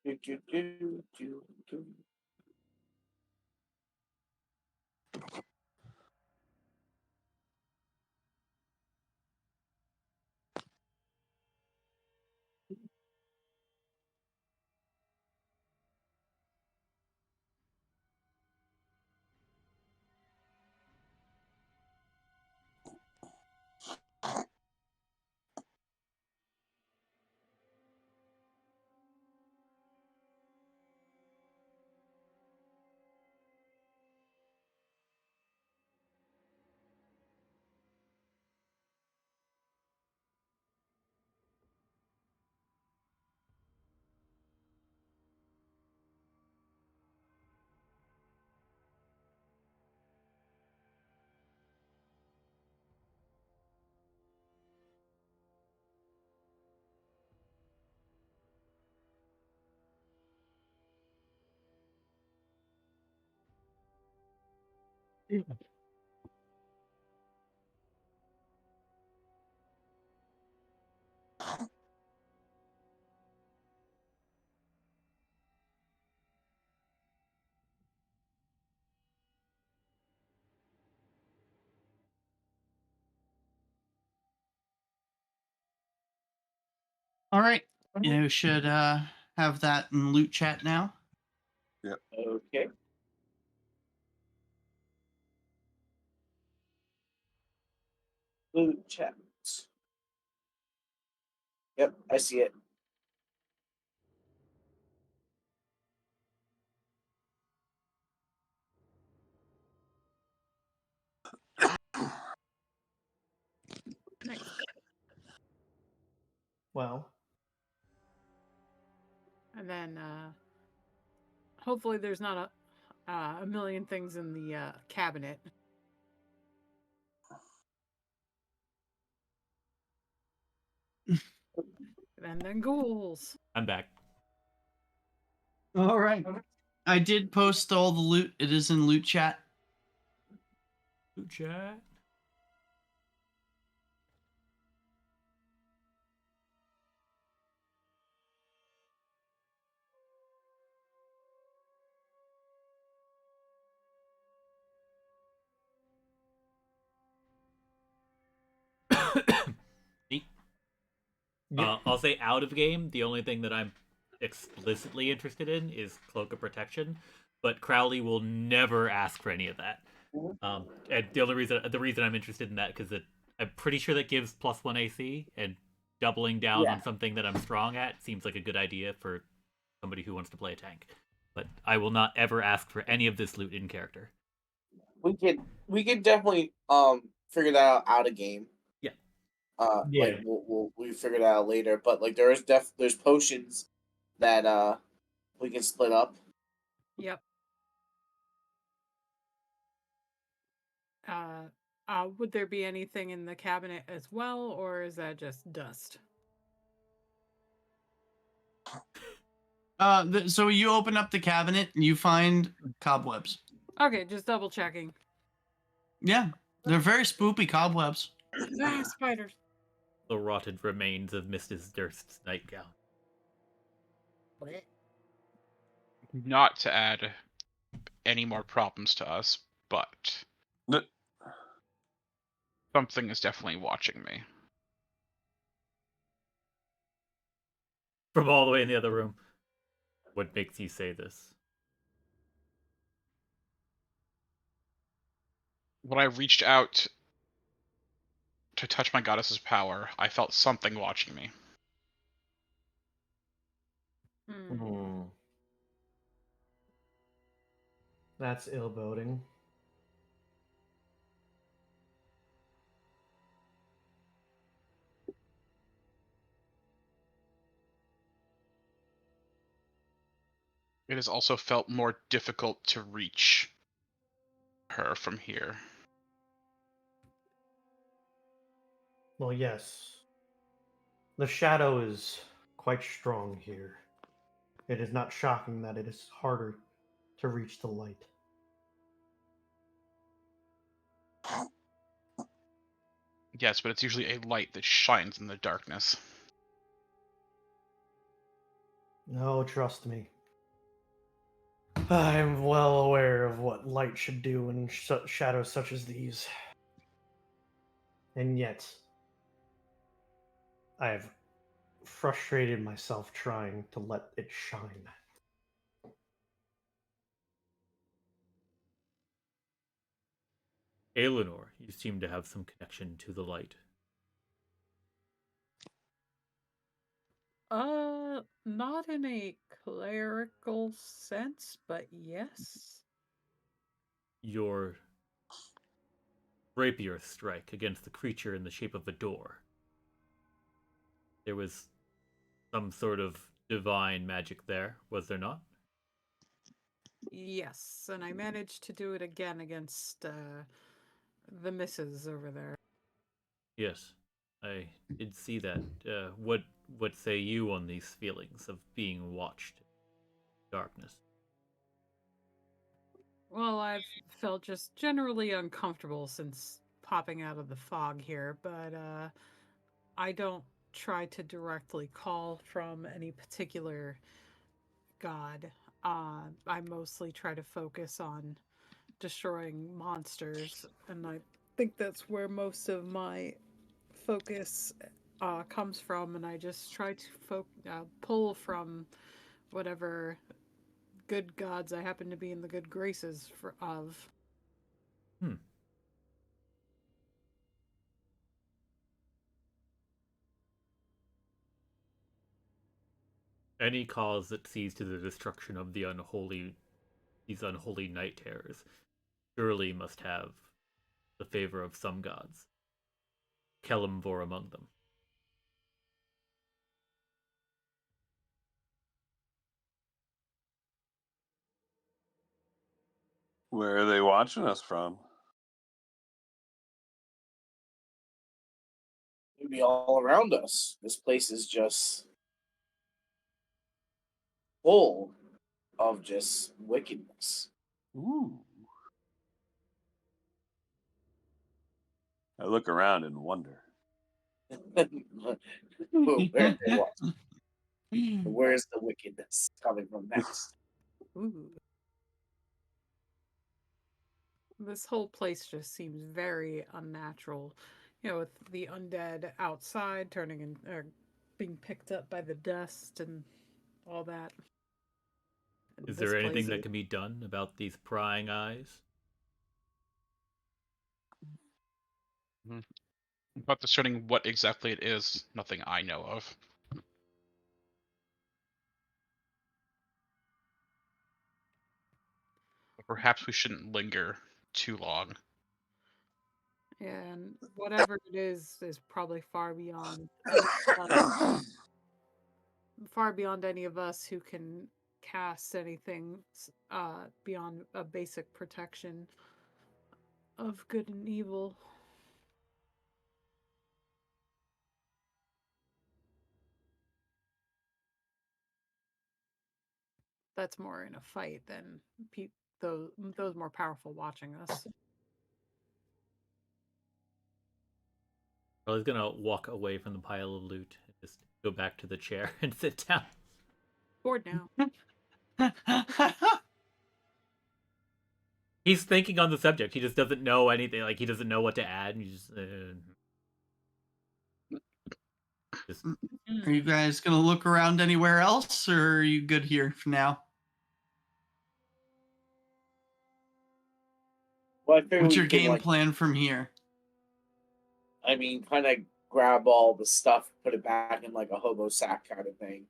Speaker 5: Do, do, do, do, do.
Speaker 4: All right, you should have that in loot chat now.
Speaker 5: Okay. Loot chat. Yep, I see it.
Speaker 2: Nice.
Speaker 9: Well,
Speaker 2: And then hopefully there's not a million things in the cabinet. And then ghouls.
Speaker 3: I'm back.
Speaker 4: All right. I did post all the loot. It is in loot chat.
Speaker 3: Loot chat. I'll say out of game, the only thing that I'm explicitly interested in is Cloak of Protection, but Crowley will never ask for any of that. And the reason I'm interested in that because I'm pretty sure that gives +1 AC, and doubling down on something that I'm strong at seems like a good idea for somebody who wants to play a tank. But I will not ever ask for any of this loot in character.
Speaker 5: We could definitely figure that out of game.
Speaker 3: Yeah.
Speaker 9: Yeah.
Speaker 5: Like we figure that out later. But like there's potions that we can split up.
Speaker 2: Yep. Would there be anything in the cabinet as well, or is that just dust?
Speaker 4: So you open up the cabinet and you find cobwebs.
Speaker 2: Okay, just double checking.
Speaker 4: Yeah, they're very spoopy cobwebs.
Speaker 2: Spiders.
Speaker 3: The rotted remains of Mrs. Durst's nightgown.
Speaker 1: Not to add any more problems to us, but
Speaker 6: No,
Speaker 1: something is definitely watching me.
Speaker 3: From all the way in the other room. What makes you say this?
Speaker 1: When I reached out to touch my goddess's power, I felt something watching me.
Speaker 9: Hmm. That's ill boding.
Speaker 1: It has also felt more difficult to reach her from here.
Speaker 9: Well, yes. The shadow is quite strong here. It is not shocking that it is harder to reach the light.
Speaker 1: Yes, but it's usually a light that shines in the darkness.
Speaker 9: No, trust me. I am well aware of what light should do in shadows such as these. And yet, I have frustrated myself trying to let it shine.
Speaker 3: Aelinor, you seem to have some connection to the light.
Speaker 2: Not in a clerical sense, but yes.
Speaker 3: Your rapier strike against the creature in the shape of a door. There was some sort of divine magic there, was there not?
Speaker 2: Yes, and I managed to do it again against the missus over there.
Speaker 3: Yes, I did see that. What say you on these feelings of being watched? Darkness.
Speaker 2: Well, I've felt just generally uncomfortable since popping out of the fog here, but I don't try to directly call from any particular god. I mostly try to focus on destroying monsters, and I think that's where most of my focus comes from, and I just try to pull from whatever good gods I happen to be in the good graces of.
Speaker 3: Any cause that sees to the destruction of these unholy night terrors surely must have the favor of some gods. Kelimvor among them.
Speaker 6: Where are they watching us from?
Speaker 5: Maybe all around us. This place is just full of just wickedness.
Speaker 6: Ooh. I look around and wonder.
Speaker 5: Where they watch? Where's the wickedness coming from next?
Speaker 2: Ooh. This whole place just seems very unnatural. You know, with the undead outside turning and being picked up by the dust and all that. And
Speaker 3: Is
Speaker 2: this
Speaker 3: there anything
Speaker 2: place
Speaker 3: that
Speaker 2: is-
Speaker 3: can be done about these prying eyes?
Speaker 1: But discerning what exactly it is, nothing I know of. Perhaps we shouldn't linger too long.
Speaker 2: And whatever it is probably far beyond any of us, far beyond any of us who can cast anything beyond a basic protection of good and evil. That's more in a fight than those more powerful watching us.
Speaker 3: I was gonna walk away from the pile of loot and just go back to the chair and sit down.
Speaker 2: Bored now.
Speaker 3: He's thinking on the subject. He just doesn't know anything. Like he doesn't know what to add. And he just
Speaker 4: Are you guys gonna look around anywhere else, or are you good here for now?
Speaker 5: Well, I figure
Speaker 4: What's
Speaker 5: we
Speaker 4: your
Speaker 5: can,
Speaker 4: game
Speaker 5: like,
Speaker 4: plan from here?
Speaker 5: I mean, kind of grab all the stuff, put it back in like a hobo sack kind of thing.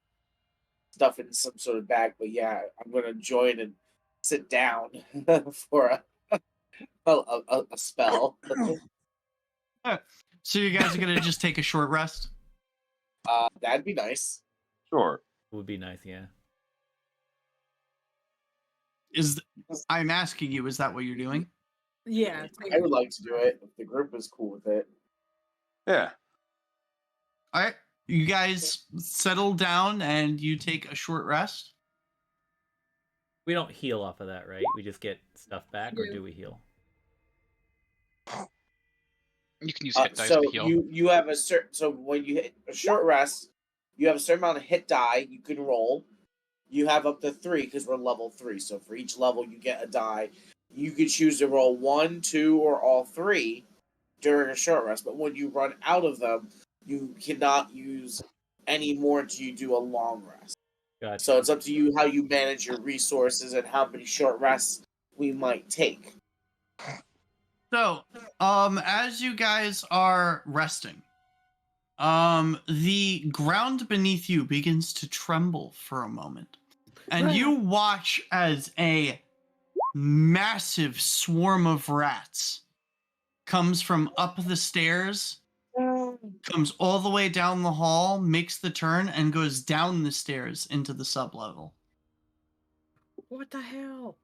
Speaker 5: Stuff in some sort of bag. But yeah, I'm gonna join and sit down for a spell.
Speaker 4: So you guys are gonna just take a short rest?
Speaker 5: That'd be nice.
Speaker 6: Sure.
Speaker 3: would be nice, yeah.
Speaker 4: I'm asking you, is that what you're doing?
Speaker 2: Yeah,
Speaker 5: I would like to do it if the group is cool with it.
Speaker 6: Yeah.
Speaker 4: All right, you guys settle down and you take a short rest.
Speaker 3: We don't heal off of that, right? We just get stuff back, or
Speaker 2: Yeah.
Speaker 3: do we heal?
Speaker 1: You can use hit dice
Speaker 5: So
Speaker 1: to heal.
Speaker 5: you have a certain, so when you hit a short rest, you have a certain amount of hit die you can roll. You have up to 3 because we're level 3. So for each level, you get a die. You could choose to roll 1, 2, or all 3 during a short rest. But when you run out of them, you cannot use any more until you do a long rest.
Speaker 3: Gotcha.
Speaker 5: So it's up to you how you manage your resources and how many short rests we might take.
Speaker 4: So, as you guys are resting, the ground beneath you begins to tremble for a moment. And you watch as a massive swarm of rats comes from up the stairs, comes all the way down the hall, makes the turn, and goes down the stairs into the sublevel.
Speaker 2: What the hell?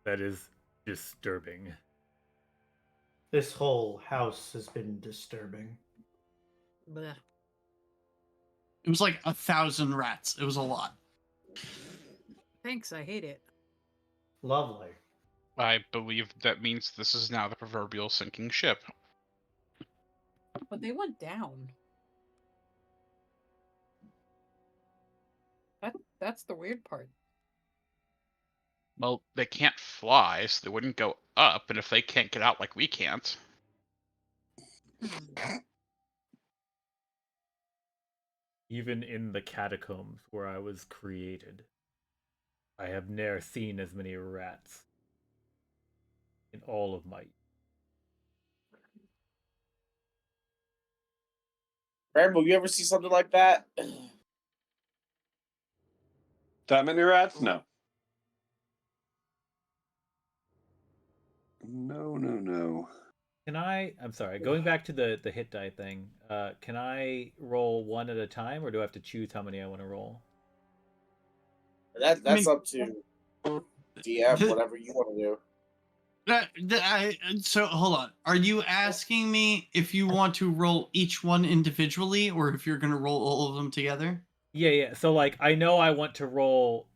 Speaker 3: That is disturbing.
Speaker 9: This whole house has been disturbing.
Speaker 2: Blech.
Speaker 4: It was like 1,000 rats. It was a lot.
Speaker 2: Thanks, I hate it.
Speaker 9: Lovely.
Speaker 1: I believe that means this is now the proverbial sinking ship.
Speaker 2: But they went down. That's the weird part.
Speaker 1: Well, they can't fly, so they wouldn't go up, and if they can't get out like we can't.
Speaker 3: Even in the catacombs where I was created, I have ne'er seen as many rats in all of my.
Speaker 5: Rambo, you ever see something like that?
Speaker 6: That many rats? No. No.
Speaker 3: Can I'm sorry, going back to the hit die thing, can I roll one at a time, or do I have to choose how many I want to roll?
Speaker 5: That's up to DM, whatever you want to do.
Speaker 4: So hold on. Are you asking me if you want to roll each one individually, or if you're going to roll all of them together?
Speaker 3: Yeah. So like, I know I want to roll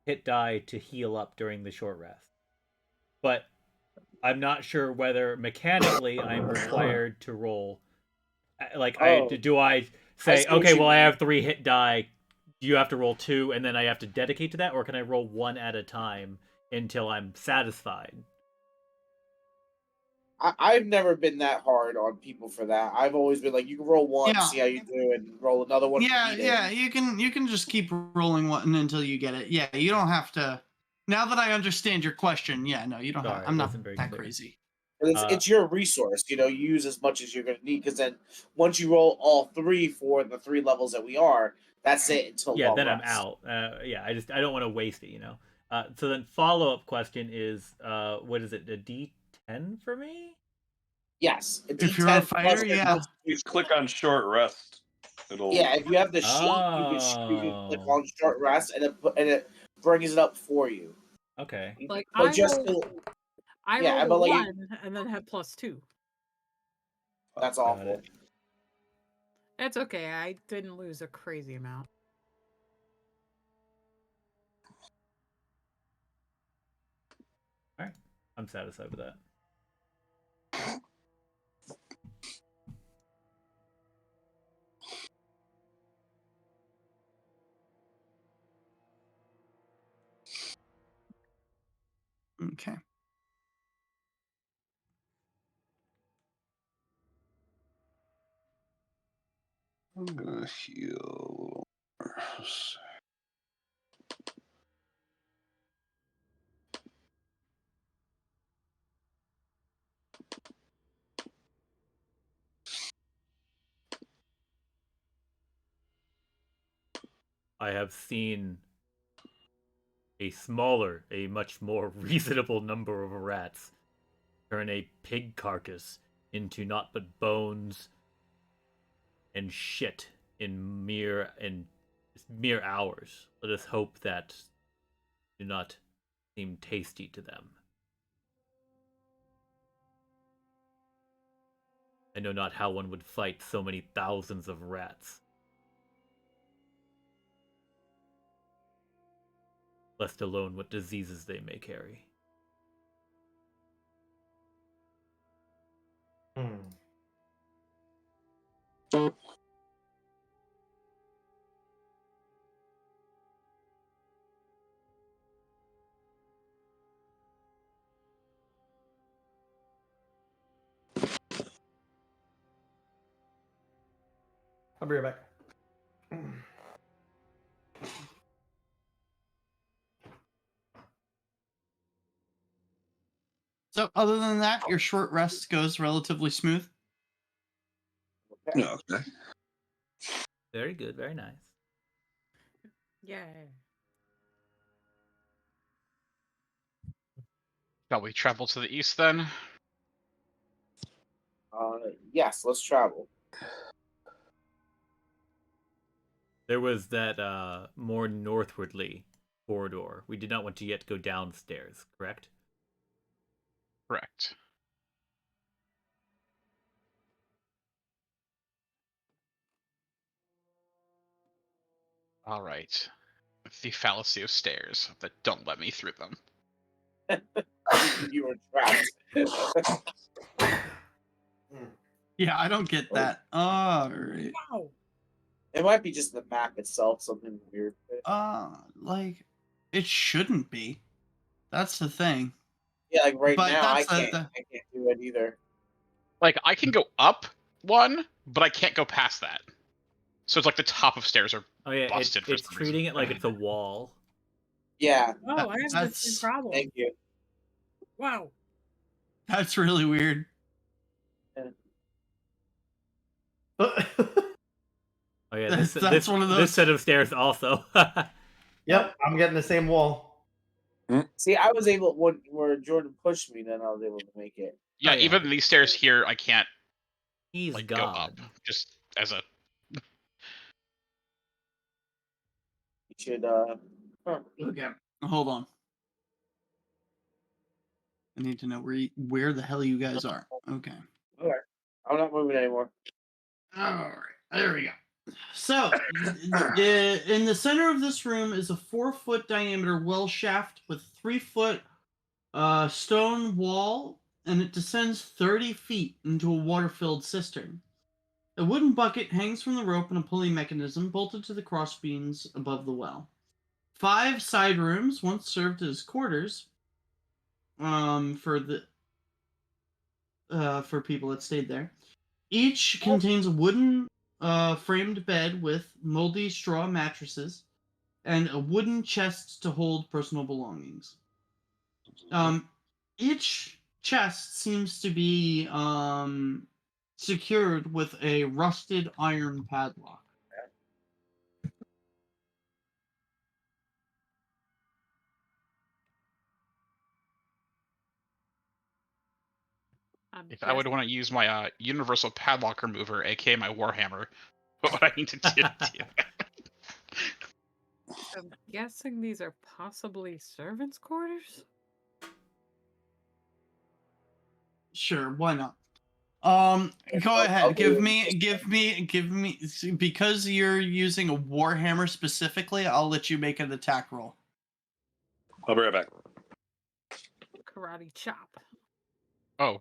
Speaker 3: hit die to heal up during the short rest, but I'm not sure whether mechanically I'm required to roll. Like, do I say, okay, well, I have 3 hit die. You have to roll 2, and then I have to dedicate to that, or can I roll 1 at a time until I'm satisfied?
Speaker 5: I've never been that hard on people for that. I've always been like, you can roll one, see how you do, and roll another one.
Speaker 4: Yeah. You can just keep rolling one until you get it. Yeah, you don't have to. Now that I understand your question, yeah, no, you don't have. I'm not that crazy.
Speaker 5: It's your resource, you use as much as you're going to need, because then once you roll all 3 for the 3 levels that we are, that's it until
Speaker 3: yeah. Then
Speaker 5: rest.
Speaker 3: I'm out. I don't want to waste it, So then follow-up question is, what is it? A D10 for me?
Speaker 5: Yes,
Speaker 4: if you're a fighter, yeah.
Speaker 6: Please click on short rest.
Speaker 5: Yeah, if you have the sheet, you can click on short rest, and it brings it up for you.
Speaker 3: Okay.
Speaker 2: Like
Speaker 5: but
Speaker 2: I roll 1 and then have +2.
Speaker 5: That's awful.
Speaker 2: It's okay. I didn't lose a crazy amount.
Speaker 3: All right, I'm satisfied with that.
Speaker 4: Okay.
Speaker 6: I'm gonna heal a little more.
Speaker 3: I have seen a much more reasonable number of rats turn a pig carcass into naught but bones and shit in mere hours. Let us hope that do not seem tasty to them. I know not how one would fight so many thousands of rats. Lest alone what diseases they may carry.
Speaker 9: I'll be right back.
Speaker 4: So other than that, your short rest goes relatively smooth.
Speaker 6: Okay.
Speaker 3: Very good, very nice.
Speaker 2: Yeah.
Speaker 1: Shall we travel to the east then?
Speaker 5: Yes, let's travel.
Speaker 3: There was that more northwardly corridor. We did not want to yet go downstairs, correct?
Speaker 1: Correct. All right. The fallacy of stairs that don't let me through them.
Speaker 5: You were trapped.
Speaker 4: Yeah, I don't get that. All right.
Speaker 2: Wow.
Speaker 5: It might be just the map itself, something weird.
Speaker 4: Like it shouldn't be. That's the thing.
Speaker 5: Yeah, like right
Speaker 4: But
Speaker 5: now, I
Speaker 4: that's
Speaker 5: can't do it either.
Speaker 1: Like I can go up one, but I can't go past that. So it's like the top of stairs are busted.
Speaker 3: It's treating it like it's a wall.
Speaker 5: Yeah.
Speaker 2: Oh, I have the same problem.
Speaker 5: Thank you.
Speaker 2: Wow.
Speaker 4: That's really weird.
Speaker 3: Oh yeah,
Speaker 4: That's one of those.
Speaker 3: This set of stairs also.
Speaker 9: Yep, I'm getting the same wall.
Speaker 5: See, I was able where Jordan pushed me, then I was able to make it.
Speaker 1: Yeah,
Speaker 3: Oh, yeah.
Speaker 1: even these stairs here, I can't
Speaker 3: He's
Speaker 1: like
Speaker 3: God.
Speaker 1: go up. Just as a
Speaker 5: You should.
Speaker 4: Okay, hold on. I need to know where the hell you guys are. Okay.
Speaker 5: Okay. I'm not moving anymore.
Speaker 4: All right, there we go. So, in the center of this room is a 4-foot diameter well shaft with 3-foot stone wall, and it descends 30 feet into a water-filled cistern. A wooden bucket hangs from the rope in a pulley mechanism bolted to the crossbeams above the well. 5 side rooms once served as quarters for people that stayed there. Each contains a wooden framed bed with moldy straw mattresses and a wooden chest to hold personal belongings. Each chest seems to be secured with a rusted iron padlock.
Speaker 1: if I would want to use my universal padlock remover, aka my warhammer, what would I need to do?
Speaker 2: I'm guessing these are possibly servants' quarters.
Speaker 4: Sure, why not? Go ahead. Give me. Because you're using a warhammer specifically, I'll let you make an attack roll.
Speaker 6: I'll be right back.
Speaker 2: Karate chop.
Speaker 1: Oh,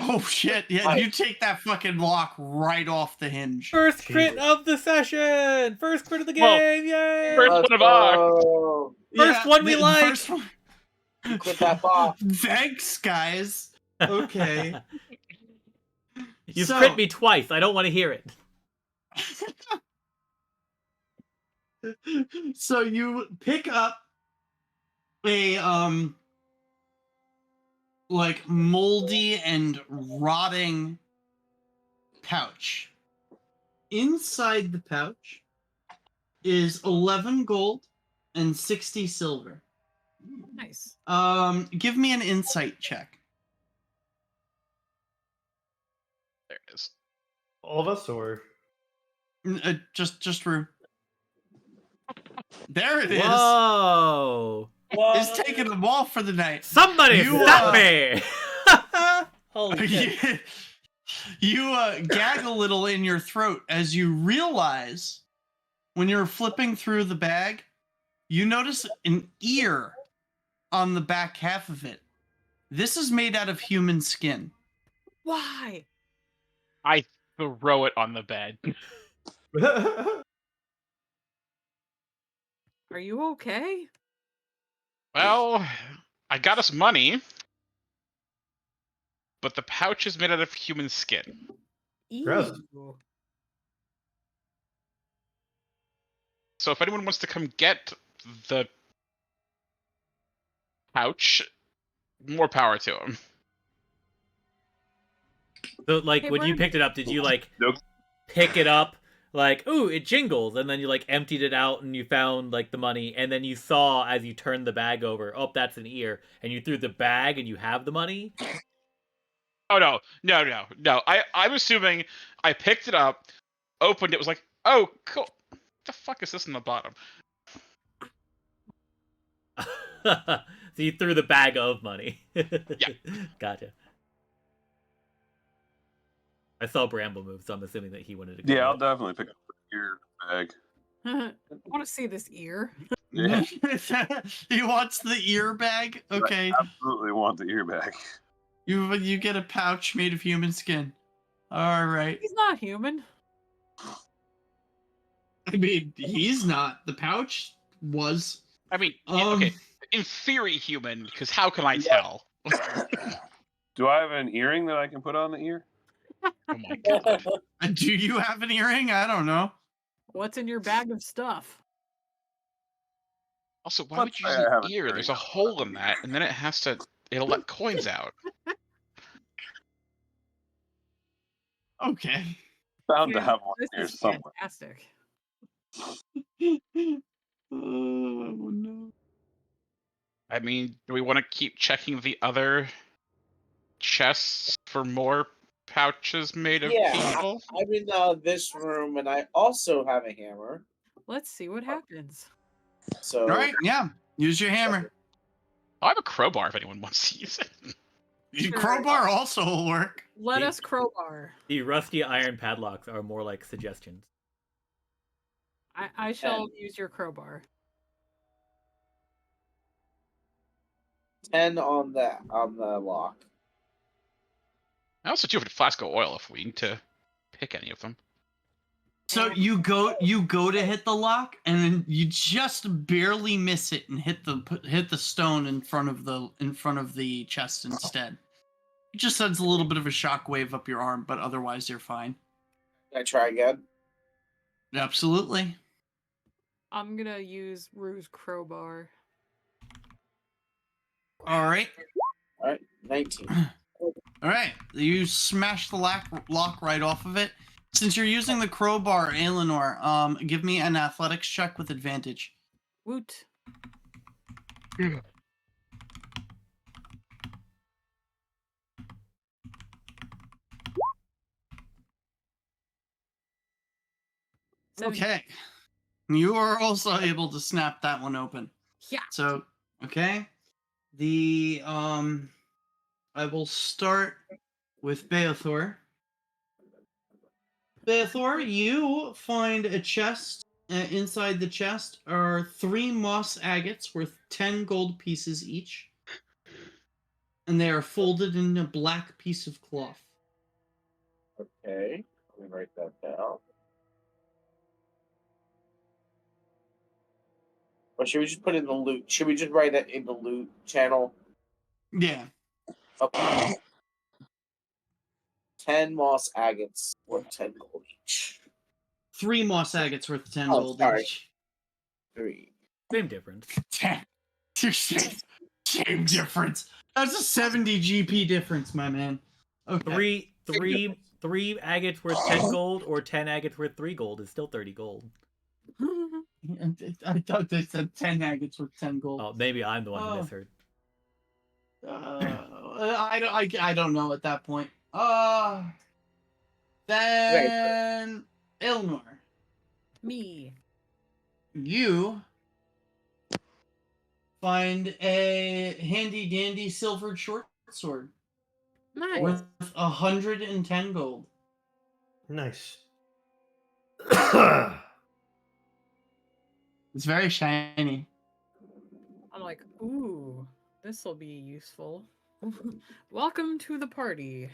Speaker 4: Oh shit! Yeah, you take that fucking lock right off the hinge.
Speaker 3: First crit of the session! First crit of the
Speaker 1: Well,
Speaker 3: game! Yay!
Speaker 1: first one of ours.
Speaker 5: Oh,
Speaker 3: First one we like!
Speaker 4: First one.
Speaker 5: you quit that box.
Speaker 4: Thanks, guys. Okay.
Speaker 3: You've
Speaker 4: So-
Speaker 3: crit me twice. I don't want to hear it.
Speaker 4: So you pick up a like moldy and rotting pouch. Inside the pouch is 11 gold and 60 silver.
Speaker 2: Nice.
Speaker 4: Give me an insight check.
Speaker 1: there it is.
Speaker 9: All of us, or
Speaker 4: Just Rue. There it is.
Speaker 3: Whoa!
Speaker 4: It's taking them off for the night.
Speaker 3: Somebody
Speaker 4: You,
Speaker 3: stop me! Holy shit.
Speaker 4: You gag a little in your throat as you realize when you're flipping through the bag, you notice an ear on the back half of it. This is made out of human skin.
Speaker 2: Why?
Speaker 1: I throw it on the bed.
Speaker 2: Are you okay?
Speaker 1: Well, I got us money, but the pouch is made out of human skin.
Speaker 9: Gross.
Speaker 2: Ew.
Speaker 1: So if anyone wants to come get the pouch, more power to them.
Speaker 3: So, like,
Speaker 2: Hey,
Speaker 3: when you
Speaker 2: Brian.
Speaker 3: picked it up, did you, like,
Speaker 6: Nope.
Speaker 3: pick it up, like, ooh, it jingles, and then you, like, emptied it out and you found, like, the money, and then you saw, as you turned the bag over, oh, that's an ear, and you threw the bag and you have the money?
Speaker 1: Oh no. I'm assuming I picked it up, opened it, was like, oh cool. What the fuck is this in the bottom?
Speaker 3: So you threw the bag of money.
Speaker 1: Yeah.
Speaker 3: Gotcha. I saw Bramble move, so I'm assuming that he wanted to go.
Speaker 6: Yeah, I'll
Speaker 3: with it.
Speaker 6: definitely pick up your bag.
Speaker 2: I want to see this ear.
Speaker 6: Yeah.
Speaker 4: He wants the ear bag. Okay,
Speaker 6: Absolutely want the ear bag.
Speaker 4: you get a pouch made of human skin. All right.
Speaker 2: He's not human.
Speaker 4: I mean, he's not. The pouch was.
Speaker 1: I mean, okay, in theory human, because how can I tell?
Speaker 6: Do I have an earring that I can put on the ear?
Speaker 1: Oh my god.
Speaker 4: Do you have an earring? I don't know.
Speaker 2: What's in your bag of stuff?
Speaker 1: Also, why
Speaker 6: Let's
Speaker 1: would you
Speaker 6: say
Speaker 1: use
Speaker 6: I have
Speaker 1: an
Speaker 6: an
Speaker 1: ear?
Speaker 6: earring
Speaker 1: There's a
Speaker 6: on.
Speaker 1: hole in that, and then it'll let coins out.
Speaker 4: Okay.
Speaker 6: Bound to
Speaker 2: Yeah,
Speaker 6: have one
Speaker 2: this
Speaker 6: here
Speaker 2: is
Speaker 6: somewhere.
Speaker 2: fantastic.
Speaker 4: Oh no.
Speaker 1: I mean, do we want to keep checking the other chests for more pouches made of
Speaker 5: Yeah,
Speaker 1: people?
Speaker 5: I'm in this room, and I also have a hammer.
Speaker 2: Let's see what happens.
Speaker 5: So
Speaker 4: All right, yeah. Use your hammer.
Speaker 1: I have a crowbar if anyone wants to use it.
Speaker 4: Your
Speaker 2: Sure.
Speaker 4: crowbar also will work.
Speaker 2: Let
Speaker 3: The-
Speaker 2: us crowbar.
Speaker 3: The rusty iron padlocks are more like suggestions.
Speaker 2: I shall use your crowbar.
Speaker 5: 10 on the lock.
Speaker 1: I also do have a flask of oil if we need to pick any of them.
Speaker 4: So you go to hit the lock, and then you just barely miss it and hit the stone in front of the chest instead. It just sends a little bit of a shockwave up your arm, but otherwise you're fine.
Speaker 5: Can I try again?
Speaker 4: Absolutely.
Speaker 2: I'm gonna use Rue's crowbar.
Speaker 4: All right.
Speaker 5: All right, 19.
Speaker 4: All right. You smash the lock right off of it. Since you're using the crowbar, Aelinor, give me an athletics check with advantage.
Speaker 2: Woot.
Speaker 4: Okay. You are also able to snap that one open.
Speaker 2: Yeah.
Speaker 4: So, okay. I will start with Beothor. Beothor, you find a chest. Inside the chest are 3 moss agates worth 10 gold pieces each. And they are folded in a black piece of cloth.
Speaker 5: Okay, let me write that down. Or should we just put it in the loot? Should we just write it in the loot channel?
Speaker 4: Yeah.
Speaker 5: Okay. 10 moss agates worth 10 gold each.
Speaker 4: 3 moss agates worth 10
Speaker 5: Oh,
Speaker 4: gold
Speaker 5: sorry.
Speaker 4: each.
Speaker 5: 3.
Speaker 3: Same difference.
Speaker 4: 10. Same difference. That's a 70 GP difference, my man. Okay.
Speaker 3: Three agates worth 10 gold, or 10 agates worth 3 gold is still 30 gold.
Speaker 4: I thought they said 10 agates worth 10 gold.
Speaker 3: Oh, maybe I'm the one who misheard.
Speaker 4: I don't know at that point. Then Ilnor,
Speaker 2: Me.
Speaker 4: you find a handy dandy silvered short sword
Speaker 2: Nice.
Speaker 4: worth 110 gold.
Speaker 9: Nice.
Speaker 4: It's very shiny.
Speaker 2: I'm like, ooh, this will be useful. Welcome to the party.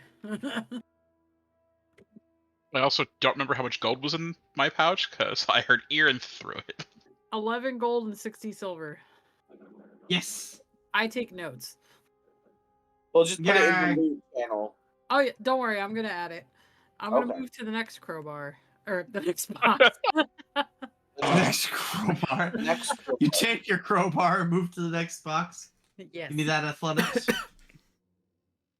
Speaker 1: I also don't remember how much gold was in my pouch because I heard ear and threw it.
Speaker 2: 11 gold and 60 silver.
Speaker 4: Yes.
Speaker 2: I take notes.
Speaker 5: We'll just put it in
Speaker 4: Yeah.
Speaker 5: the loot channel.
Speaker 2: Oh yeah, don't worry, I'm gonna add it. I'm gonna
Speaker 5: Okay.
Speaker 2: move to the next crowbar. Or the next box.
Speaker 4: Next crowbar.
Speaker 5: Next crowbar.
Speaker 4: You take your crowbar and move to the next box.
Speaker 2: Yes.
Speaker 4: Give me that athletics.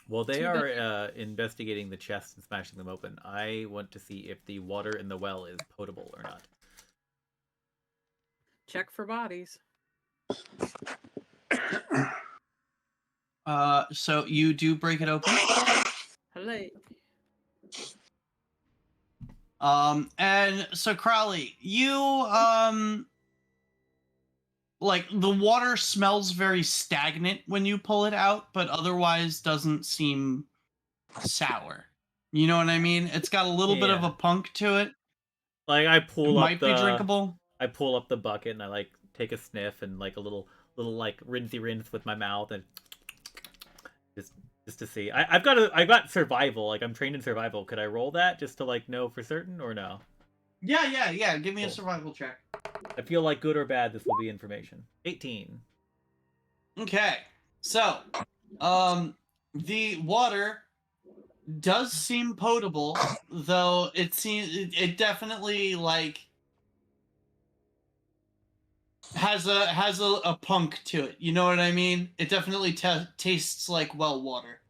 Speaker 3: While they
Speaker 2: Too
Speaker 3: are investigating the chests and smashing them open, I want to see if the water in the well is potable or not.
Speaker 2: Check for bodies.
Speaker 4: So you do break it open.
Speaker 2: Hello.
Speaker 4: And so Crowley, you like the water smells very stagnant when you pull it out, but otherwise doesn't seem sour. You know what I mean? It's got a little bit of
Speaker 3: Yeah.
Speaker 4: a punk to it.
Speaker 3: Like I
Speaker 4: It
Speaker 3: pull up
Speaker 4: might be
Speaker 3: the
Speaker 4: drinkable.
Speaker 3: I pull up the bucket and I like take a sniff and like a little like rinsey rinse with my mouth and just to see. I've got survival. Like I'm trained in survival. Could I roll that just to like know for certain or no?
Speaker 4: Yeah. Give me a
Speaker 3: Cool.
Speaker 4: survival check.
Speaker 3: I feel like good or bad, this will be information. 18.
Speaker 4: Okay. So, the water does seem potable, though it definitely like has a punk to it. You know what I mean? It definitely tastes like well water,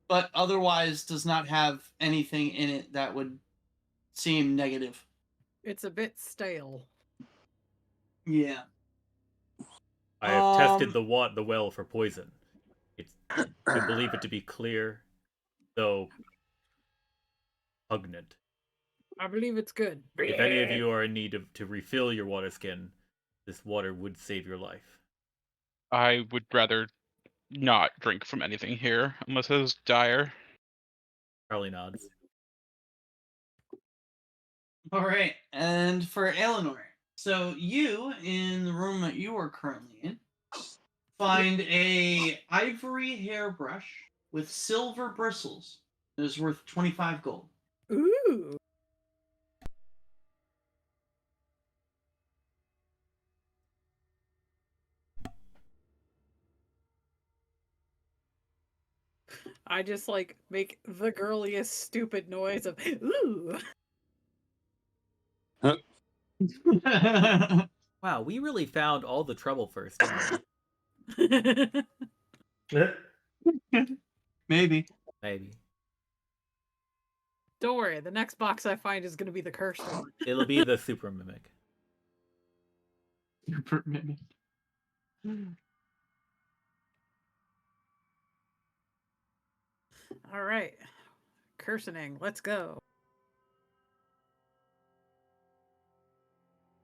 Speaker 4: but otherwise does not have anything in it that would seem negative.
Speaker 2: It's a bit stale.
Speaker 4: Yeah.
Speaker 3: I have tested the well for poison. You believe it to be clear, though pungent.
Speaker 2: I believe it's good.
Speaker 3: If any of you are in need to refill your water skin, this water would save your life.
Speaker 1: I would rather not drink from anything here unless it is dire.
Speaker 3: Charlie nods.
Speaker 4: All right, and for Eleanor, so you in the room that you are currently in find a ivory hairbrush with silver bristles. It is worth 25 gold.
Speaker 2: Ooh. I just like make the girliest stupid noise of ooh.
Speaker 3: Wow, we really found all the trouble first, didn't we?
Speaker 4: Maybe.
Speaker 3: Maybe.
Speaker 2: Don't worry, the next box I find is gonna be the cursed one.
Speaker 3: It'll be the super mimic.
Speaker 4: Super mimic.
Speaker 2: All right, cursing. Let's go.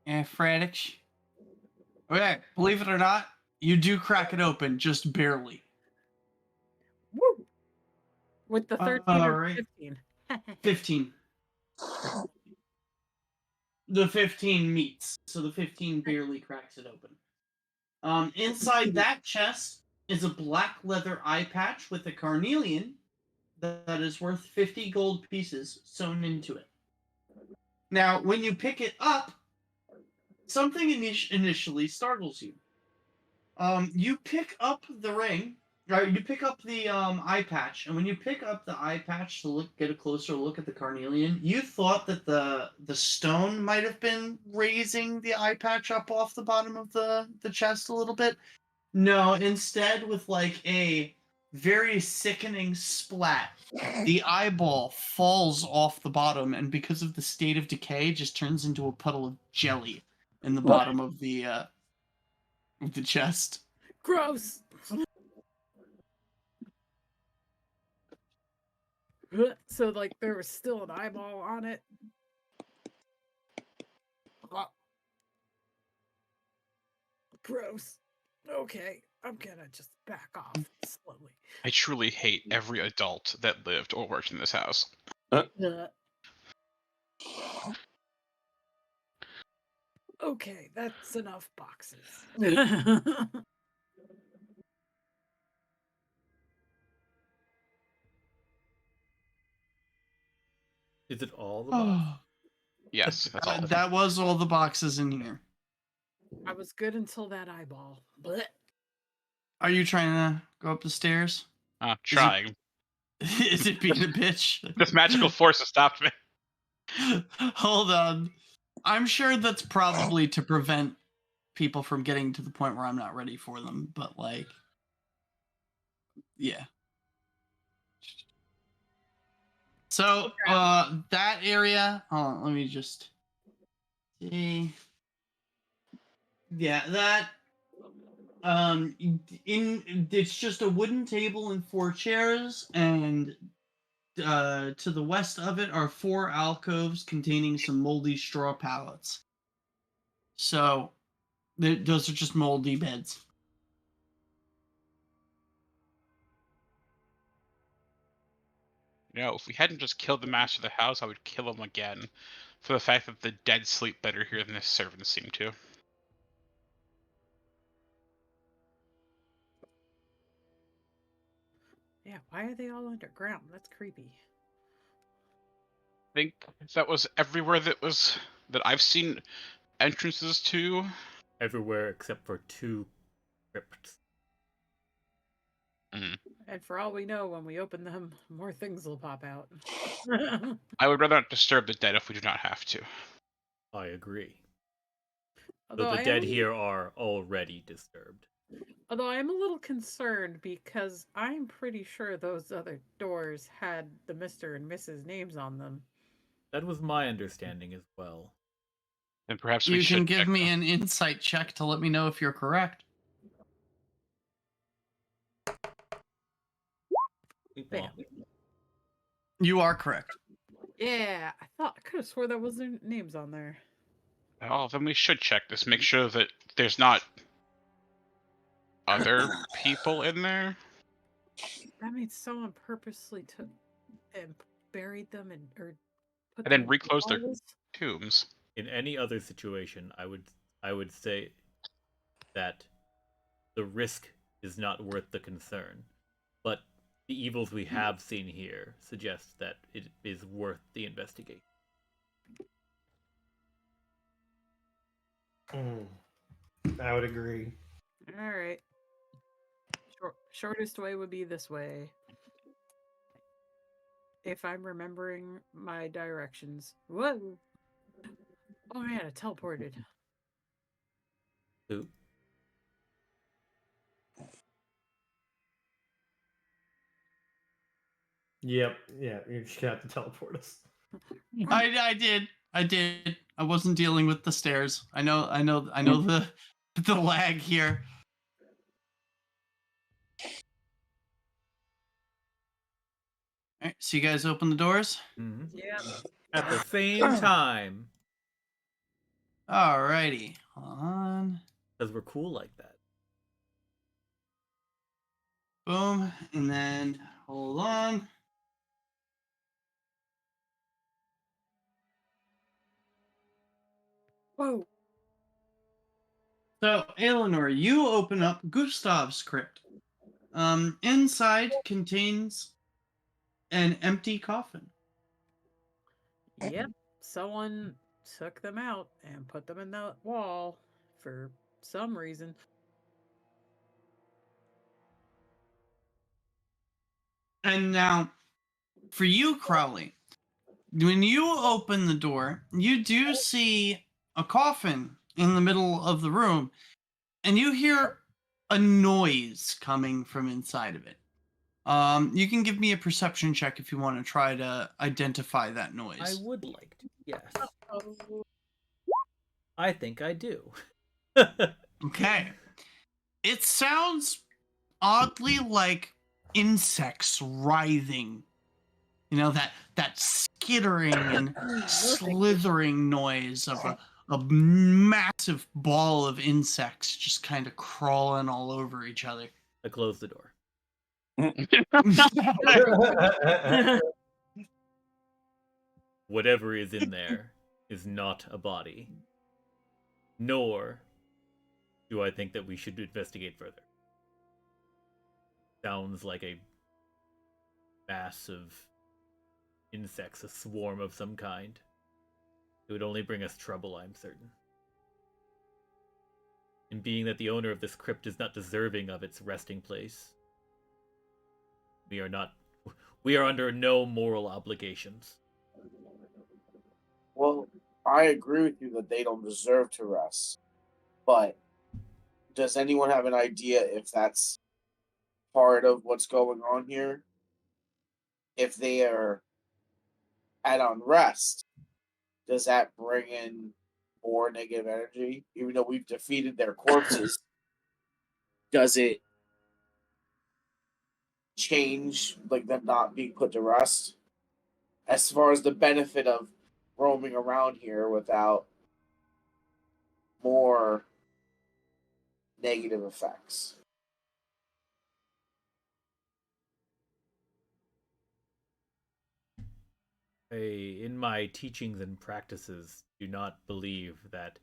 Speaker 4: And Fradich. Okay, believe it or not, you do crack it open, just barely.
Speaker 2: Woo! With the 13 or
Speaker 4: Alright.
Speaker 2: 15.
Speaker 4: 15. The 15 meets, so the 15 barely cracks it open. Inside that chest is a black leather eye patch with a carnelian that is worth 50 gold pieces sewn into it. Now, when you pick it up, something initially startles you. You pick up the ring, or you pick up the eye patch, and when you pick up the eye patch to get a closer look at the carnelian, you thought that the stone might have been raising the eye patch up off the bottom of the chest a little bit. No, instead, with like a very sickening splat, the eyeball falls off the bottom, and because of the state of decay, just turns into a puddle of jelly in the bottom of the chest.
Speaker 2: Gross. So like there was still an eyeball on it. Gross. Okay, I'm gonna just back off slowly.
Speaker 1: I truly hate every adult that lived or worked in this house.
Speaker 2: Okay, that's enough boxes.
Speaker 3: Is it all the box?
Speaker 1: Yes, that's all.
Speaker 4: That was all the boxes in here.
Speaker 2: I was good until that eyeball. Blech.
Speaker 4: Are you trying to go up the stairs?
Speaker 1: Trying.
Speaker 4: Is it being a bitch?
Speaker 1: This magical force has stopped me.
Speaker 4: Hold on. I'm sure that's probably to prevent people from getting to the point where I'm not ready for them, but like, yeah. So, that area, hold on, let me just see. Yeah, that, it's just a wooden table and 4 chairs, and to the west of it are 4 alcoves containing some moldy straw pallets. So, those are just moldy beds.
Speaker 1: You know, if we hadn't just killed the master of the house, I would kill him again for the fact that the dead sleep better here than his servants seem to.
Speaker 2: Yeah, why are they all underground? That's creepy.
Speaker 1: I think that was everywhere that I've seen entrances to.
Speaker 3: Everywhere except for 2 crypts.
Speaker 2: And for all we know, when we open them, more things will pop out.
Speaker 1: I would rather not disturb the dead if we do not have to.
Speaker 3: I agree.
Speaker 2: Although
Speaker 3: Though the
Speaker 2: I
Speaker 3: dead
Speaker 2: am,
Speaker 3: here are already disturbed.
Speaker 2: although I am a little concerned because I'm pretty sure those other doors had the Mr. and Mrs. names on them.
Speaker 3: That was my understanding as well.
Speaker 1: Then perhaps we
Speaker 4: You
Speaker 1: should
Speaker 4: can give
Speaker 1: check
Speaker 4: me
Speaker 1: them.
Speaker 4: an insight check to let me know if you're correct.
Speaker 2: Bam.
Speaker 4: You are correct.
Speaker 2: Yeah, I could have swore there was their names on there.
Speaker 1: Well, then we should check this. Make sure that there's not other people in there.
Speaker 2: That means someone purposely took and buried them or put
Speaker 1: And
Speaker 2: them
Speaker 1: then
Speaker 2: in
Speaker 1: reclose their
Speaker 2: walls.
Speaker 1: tombs.
Speaker 3: In any other situation, I would say that the risk is not worth the concern. But the evils we have seen here suggest that it is worth the investigation.
Speaker 9: I would agree.
Speaker 2: All right. Shortest way would be this way. If I'm remembering my directions. Whoa! Oh man, I teleported.
Speaker 3: Who?
Speaker 9: Yep. Yeah. You're just gonna have to teleport us.
Speaker 4: I did. I wasn't dealing with the stairs. I know the lag here. All right, so you guys open the doors.
Speaker 3: Mm-hmm.
Speaker 2: Yeah.
Speaker 3: At the same time,
Speaker 4: Alrighty, hold on.
Speaker 3: because we're cool like that.
Speaker 4: Boom, and then hold on.
Speaker 2: Whoa!
Speaker 4: So, Eleanor, you open up Gustav's crypt. Inside contains an empty coffin.
Speaker 2: Yep. Someone took them out and put them in the wall for some reason.
Speaker 4: And now, for you, Crowley, when you open the door, you do see a coffin in the middle of the room, and you hear a noise coming from inside of it. You can give me a perception check if you want to try to identify that noise.
Speaker 3: I would like to, yes.
Speaker 2: Oh.
Speaker 3: I think I do.
Speaker 4: Okay. It sounds oddly like insects writhing. You know, that skittering and slithering noise of a massive ball of insects just kind of crawling all over each other.
Speaker 3: I close the door. Whatever is in there is not a body. Nor do I think that we should investigate further. Sounds like a mass of insects, a swarm of some kind. It would only bring us trouble, I'm certain. And being that the owner of this crypt is not deserving of its resting place, we are under no moral obligations.
Speaker 5: Well, I agree with you that they don't deserve to rest. But does anyone have an idea if that's part of what's going on here? If they are at unrest, does that bring in more negative energy? Even though we've defeated their corpses, does it change like them not being put to rest? As far as the benefit of roaming around here without more negative effects.
Speaker 3: In my teachings and practices, do not believe that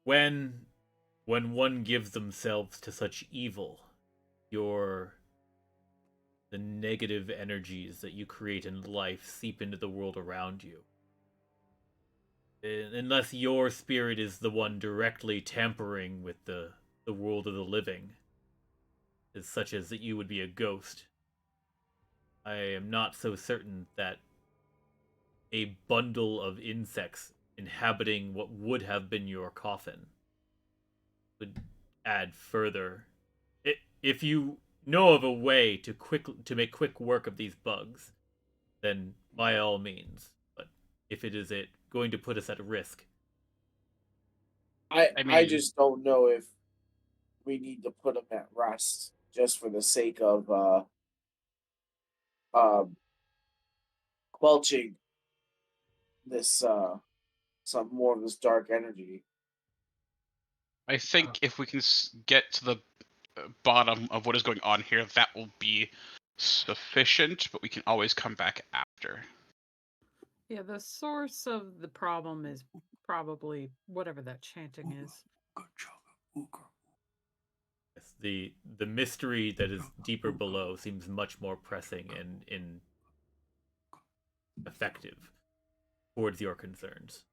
Speaker 3: when one gives themselves to such evil, the negative energies that you create in life seep into the world around you. Unless your spirit is the one directly tampering with the world of the living, as such as that you would be a ghost, I am not so certain that a bundle of insects inhabiting what would have been your coffin would add further. If you know of a way to make quick work of these bugs, then by all means. But if it is going to put us at risk.
Speaker 5: I
Speaker 1: mean,
Speaker 5: just don't know if we need to put him at rest just for the sake of um quelching this some more of this dark energy.
Speaker 1: I think if we can get to the bottom of what is going on here, that will be sufficient, but we can always come back after.
Speaker 2: Yeah, the source of the problem is probably whatever that chanting is.
Speaker 3: Yes, the mystery that is deeper below seems much more pressing and effective towards your concerns.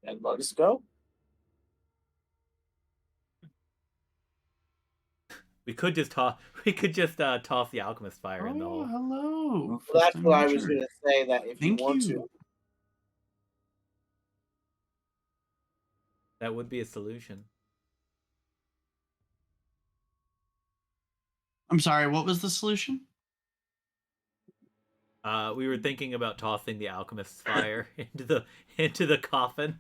Speaker 5: And let us go.
Speaker 3: We could just toss. We could just toss the alchemist fire in the
Speaker 4: Oh,
Speaker 3: hole.
Speaker 4: hello.
Speaker 5: Well,
Speaker 4: first
Speaker 5: that's
Speaker 4: time
Speaker 5: what I was
Speaker 4: watcher.
Speaker 5: going to say. That if
Speaker 4: Thank
Speaker 5: you want
Speaker 4: you.
Speaker 5: to,
Speaker 3: That would be a solution.
Speaker 4: I'm sorry, what was the solution?
Speaker 3: We were thinking about tossing the alchemist's fire into the coffin.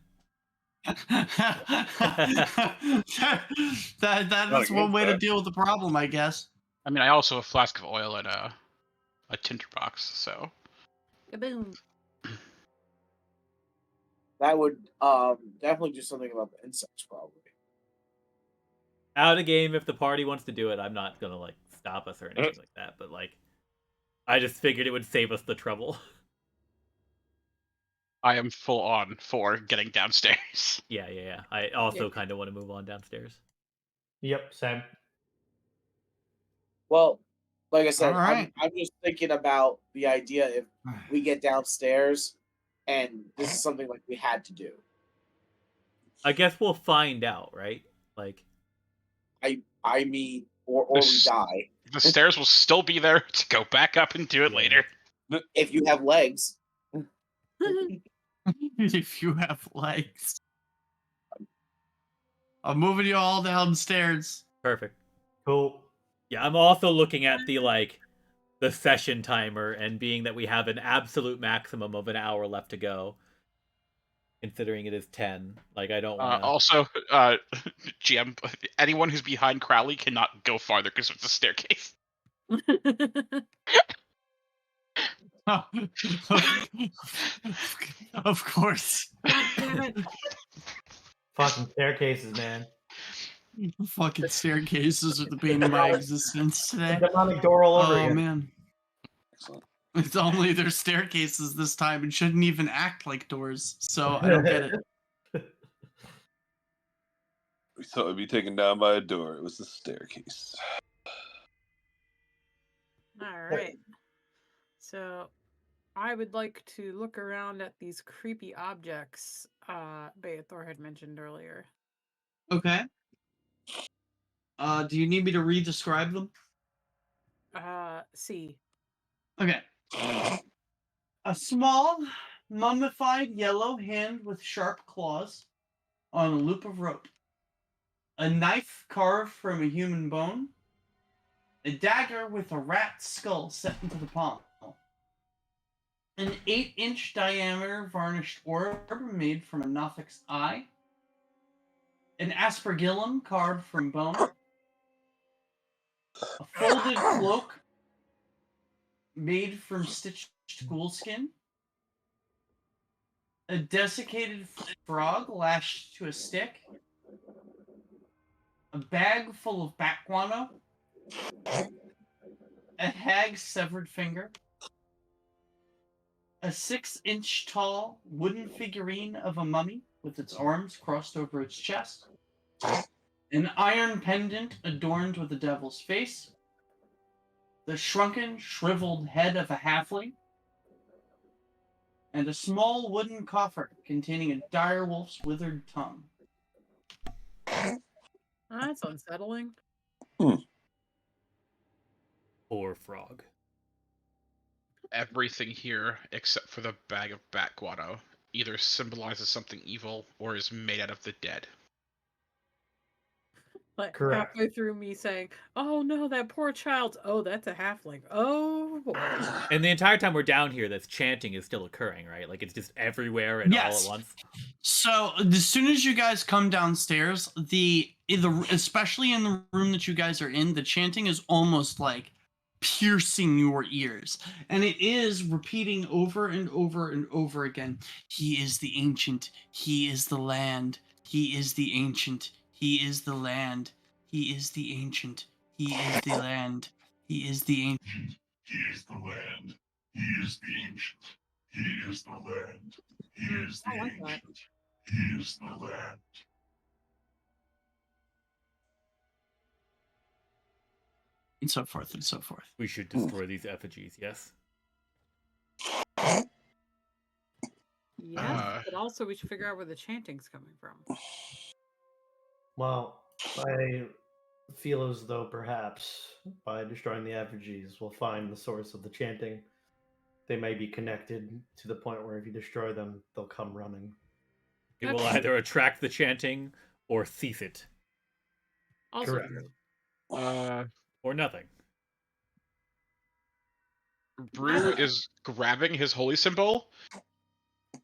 Speaker 4: that
Speaker 6: Not
Speaker 4: is one
Speaker 6: against
Speaker 4: way to
Speaker 6: that.
Speaker 4: deal with the problem, I guess.
Speaker 1: I mean, I also have a flask of oil and a tinderbox, so
Speaker 2: Kaboom.
Speaker 5: that would definitely do something about the insects, probably.
Speaker 3: Out of game, if the party wants to do it, I'm not gonna like stop us or anything like that. But like, I just figured it would save us the trouble.
Speaker 1: I am full on for getting downstairs.
Speaker 3: Yeah. I also kind of want to move on downstairs.
Speaker 9: Yep, same.
Speaker 5: Well, like I said,
Speaker 4: All right.
Speaker 5: I'm just thinking about the idea if we get downstairs, and this is something like we had to do.
Speaker 3: I guess we'll find out, right? Like,
Speaker 5: I mean, or we
Speaker 1: This-
Speaker 5: die
Speaker 1: The stairs will still be there to go back up and do it
Speaker 3: Yeah.
Speaker 1: later.
Speaker 5: if you have legs.
Speaker 4: If you have legs. I'm moving you all downstairs.
Speaker 3: perfect.
Speaker 9: Cool.
Speaker 3: Yeah, I'm also looking at the session timer, and being that we have an absolute maximum of an hour left to go, considering it is 10. Like, I don't want to.
Speaker 1: Also, GM, anyone who's behind Crowley cannot go farther because of the staircase.
Speaker 4: Of course.
Speaker 2: God damn it.
Speaker 9: Fucking staircases, man.
Speaker 4: Fucking staircases are the bane of my existence today.
Speaker 9: Demonic door all over
Speaker 4: Oh
Speaker 9: again.
Speaker 4: man.
Speaker 6: Excellent.
Speaker 4: It's only their staircases this time and shouldn't even act like doors, so I don't get it.
Speaker 6: We thought it'd be taken down by a door. It was the staircase.
Speaker 2: All right. So I would like to look around at these creepy objects Beathor had mentioned earlier.
Speaker 4: Okay. Do you need me to re-describe them?
Speaker 2: See.
Speaker 4: Okay. A small, mummified yellow hand with sharp claws on a loop of rope. A knife carved from a human bone. A dagger with a rat skull set into the palm. An 8-inch diameter varnished orb made from a Nothic's eye. An aspergillum carved from bone. A folded cloak made from stitched ghoul skin. A desiccated frog lashed to a stick. A bag full of bat guano. A hag's severed finger. A 6-inch tall wooden figurine of a mummy with its arms crossed over its chest. An iron pendant adorned with a devil's face. The shrunken, shriveled head of a halfling. And a small wooden coffer containing a direwolf's withered tongue.
Speaker 2: That's unsettling.
Speaker 3: Poor frog.
Speaker 1: Everything here, except for the bag of bat guano, either symbolizes something evil or is made out of the dead.
Speaker 2: Like
Speaker 9: Correct.
Speaker 2: halfway through me saying, "Oh no, that poor child. Oh, that's a halfling. Oh boy.
Speaker 3: And the entire time we're down here, this chanting is still occurring, right? Like it's just everywhere and all at
Speaker 4: Yes.
Speaker 3: once.
Speaker 4: So as soon as you guys come downstairs, especially in the room that you guys are in, the chanting is almost like piercing your ears, and it is repeating over and over and over again. He is the ancient. He is the land. He is the ancient. He is the land. He is the ancient. He is the land. He is the ancient.
Speaker 7: He is the land. He is the ancient. He is the land. He is the
Speaker 2: I like that.
Speaker 7: ancient. He is the land.
Speaker 4: And so forth and so forth.
Speaker 3: We should destroy these effigies, yes?
Speaker 2: Yes, but also we should figure out where the chanting's coming from.
Speaker 9: Well, I feel as though perhaps by destroying the effigies, we'll find the source of the chanting. They may be connected to the point where if you destroy them, they'll come running.
Speaker 3: It will either attract the chanting or cease it.
Speaker 2: Also
Speaker 9: Correct.
Speaker 2: true.
Speaker 3: Or nothing.
Speaker 1: Brew is grabbing his holy symbol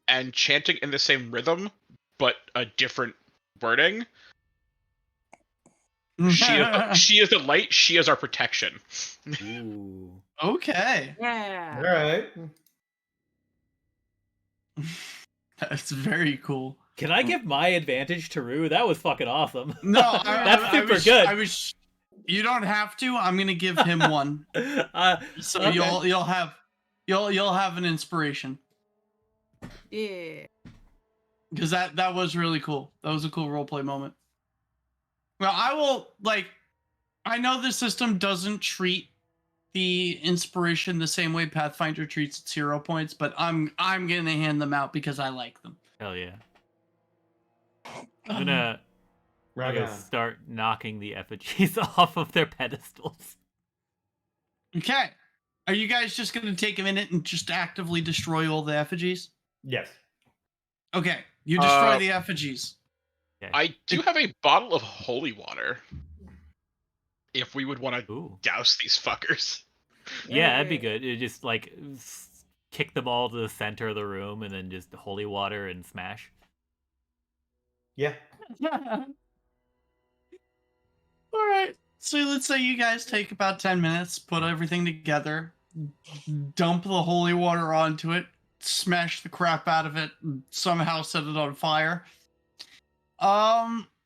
Speaker 1: and chanting in the same rhythm, but a different wording. She is the light. She is our protection.
Speaker 3: Ooh.
Speaker 4: Okay.
Speaker 2: Yeah.
Speaker 9: All right.
Speaker 4: That's very cool.
Speaker 3: Can I give my advantage to Rue? That was fucking awesome.
Speaker 4: No,
Speaker 3: That's super good.
Speaker 4: You don't have to. I'm gonna give him one. So
Speaker 3: okay.
Speaker 4: you'll have an inspiration.
Speaker 2: Yeah.
Speaker 4: Because that was really cool. That was a cool roleplay moment. Well, I know the system doesn't treat the inspiration the same way Pathfinder treats its hero points, but I'm gonna hand them out because I like them.
Speaker 3: Hell yeah. I'm gonna start knocking the effigies off of their pedestals.
Speaker 4: Okay. Are you guys just gonna take a minute and just actively destroy all the effigies?
Speaker 9: Yes.
Speaker 4: Okay. You destroy the effigies.
Speaker 3: Okay.
Speaker 1: I do have a bottle of holy water. If we would want to
Speaker 3: Ooh.
Speaker 1: douse these fuckers.
Speaker 3: Yeah, that'd be good. It just like kick them all to the center of the room and then just holy water and smash.
Speaker 9: Yeah.
Speaker 4: All right. So let's say you guys take about 10 minutes, put everything together, dump the holy water onto it, smash the crap out of it, and somehow set it on fire.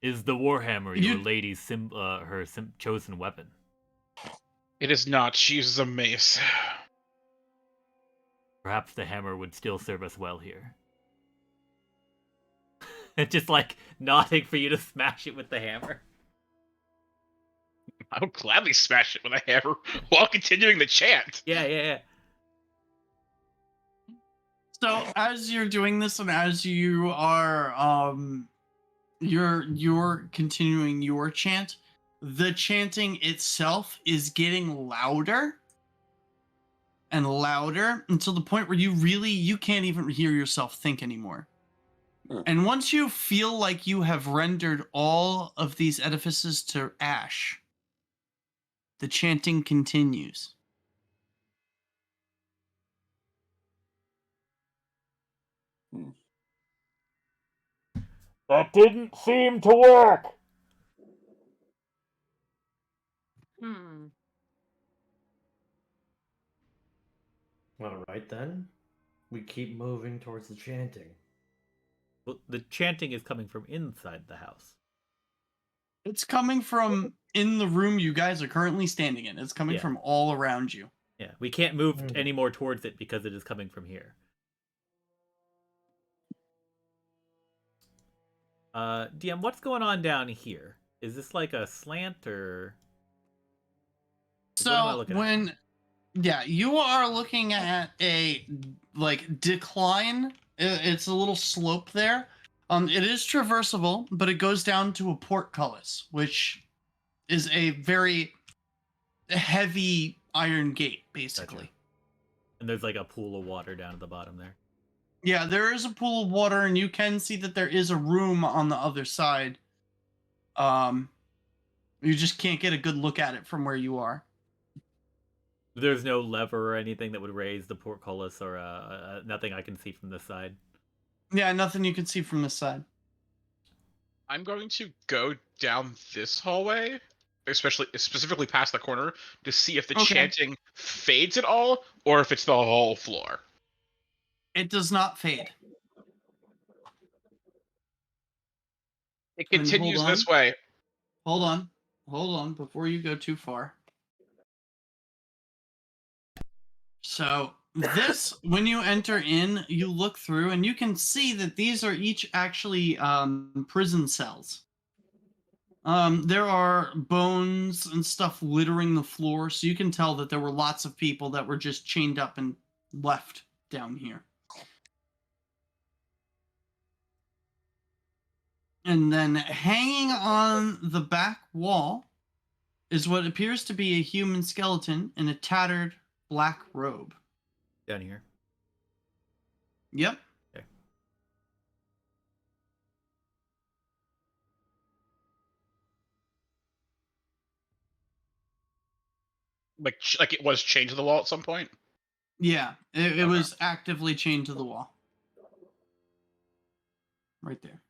Speaker 3: Is the warhammer your lady's chosen weapon?
Speaker 1: It is not. She uses a mace.
Speaker 3: Perhaps the hammer would still serve us well here. It's just like nodding for you to smash it with the hammer.
Speaker 1: I would gladly smash it with a hammer while continuing the chant.
Speaker 3: Yeah.
Speaker 4: So as you're doing this and as you are you're continuing your chant, the chanting itself is getting louder and louder until the point where you can't even hear yourself think anymore. And once you feel like you have rendered all of these edifices to ash, the chanting continues.
Speaker 3: That didn't seem to work.
Speaker 9: All right then. We keep moving towards the chanting.
Speaker 3: Well, the chanting is coming from inside the house.
Speaker 4: It's coming from in the room you guys are currently standing in. It's coming from all around you.
Speaker 3: Yeah, we can't move any more towards it because it is coming from here. DM, what's going on down here? Is this like a slant or?
Speaker 4: So you are looking at a decline. It's a little slope there. It is traversable, but it goes down to a portcullis, which is a very heavy iron gate, basically.
Speaker 3: Gotcha. And there's like a pool of water down at the bottom there.
Speaker 4: Yeah, there is a pool of water, and you can see that there is a room on the other side. You just can't get a good look at it from where you are.
Speaker 3: There's no lever or anything that would raise the portcullis, or nothing I can see from this side.
Speaker 4: Yeah, nothing you can see from this side.
Speaker 1: I'm going to go down this hallway, specifically past the corner, to see if the
Speaker 4: Okay.
Speaker 1: chanting fades at all, or if it's the whole floor.
Speaker 4: It does not fade.
Speaker 1: It
Speaker 4: And hold
Speaker 1: continues
Speaker 4: on.
Speaker 1: this way.
Speaker 4: Hold on, before you go too far. So this, when you enter in, you look through and you can see that these are each actually prison cells. There are bones and stuff littering the floor, so you can tell that there were lots of people that were just chained up and left down here. And then hanging on the back wall is what appears to be a human skeleton in a tattered black robe.
Speaker 3: Down here.
Speaker 4: Yep.
Speaker 3: Okay.
Speaker 1: Like it was chained to the wall at some point.
Speaker 4: Yeah, it
Speaker 1: Okay.
Speaker 4: was actively chained to the wall. Right there.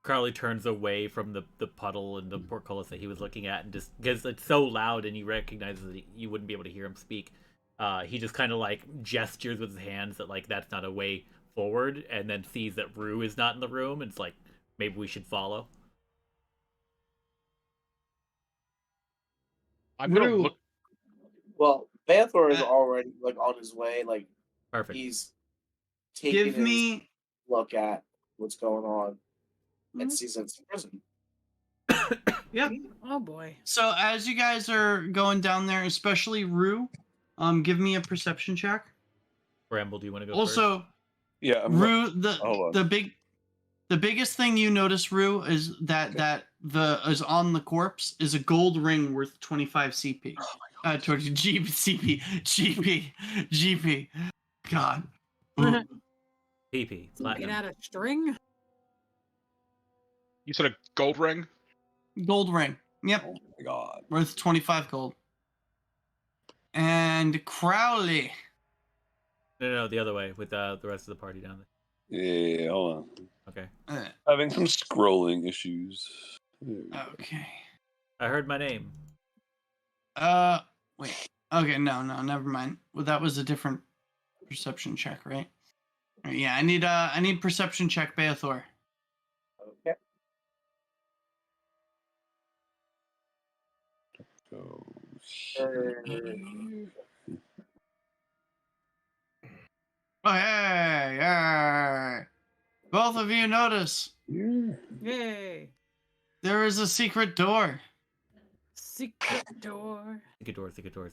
Speaker 3: Carly turns away from the puddle and the portcullis that he was looking at, and just because it's so loud and he recognizes that you wouldn't be able to hear him speak, he just kind of like gestures with his hands that like that's not a way forward, and then sees that Rue is not in the room, and it's like maybe we should follow.
Speaker 1: I'm gonna
Speaker 4: Rue,
Speaker 1: look.
Speaker 5: Well, Banthor is already like on his way. Like
Speaker 3: Perfect.
Speaker 5: he's taking
Speaker 4: give
Speaker 5: his
Speaker 4: me.
Speaker 5: look at what's going on and
Speaker 2: Mhm.
Speaker 5: sees it's prison.
Speaker 4: Yep.
Speaker 2: Oh boy.
Speaker 4: So as you guys are going down there, especially Rue, give me a perception check.
Speaker 3: Bramble, do you want to go
Speaker 4: Also,
Speaker 3: first?
Speaker 6: Yeah,
Speaker 4: Rue,
Speaker 6: hold on.
Speaker 4: the biggest thing you notice, Rue, is that is on the corpse is a gold ring worth 25 CP. Towards GP. God.
Speaker 3: PP. Platinum.
Speaker 2: Get out of string.
Speaker 1: You said a gold ring.
Speaker 4: Gold ring. Yep.
Speaker 6: Oh my god.
Speaker 4: Worth 25 gold. And Crowley.
Speaker 3: No, the other way with the rest of the party down there.
Speaker 6: Yeah, hold on.
Speaker 3: Okay.
Speaker 6: Having some scrolling issues.
Speaker 4: Okay.
Speaker 3: I heard my name.
Speaker 4: Wait. Okay, no, never mind. Well, that was a different perception check, right? All right, yeah, I need perception check, Beathor.
Speaker 5: Okay.
Speaker 6: So,
Speaker 4: Oh, hey. Both of you notice
Speaker 2: Yay.
Speaker 4: there is a secret door.
Speaker 2: Secret door.
Speaker 3: Secret door.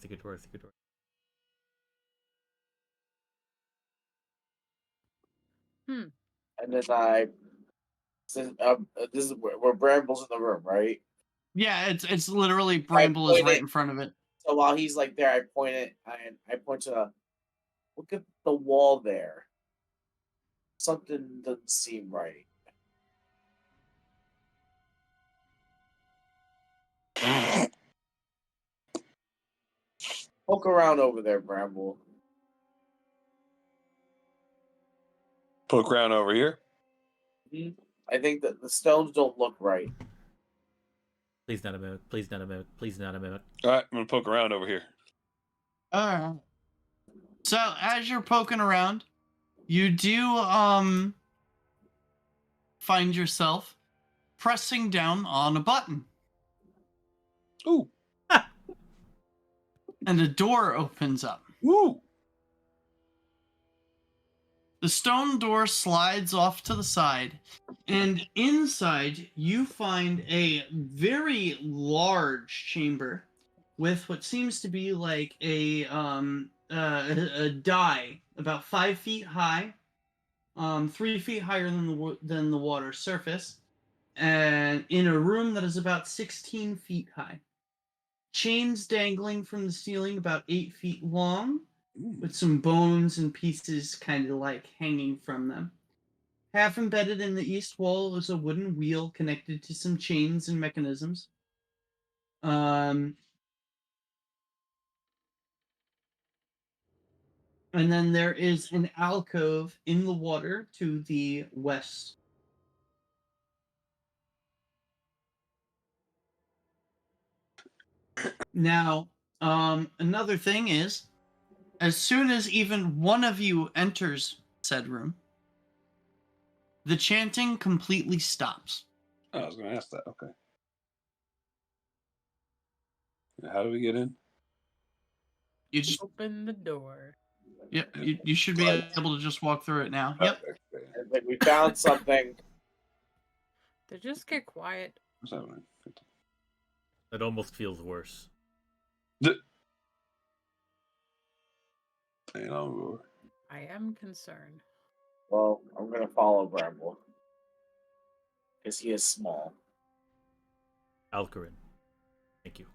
Speaker 2: Hmm.
Speaker 5: And then this is where Bramble's in the room, right?
Speaker 4: Yeah, it's literally Bramble is right in front of it.
Speaker 5: So while he's like there, I point to look at the wall there. Something doesn't seem right. Poke around over there, Bramble.
Speaker 6: poke around over here.
Speaker 5: I think that the stones don't look right.
Speaker 3: Please not a mimic. Please not a mimic. Please not a mimic.
Speaker 6: All right, I'm gonna poke around over here.
Speaker 4: All right. So as you're poking around, you do find yourself pressing down on a button.
Speaker 6: Ooh.
Speaker 4: And a door opens up.
Speaker 6: Ooh.
Speaker 4: The stone door slides off to the side, and inside you find a very large chamber with what seems to be like a die about 5 feet high, 3 feet higher than the water surface, and in a room that is about 16 feet high. Chains dangling from the ceiling about 8 feet long, with some bones and pieces kind of like hanging from them. Half embedded in the east wall is a wooden wheel connected to some chains and mechanisms. And then there is an alcove in the water to the west. Now, another thing is, as soon as even one of you enters said room, the chanting completely stops.
Speaker 6: Oh, I was going to ask that. Okay. How do we get in?
Speaker 4: You just,
Speaker 2: Open the door.
Speaker 4: yep, you should be able to just walk through it now. Yep.
Speaker 6: Okay.
Speaker 5: I think we found something.
Speaker 2: They just get quiet.
Speaker 6: What's happening?
Speaker 3: That almost feels worse.
Speaker 6: Hang on.
Speaker 2: I am concerned.
Speaker 5: Well, I'm gonna follow Bramble. Because he is small.
Speaker 3: Alcarin. Thank you.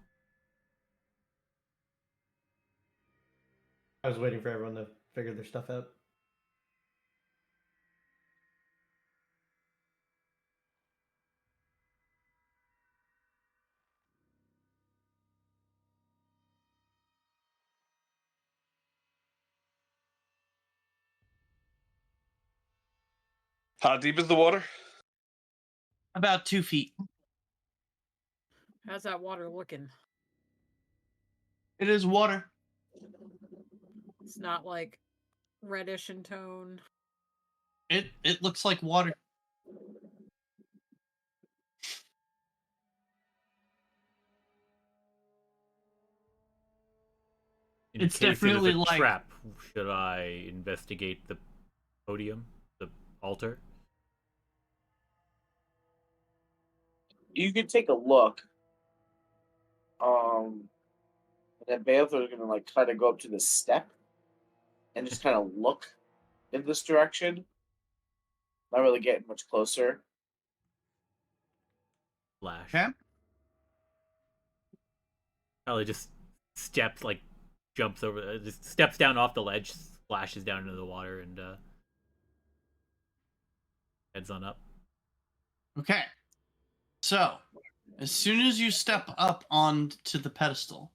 Speaker 9: I was waiting for everyone to figure their stuff out.
Speaker 6: How deep is the water?
Speaker 4: About 2 feet.
Speaker 2: How's that water looking?
Speaker 4: It is water.
Speaker 2: It's not like reddish in tone.
Speaker 4: It looks like water.
Speaker 3: In
Speaker 4: It's
Speaker 3: case
Speaker 4: definitely
Speaker 3: it is a
Speaker 4: like-
Speaker 3: trap. Should I investigate the podium, the altar?
Speaker 5: You can take a look. And then Balthor's gonna like try to go up to the step and just kind of look in this direction. Not really getting much closer.
Speaker 3: Flash.
Speaker 4: Okay.
Speaker 3: Probably just steps, like, jumps over, just steps down off the ledge, splashes down into the water, and heads on up.
Speaker 4: Okay. So, as soon as you step up onto the pedestal,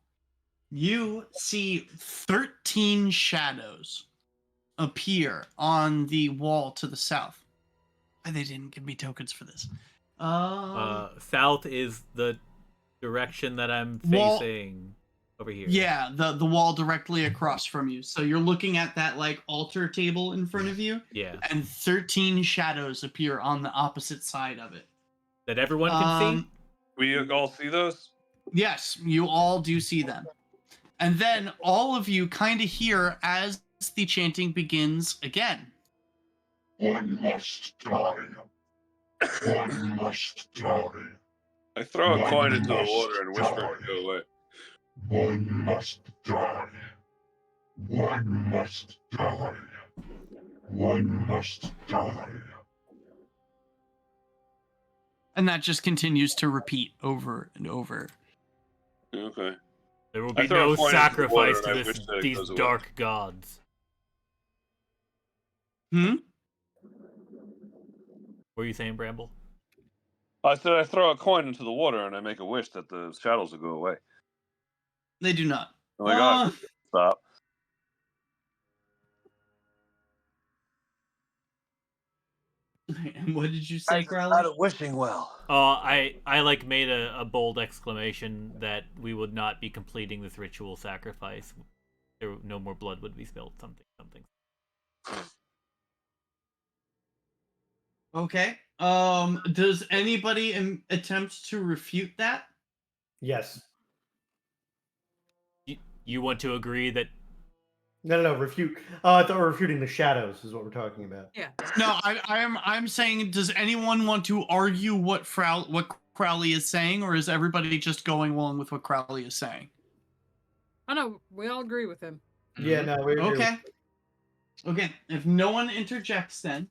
Speaker 4: you see 13 shadows appear on the wall to the south. They didn't give me tokens for this.
Speaker 3: South is the direction that I'm
Speaker 4: Wall-
Speaker 3: facing over here.
Speaker 4: Yeah, the wall directly across from you. So you're looking at that like altar table in front of you,
Speaker 3: Yeah.
Speaker 4: and 13 shadows appear on the opposite side of it.
Speaker 3: That everyone can see?
Speaker 6: We all see those?
Speaker 4: Yes, you all do see them. And then all of you kind of hear as the chanting begins again.
Speaker 7: One must die. One must die.
Speaker 6: I throw a
Speaker 7: One
Speaker 6: coin into the
Speaker 7: must
Speaker 6: water and whisper
Speaker 7: die.
Speaker 6: to go away.
Speaker 7: One must die. One must die. One must die.
Speaker 4: And that just continues to repeat over and over.
Speaker 6: Okay.
Speaker 3: There will
Speaker 6: I
Speaker 3: be
Speaker 6: throw a
Speaker 3: no
Speaker 6: coin into the
Speaker 3: sacrifice
Speaker 6: water
Speaker 3: to
Speaker 6: and I wish that it
Speaker 3: these
Speaker 6: goes away.
Speaker 3: dark gods.
Speaker 4: Hmm?
Speaker 3: What were you saying, Bramble?
Speaker 6: I said I throw a coin into the water and I make a wish that the shadows will go away.
Speaker 4: They do not.
Speaker 6: Oh my god. Stop.
Speaker 4: And what did you say,
Speaker 6: Not
Speaker 4: Crowley?
Speaker 6: at wishing well.
Speaker 3: I like made a bold exclamation that we would not be completing this ritual sacrifice. There, no more blood would be spilled. Something.
Speaker 4: Okay. Does anybody attempt to refute that?
Speaker 9: Yes.
Speaker 3: You want to agree that?
Speaker 9: No, refute. I thought we were refuting the shadows is what we're talking about.
Speaker 2: Yeah.
Speaker 4: No, I'm saying, does anyone want to argue what Crowley is saying, or is everybody just going along with what Crowley is saying?
Speaker 2: Oh no, we all agree with him.
Speaker 9: Yeah, no, we agree.
Speaker 4: Okay. Okay. If no one interjects, then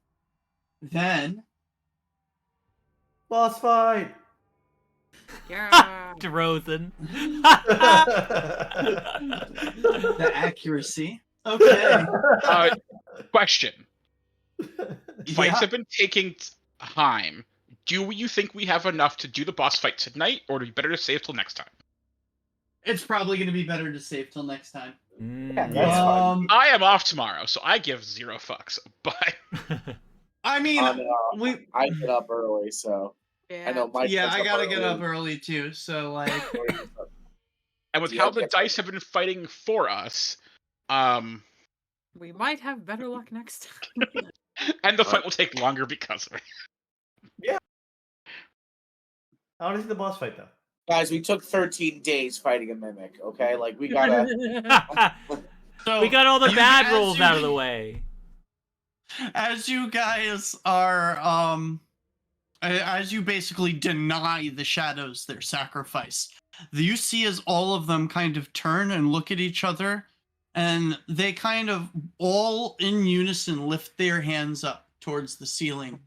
Speaker 9: Boss fight.
Speaker 2: Yeah.
Speaker 3: DeRozan.
Speaker 4: the accuracy. Okay.
Speaker 1: Question. Fights
Speaker 4: Yeah.
Speaker 1: have been taking time. Do you think we have enough to do the boss fight tonight, or do you better to save till next time?
Speaker 4: It's probably going to be better to save till next time.
Speaker 3: Mm,
Speaker 5: that's fine.
Speaker 1: I am off tomorrow, so I give 0 fucks. But
Speaker 4: I mean, we.
Speaker 5: I get up early, so
Speaker 2: Yeah.
Speaker 5: I know Mike.
Speaker 4: Yeah,
Speaker 5: gets
Speaker 4: I gotta get up
Speaker 5: early.
Speaker 4: early too. So like,
Speaker 1: and with
Speaker 5: Yeah,
Speaker 1: how the
Speaker 5: yeah.
Speaker 1: dice have been fighting for us,
Speaker 2: We might have better luck next time.
Speaker 1: and the fight will take longer because of it.
Speaker 9: How does the boss fight though?
Speaker 5: Guys, we took 13 days fighting a mimic. Okay, like we gotta.
Speaker 4: so
Speaker 3: We got all the
Speaker 4: you-
Speaker 3: bad
Speaker 4: as
Speaker 3: rolls
Speaker 4: you-
Speaker 3: out of the way.
Speaker 4: As you guys are as you basically deny the shadows their sacrifice, you see as all of them kind of turn and look at each other, and they kind of all in unison lift their hands up towards the ceiling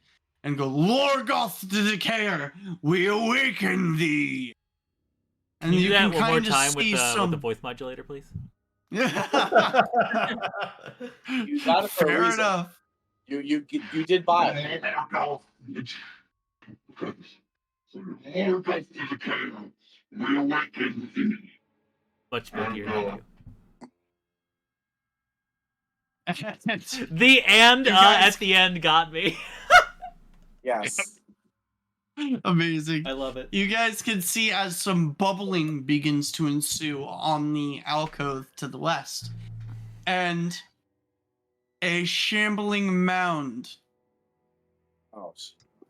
Speaker 4: and go, Lorgoth the Decayer, we awaken thee.
Speaker 3: Can you do that one more
Speaker 4: kinda
Speaker 3: time with
Speaker 4: see
Speaker 3: the voice modulator, please?
Speaker 5: You got it for a
Speaker 4: Fair
Speaker 5: reason.
Speaker 4: enough.
Speaker 5: You did buy it.
Speaker 3: Much spookier, thank
Speaker 4: It's-
Speaker 3: you. The and
Speaker 4: You guys-
Speaker 3: at the end got me.
Speaker 5: Yes.
Speaker 4: Amazing.
Speaker 3: I love it.
Speaker 4: You guys can see as some bubbling begins to ensue on the alcove to the west. And a shambling mound
Speaker 5: Oh,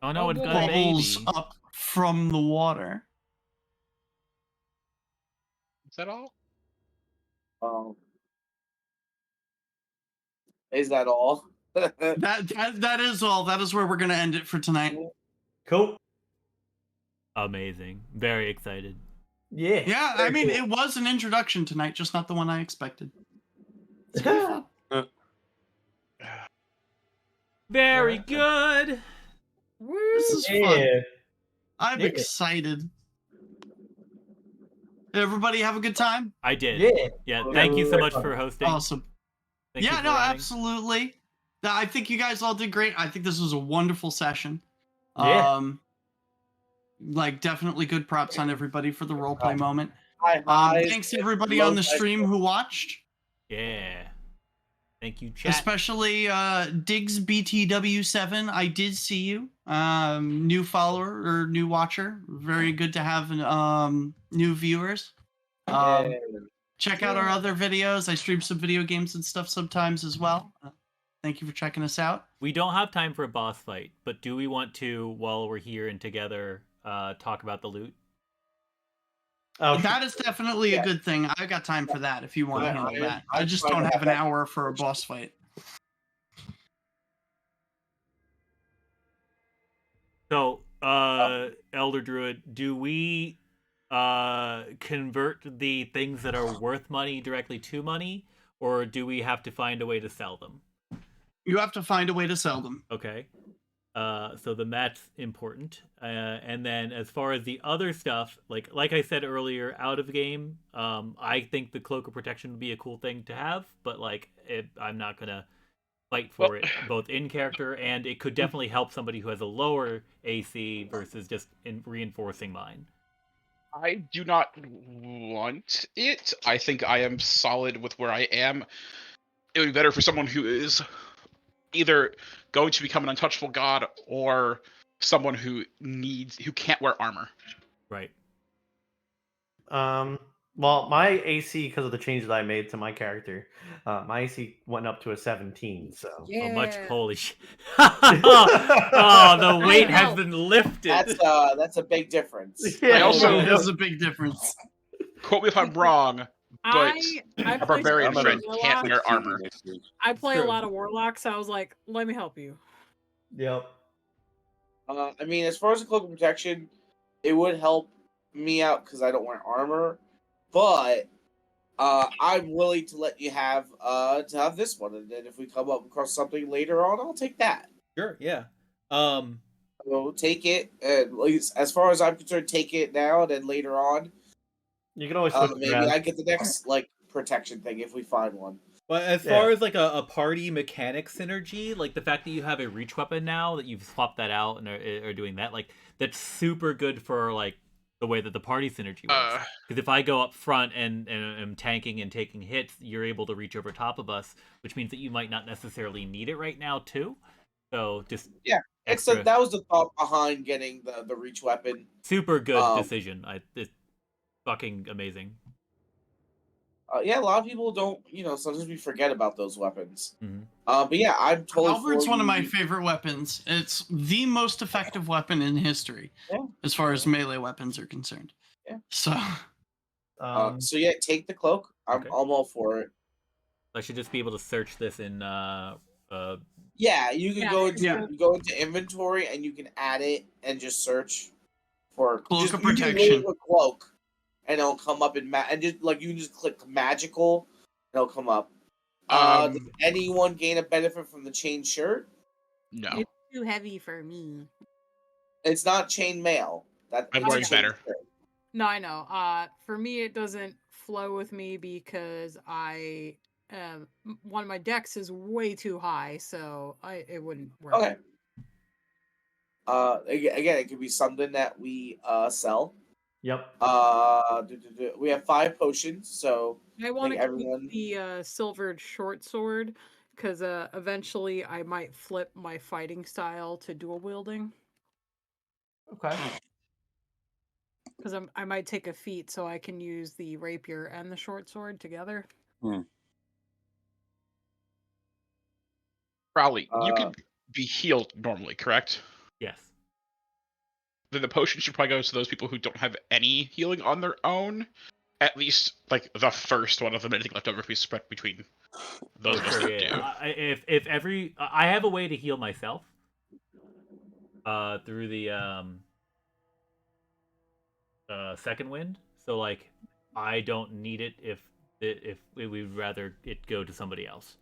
Speaker 3: Oh no, it's got a
Speaker 4: bubbles
Speaker 3: baby.
Speaker 4: up from the water.
Speaker 1: Is that all?
Speaker 5: Is that all?
Speaker 4: That is all. That is where we're gonna end it for tonight.
Speaker 9: Cool.
Speaker 3: Amazing. Very excited.
Speaker 9: Yeah.
Speaker 4: Yeah, I mean it was an introduction tonight, just not the one I expected. It's gonna be fun.
Speaker 3: Very good.
Speaker 4: This is fun.
Speaker 9: Yeah.
Speaker 4: I'm
Speaker 9: Yeah.
Speaker 4: excited. Everybody have a good time?
Speaker 3: I did.
Speaker 9: Yeah.
Speaker 3: Yeah. Thank you so much for hosting.
Speaker 4: Awesome.
Speaker 3: Thank you
Speaker 4: Yeah,
Speaker 3: for
Speaker 4: no,
Speaker 3: running.
Speaker 4: absolutely. I think you guys all did great. I think this was a wonderful session.
Speaker 9: Yeah.
Speaker 4: Like definitely good props on everybody for the roleplay moment.
Speaker 5: Hi.
Speaker 4: Thanks to everybody on the stream who watched,
Speaker 3: Yeah. Thank you, chat.
Speaker 4: especially Diggs BTW7. I did see you, new follower or new watcher. Very good to have new viewers. Check out our other videos. I stream some video games and stuff sometimes as well. Thank you for checking us out.
Speaker 3: We don't have time for a boss fight, but do we want to, while we're here and together, talk about the loot?
Speaker 9: Oh,
Speaker 4: That is definitely a good thing. I got time for that if you want to handle that. I just don't have an hour for a boss fight.
Speaker 3: So, Elder Druid, do we convert the things that are worth money directly to money, or do we have to find a way to sell them?
Speaker 4: You have to find a way to sell them.
Speaker 3: Okay. So then that's important. And then as far as the other stuff, like I said earlier, out of game, I think the Cloak of Protection would be a cool thing to have, but I'm not gonna fight for it both in character, and it could definitely help somebody who has a lower AC versus just reinforcing mine.
Speaker 1: I do not want it. I think I am solid with where I am. It would be better for someone who is either going to become an untouchable god or someone who can't wear armor.
Speaker 3: Right.
Speaker 9: Well, my AC, because of the changes I made to my character, my AC went up to a 17. So.
Speaker 3: Oh, much
Speaker 2: Yeah.
Speaker 3: holy shit. Oh, the weight has been lifted.
Speaker 5: That's a big difference.
Speaker 1: I also-
Speaker 4: It is a big difference.
Speaker 1: Quote me if I'm wrong, but
Speaker 2: I
Speaker 1: a
Speaker 2: play
Speaker 1: barbarian
Speaker 2: some
Speaker 1: friend
Speaker 2: warlock.
Speaker 1: can't wear armor.
Speaker 2: I play a
Speaker 3: True.
Speaker 2: lot of warlocks, so I was like, let me help you.
Speaker 9: Yep.
Speaker 5: I mean, as far as the Cloak of Protection, it would help me out because I don't wear armor, but I'm willing to let you have this one, and then if we come up across something later on, I'll take that.
Speaker 3: Sure, yeah.
Speaker 5: So take it, and at least as far as I'm concerned, take it now, and then later on,
Speaker 9: You can always switch
Speaker 5: maybe
Speaker 9: around.
Speaker 5: I get the next protection thing if we find one.
Speaker 3: Well, as far as like a party mechanic synergy, like the fact that you have a reach weapon now, that you've swapped that out and are doing that, like that's super good for like the way that the party synergy works. Because if I go up front and am tanking and taking hits, you're able to reach over top of us, which means that you might not necessarily need it right now too. So just extra.
Speaker 5: That was the thought behind getting the reach weapon.
Speaker 3: Super good decision. It's fucking amazing.
Speaker 5: Yeah, a lot of people don't, sometimes we forget about those weapons.
Speaker 3: Mm-hmm.
Speaker 5: But yeah, I'm totally.
Speaker 4: Halberd's one of my favorite weapons. It's the most effective weapon in history, as far as melee weapons are concerned.
Speaker 5: Yeah.
Speaker 4: So.
Speaker 5: So yeah, take the cloak. I'm all for it.
Speaker 3: I should just be able to search this in.
Speaker 5: Yeah, you can go into inventory and you can add it and just search for
Speaker 4: cloak of
Speaker 5: protection. You can cloak. And it'll come up in and just like you can just click magical, and it'll come up. Does anyone gain a benefit from the chain shirt?
Speaker 1: No,
Speaker 2: it's too heavy for me.
Speaker 5: It's not chain mail.
Speaker 1: I'm wearing better.
Speaker 2: Shirt. No, I know. For me, it doesn't flow with me because I one of my decks is way too high, so it wouldn't work.
Speaker 5: Okay. Again, it could be something that we sell.
Speaker 9: Yep.
Speaker 5: We have 5 potions, so
Speaker 2: I want to keep the silvered short sword because eventually I might flip my fighting style to dual wielding.
Speaker 9: Okay.
Speaker 2: Because I might take a feat so I can use the rapier and the short sword together.
Speaker 1: Crowley, you can be healed normally, correct?
Speaker 3: Yes.
Speaker 1: Then the potion should probably go to those people who don't have any healing on their own. At least, like, the first one of them, anything left over can be spread between those of us that do.
Speaker 3: I have a way to heal myself. Through the second wind. So, like, I don't need it if we'd rather it go to somebody else.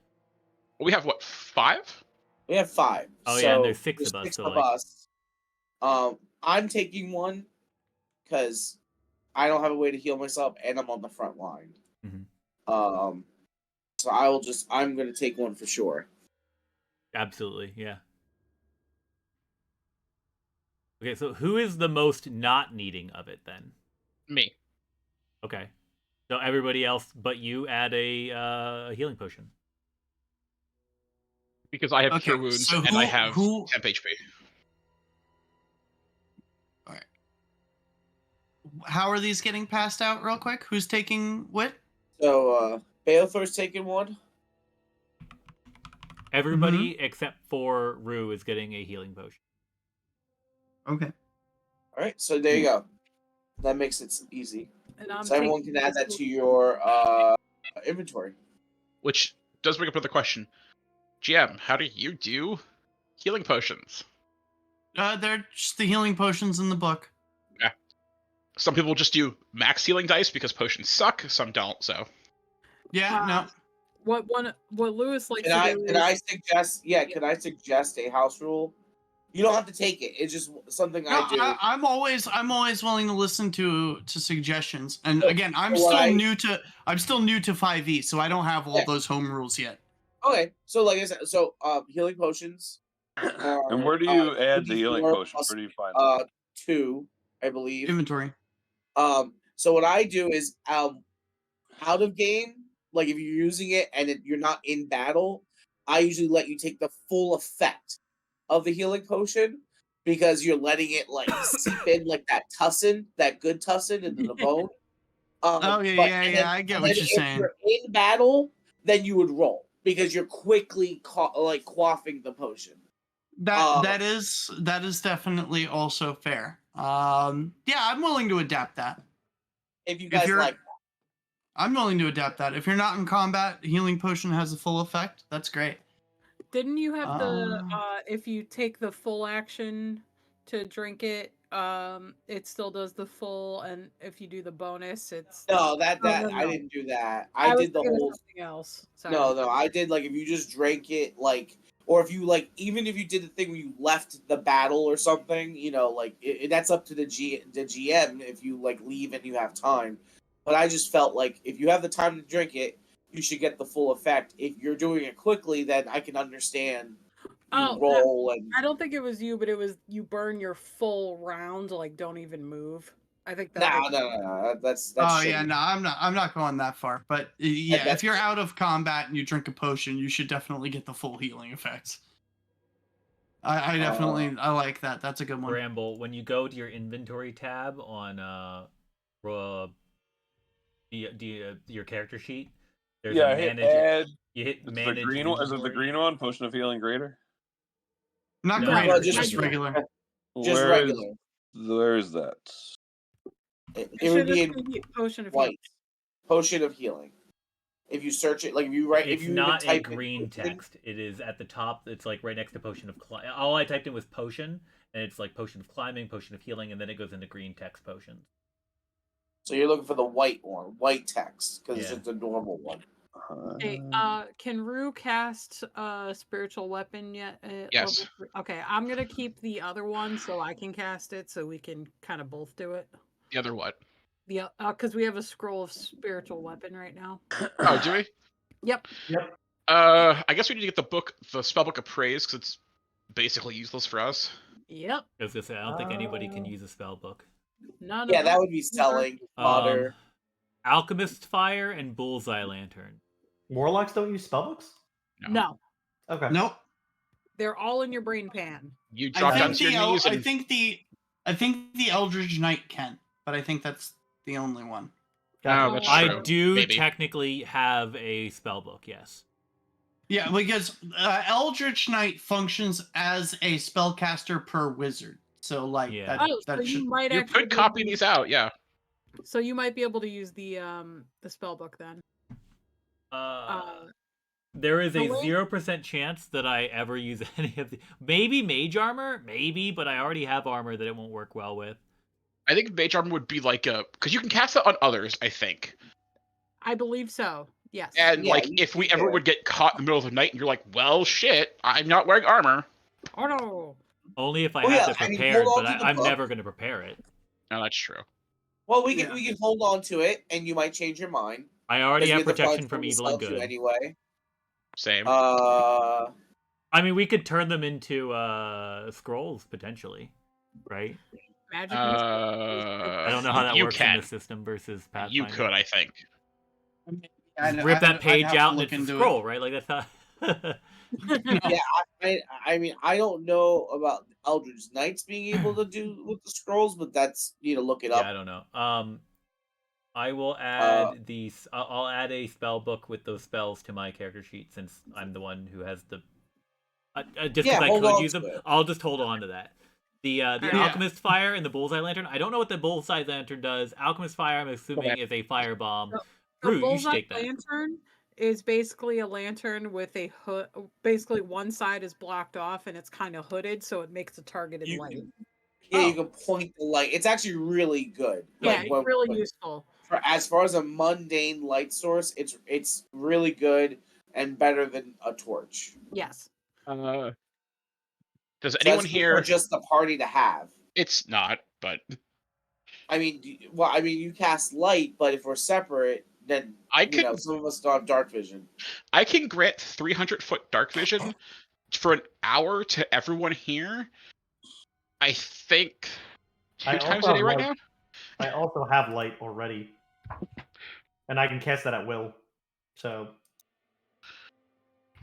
Speaker 1: We have, what, 5?
Speaker 5: We have 5.
Speaker 3: Oh, yeah, and there's 6 of us.
Speaker 5: 6
Speaker 3: so,
Speaker 5: of
Speaker 3: like...
Speaker 5: us. I'm taking one because I don't have a way to heal myself, and I'm on the front line.
Speaker 3: Mm-hmm.
Speaker 5: So I'm going to take one for sure.
Speaker 3: Absolutely, yeah. Okay, so who is the most not needing of it, then?
Speaker 1: Me.
Speaker 3: Okay. So everybody else but you add a healing potion.
Speaker 1: Because I have Cure Wounds, and I have temp HP.
Speaker 4: Alright. How are these getting passed out real quick? Who's taking what?
Speaker 5: So, Balethor's taking one.
Speaker 3: Everybody except for Rue is getting a healing potion.
Speaker 4: Okay.
Speaker 5: Alright, so there you go. That makes it easy.
Speaker 2: And
Speaker 5: so everyone can add that to your inventory.
Speaker 1: Which does bring up another question. GM, how do you do healing potions?
Speaker 4: They're just the healing potions in the book.
Speaker 1: Yeah. Some people just do max healing dice because potions suck. Some don't. So.
Speaker 4: Yeah. No.
Speaker 2: What Lewis likes
Speaker 5: Can
Speaker 2: to do
Speaker 5: Can I suggest a house rule? You don't have to take it. It's just something I do.
Speaker 4: I'm always willing to listen to suggestions. And again, I'm still new to 5e, so I don't have all those home rules yet.
Speaker 5: Okay, so like I said, healing potions.
Speaker 6: And where do you add the healing potions? Where do you find them?
Speaker 5: 2, I believe.
Speaker 4: Inventory.
Speaker 5: So what I do is out of game, like if you're using it and you're not in battle, I usually let you take the full effect of the healing potion because you're letting it like seep in like that good tussin into the bone.
Speaker 4: I get what you're saying.
Speaker 5: If you're in battle, then you would roll because you're quickly quaffing the potion.
Speaker 4: That is definitely also fair. I'm willing to adapt that.
Speaker 5: If you guys like that.
Speaker 4: I'm willing to adapt that. If you're not in combat, healing potion has a full effect. That's great.
Speaker 2: Didn't you have if you take the full action to drink it, it still does the full, and if you do the bonus, it's
Speaker 5: no. I didn't do that. I did the whole
Speaker 2: something else. Sorry.
Speaker 5: No, I did like if you just drank it, like, or if you like, even if you did the thing where you left the battle or something, like that's up to the GM if you like leave and you have time. But I just felt like if you have the time to drink it, you should get the full effect. If you're doing it quickly, then I can understand you
Speaker 2: Oh,
Speaker 5: roll and
Speaker 2: I don't think it was you, but it was you burn your full round, like don't even move. I think that.
Speaker 5: no. That's
Speaker 4: Oh yeah,
Speaker 5: shitty.
Speaker 4: no, I'm not going that far. But yeah,
Speaker 5: that's-
Speaker 4: if you're out of combat and you drink a potion, you should definitely get the full healing effects. I definitely I like that. That's a good one.
Speaker 3: Bramble, when you go to your inventory tab on your character sheet, there's
Speaker 6: Yeah,
Speaker 3: a
Speaker 6: I hit
Speaker 3: manage.
Speaker 6: add.
Speaker 3: You hit
Speaker 6: It's the
Speaker 3: manage.
Speaker 6: green one. Is it the
Speaker 3: inventory.
Speaker 6: green one? Potion of healing greater.
Speaker 4: Not
Speaker 3: No,
Speaker 4: greater,
Speaker 5: just
Speaker 4: just
Speaker 2: regular.
Speaker 4: regular.
Speaker 5: Just
Speaker 6: Where is-
Speaker 5: regular.
Speaker 6: Where is that?
Speaker 5: It
Speaker 2: It
Speaker 5: would
Speaker 2: should
Speaker 5: be
Speaker 2: just
Speaker 5: in
Speaker 2: be potion of
Speaker 5: white. Potion of healing. If you search it, like if you write,
Speaker 3: It's
Speaker 5: if you
Speaker 3: not
Speaker 5: even
Speaker 3: in
Speaker 5: type in
Speaker 3: green
Speaker 5: potion,
Speaker 3: text. It is at the top. It's like right next to potion of. All I typed in was potion, and it's like potion of climbing, potion of healing, and then it goes into green text potions.
Speaker 5: So you're looking for the white one, white text, because it's
Speaker 3: Yeah.
Speaker 5: just a normal one.
Speaker 2: Hey, can Rue cast spiritual weapon yet?
Speaker 1: Yes.
Speaker 2: level 3? Okay, I'm gonna keep the other one so I can cast it, so we can kind of both do it.
Speaker 1: The other what?
Speaker 2: The because we have a scroll of spiritual weapon right now.
Speaker 1: Oh, do we?
Speaker 2: Yep.
Speaker 9: Yep.
Speaker 1: I guess we need to get the spellbook of praise because it's basically useless for us.
Speaker 2: Yep.
Speaker 3: I was gonna say I don't think anybody can use a spell book.
Speaker 2: None
Speaker 5: Yeah,
Speaker 2: of
Speaker 5: that
Speaker 2: us
Speaker 5: would be
Speaker 2: are-
Speaker 5: selling fodder.
Speaker 3: Alchemist fire and bullseye lantern.
Speaker 9: Warlocks don't use spellbooks?
Speaker 2: No,
Speaker 9: Okay.
Speaker 4: Nope.
Speaker 2: they're all in your brain pan.
Speaker 1: You
Speaker 4: I
Speaker 1: drop down
Speaker 4: think
Speaker 1: to your knees and
Speaker 4: I think the Eldritch Knight can, but I think that's the only one.
Speaker 1: Oh, that's
Speaker 3: I
Speaker 1: true.
Speaker 3: do
Speaker 1: Maybe.
Speaker 3: technically have a spell book, yes.
Speaker 4: Yeah, because Eldritch Knight functions as a spellcaster per wizard. So like
Speaker 3: Yeah.
Speaker 2: Oh, so
Speaker 4: that
Speaker 2: you
Speaker 4: should
Speaker 2: might
Speaker 1: you
Speaker 2: actually
Speaker 1: could
Speaker 2: be able
Speaker 1: copy
Speaker 2: to
Speaker 1: these
Speaker 2: use-
Speaker 1: out. Yeah.
Speaker 2: So you might be able to use the spell book then.
Speaker 3: There is a
Speaker 2: the way-
Speaker 3: 0% chance that I ever use any of the. Maybe mage armor, maybe, but I already have armor that it won't work well with.
Speaker 1: I think mage armor would be like a because you can cast it on others. I think.
Speaker 2: I believe so. Yes.
Speaker 1: And
Speaker 5: Yeah,
Speaker 1: like,
Speaker 5: you
Speaker 1: if we
Speaker 5: can.
Speaker 1: ever would get caught in the middle of the night, and you're like, "Well, shit, I'm not wearing armor."
Speaker 2: Oh no.
Speaker 3: Only if I
Speaker 5: Oh,
Speaker 3: have
Speaker 5: yeah,
Speaker 3: it
Speaker 5: I mean,
Speaker 3: prepared,
Speaker 5: hold
Speaker 3: but
Speaker 5: on to the
Speaker 3: I'm
Speaker 5: book.
Speaker 3: never going to prepare it.
Speaker 1: No, that's true.
Speaker 5: Well, we
Speaker 4: Yeah.
Speaker 5: can hold on to it, and you might change your mind.
Speaker 3: I already
Speaker 5: 'cause we
Speaker 3: have
Speaker 5: have to
Speaker 3: protection
Speaker 5: find
Speaker 3: from
Speaker 5: someone to
Speaker 3: evil
Speaker 5: sell
Speaker 3: and
Speaker 5: to
Speaker 3: good.
Speaker 5: anyway.
Speaker 1: Same.
Speaker 3: I mean, we could turn them into scrolls potentially, right?
Speaker 2: Magic.
Speaker 3: I don't know how that
Speaker 1: you
Speaker 3: works
Speaker 1: can.
Speaker 3: in the system versus Pathfinder.
Speaker 1: You could, I think.
Speaker 3: Rip that
Speaker 4: I'd
Speaker 3: page
Speaker 4: have to
Speaker 3: out and
Speaker 4: look
Speaker 3: it's a
Speaker 4: into it.
Speaker 3: scroll, right? Like that's how.
Speaker 5: Yeah, I mean, I don't know about Eldritch Knights being able to do with the scrolls, but that's you to look it
Speaker 3: Yeah,
Speaker 5: up.
Speaker 3: I don't know. I will add these. I'll add a spell book with those spells to my character sheet since I'm the one who has the. Just
Speaker 5: Yeah,
Speaker 3: because I
Speaker 5: hold
Speaker 3: could
Speaker 5: on
Speaker 3: use
Speaker 5: to
Speaker 3: them,
Speaker 5: it.
Speaker 3: I'll just hold on to that. The
Speaker 4: Yeah.
Speaker 3: Alchemist Fire and the Bullseye Lantern. I don't know what the Bullseye Lantern does. Alchemist Fire, I'm assuming, is a firebomb.
Speaker 2: The
Speaker 3: Rue, you should
Speaker 2: bullseye
Speaker 3: take that.
Speaker 2: lantern is basically a lantern with a hood. Basically, one side is blocked off and it's kind of hooded, so it makes a targeted
Speaker 5: You
Speaker 2: light.
Speaker 5: Yeah,
Speaker 3: Oh.
Speaker 5: you can point the light. It's actually really good.
Speaker 2: Yeah,
Speaker 5: Like,
Speaker 2: it's
Speaker 5: when-
Speaker 2: really
Speaker 5: when-
Speaker 2: useful.
Speaker 5: as far as a mundane light source, it's really good and better than a torch.
Speaker 2: Yes.
Speaker 1: Does
Speaker 5: So
Speaker 1: anyone
Speaker 5: that's good
Speaker 1: here?
Speaker 5: for just the party to have?
Speaker 1: It's not, but
Speaker 5: I mean, you cast light, but if we're separate, then
Speaker 1: I could.
Speaker 5: some of us don't have dark vision.
Speaker 1: I can grant 300-foot dark vision for an hour to everyone here. I think two
Speaker 9: I
Speaker 1: times
Speaker 9: also
Speaker 1: a day
Speaker 9: have
Speaker 1: right
Speaker 9: light.
Speaker 1: now.
Speaker 9: I also have light already, and I can cast that at will. So,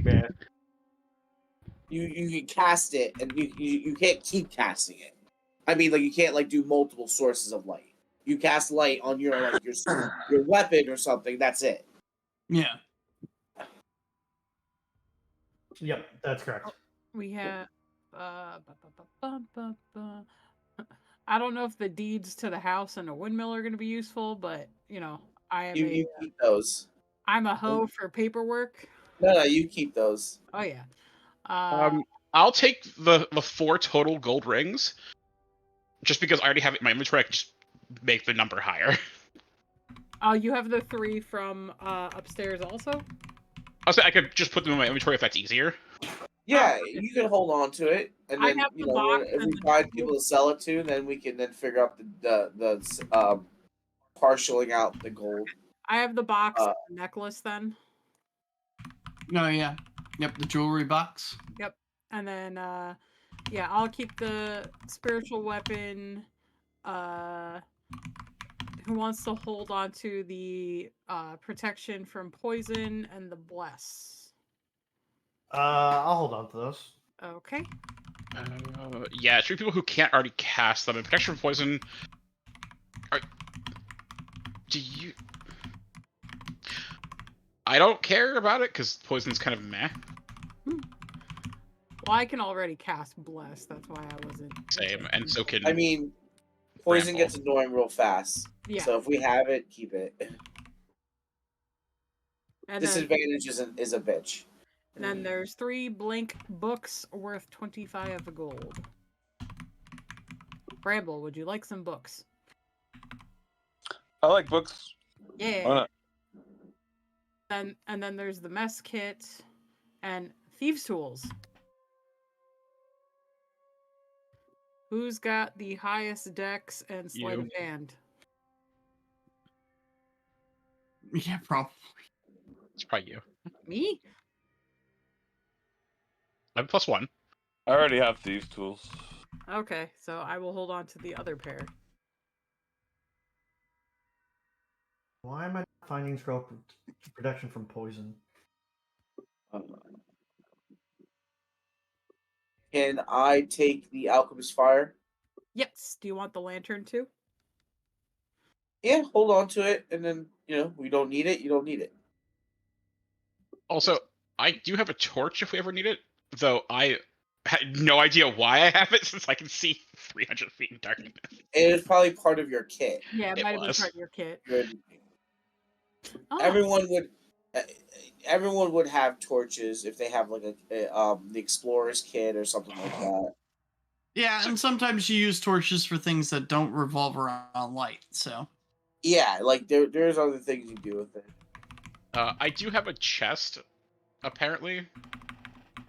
Speaker 9: yeah.
Speaker 5: You can cast it, and you can't keep casting it. I mean, like you can't like do multiple sources of light. You cast light on your like your weapon or something. That's it.
Speaker 4: Yeah.
Speaker 9: Yep, that's correct.
Speaker 2: We have. I don't know if the deeds to the house and a windmill are going to be useful, but I am
Speaker 5: You keep those.
Speaker 2: I'm a hoe for paperwork.
Speaker 5: No, you keep those.
Speaker 2: Oh yeah.
Speaker 1: I'll take the 4 total gold rings, just because I already have it in my inventory. I can just make the number higher.
Speaker 2: You have the 3 from upstairs also.
Speaker 1: I'll say I could just put them in my inventory if that's easier.
Speaker 5: Yeah, you can hold on to it, and
Speaker 2: I
Speaker 5: then
Speaker 2: have the box
Speaker 5: if
Speaker 2: and
Speaker 5: we
Speaker 2: the
Speaker 5: find
Speaker 2: gold.
Speaker 5: people to sell it to, then we can then figure out the partialing out the gold.
Speaker 2: I have the box and the necklace then.
Speaker 4: Oh yeah. Yep, the jewelry box.
Speaker 2: Yep. And then yeah, I'll keep the spiritual weapon. Who wants to hold on to the protection from poison and the bless?
Speaker 9: I'll hold on to those.
Speaker 2: Okay.
Speaker 1: Yeah, it's for people who can't already cast them. And protection from poison. Do you? I don't care about it because poison's kind of meh.
Speaker 2: Well, I can already cast bless. That's why I wasn't.
Speaker 1: Same, and so can.
Speaker 5: I mean, poison
Speaker 1: Bramble.
Speaker 5: gets annoying real fast.
Speaker 2: Yeah.
Speaker 5: So if we have it, keep it.
Speaker 2: And then,
Speaker 5: Disadvantage is a bitch.
Speaker 2: and then there's 3 blank books worth 25 gold. Bramble, would you like some books?
Speaker 6: I like books.
Speaker 2: Yeah.
Speaker 6: Why not?
Speaker 2: And then there's the mess kit and thieves' tools. Who's got the highest dex and sleight of hand?
Speaker 4: Yeah, probably.
Speaker 1: It's probably you.
Speaker 2: Me?
Speaker 1: I'm +1.
Speaker 6: I already have thieves' tools.
Speaker 2: Okay, so I will hold on to the other pair.
Speaker 9: Why am I finding scroll protection from poison?
Speaker 5: Can I take the alchemist fire?
Speaker 2: Yes. Do you want the lantern too?
Speaker 5: Yeah, hold on to it, and then we don't need it. You don't need it.
Speaker 1: Also, I do have a torch if we ever need it, though I had no idea why I have it since I can see 300 feet in darkness.
Speaker 5: It is probably part of your kit.
Speaker 2: Yeah, it
Speaker 1: It
Speaker 2: might have been
Speaker 1: was.
Speaker 2: part of your kit.
Speaker 5: Good.
Speaker 2: Oh,
Speaker 5: Everyone would have torches if they have like the explorer's kit or something like that.
Speaker 4: Yeah, and sometimes you use torches for things that don't revolve around light. So
Speaker 5: Yeah, like there's other things you do with it.
Speaker 1: I do have a chest, apparently.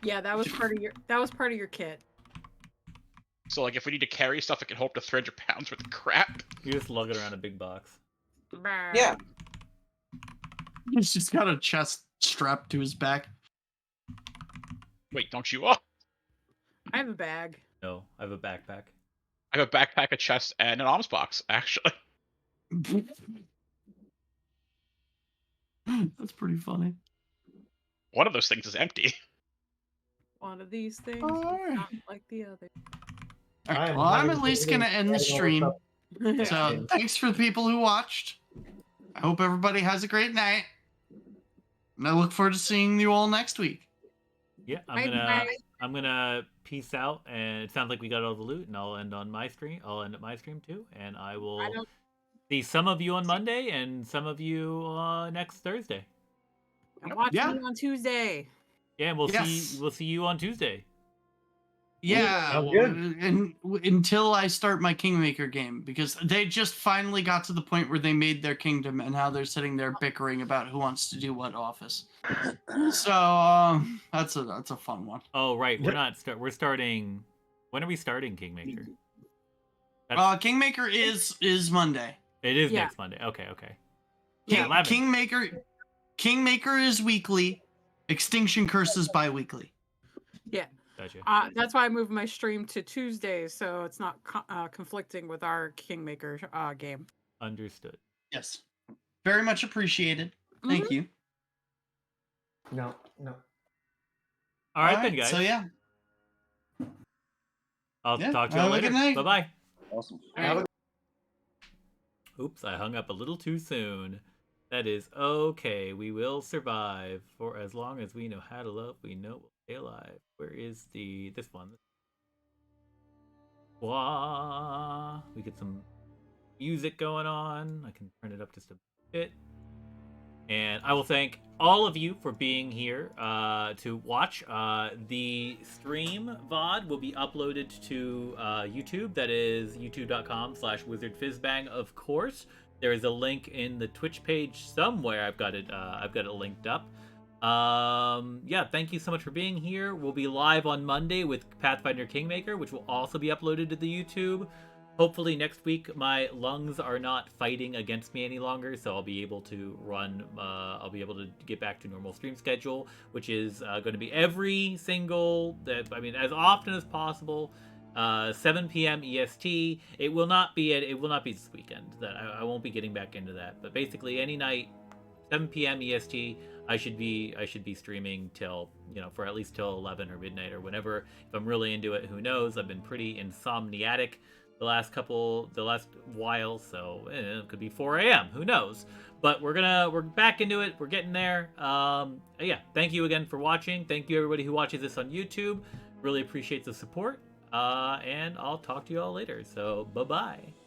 Speaker 2: yeah, that was part of your kit.
Speaker 1: So, like, if we need to carry stuff, it can hold up to 300 pounds worth of crap.
Speaker 3: You just lug it around a big box.
Speaker 5: Yeah.
Speaker 4: he's just got a chest strapped to his back.
Speaker 1: Wait, don't you all?
Speaker 2: I have a bag.
Speaker 3: No, I have a backpack.
Speaker 1: I have a backpack, a chest, and an alms box, actually.
Speaker 4: That's pretty funny.
Speaker 1: One of those things is empty.
Speaker 2: One of these things,
Speaker 4: Alright.
Speaker 2: not like the other.
Speaker 4: All right,
Speaker 9: I'm
Speaker 4: well, I'm
Speaker 9: not
Speaker 4: at least
Speaker 9: even
Speaker 4: gonna end the
Speaker 9: getting all
Speaker 4: stream.
Speaker 9: this
Speaker 4: So thanks for the people who watched. I hope everybody has a great night. And I look forward to seeing you all next week.
Speaker 3: Yeah,
Speaker 2: Bye.
Speaker 3: I'm gonna peace out, and it sounds like we got all the loot, and I'll end on my stream. I'll end at my stream too, and I will
Speaker 2: don't-
Speaker 3: see some of you on Monday and some of you next Thursday.
Speaker 2: And watch
Speaker 4: Yeah.
Speaker 2: me on Tuesday.
Speaker 3: Yeah, and we'll
Speaker 4: Yes.
Speaker 3: see you on Tuesday.
Speaker 4: Yeah,
Speaker 9: Sounds good.
Speaker 4: and until I start my Kingmaker game, because they just finally got to the point where they made their kingdom, and now they're sitting there bickering about who wants to do what office. So that's a fun one.
Speaker 3: Oh right,
Speaker 9: Yep.
Speaker 3: we're starting. When are we starting Kingmaker?
Speaker 4: Kingmaker is Monday.
Speaker 3: It is
Speaker 2: Yeah.
Speaker 3: next Monday. Okay.
Speaker 2: Yeah.
Speaker 3: 11.
Speaker 4: Kingmaker is weekly. Extinction Curse is bi-weekly.
Speaker 2: Yeah.
Speaker 3: Gotcha.
Speaker 2: That's why I moved my stream to Tuesdays, so it's not conflicting with our Kingmaker game.
Speaker 3: Understood.
Speaker 4: Yes, very much appreciated. Thank you.
Speaker 9: No.
Speaker 3: All right then, guys.
Speaker 4: So yeah,
Speaker 3: I'll
Speaker 4: Yeah,
Speaker 3: talk to you all
Speaker 4: have a
Speaker 3: later.
Speaker 4: good night.
Speaker 3: Bye bye.
Speaker 6: Awesome.
Speaker 3: Oops, I hung up a little too soon. That is okay. We will survive for as long as we know how to love. We know we'll stay alive. Where is this one? Wah. We get some music going on. I can turn it up just a bit. And I will thank all of you for being here to watch. The stream VOD will be uploaded to YouTube. That is youtube.com/wizardfizzbang, of course. There is a link in the Twitch page somewhere. I've got it linked up. Yeah, thank you so much for being here. We'll be live on Monday with Pathfinder Kingmaker, which will also be uploaded to the YouTube. hopefully next week my lungs are not fighting against me any longer, so I'll be able to run. I'll be able to get back to normal stream schedule, which is going to be every single. As often as possible. 7 p.m. EST. It will not be this weekend. That I won't be getting back into that. But basically, any night, 7 p.m. EST, I should be streaming till for at least till 11 or midnight or whenever. If I'm really into it, who knows? I've been pretty insomniatic the last while, so it could be 4 a.m. Who knows? But we're back into it. We're getting there. Yeah. Thank you again for watching. Thank you everybody who watches this on YouTube. Really appreciate the support. And I'll talk to you all later. So bye-bye.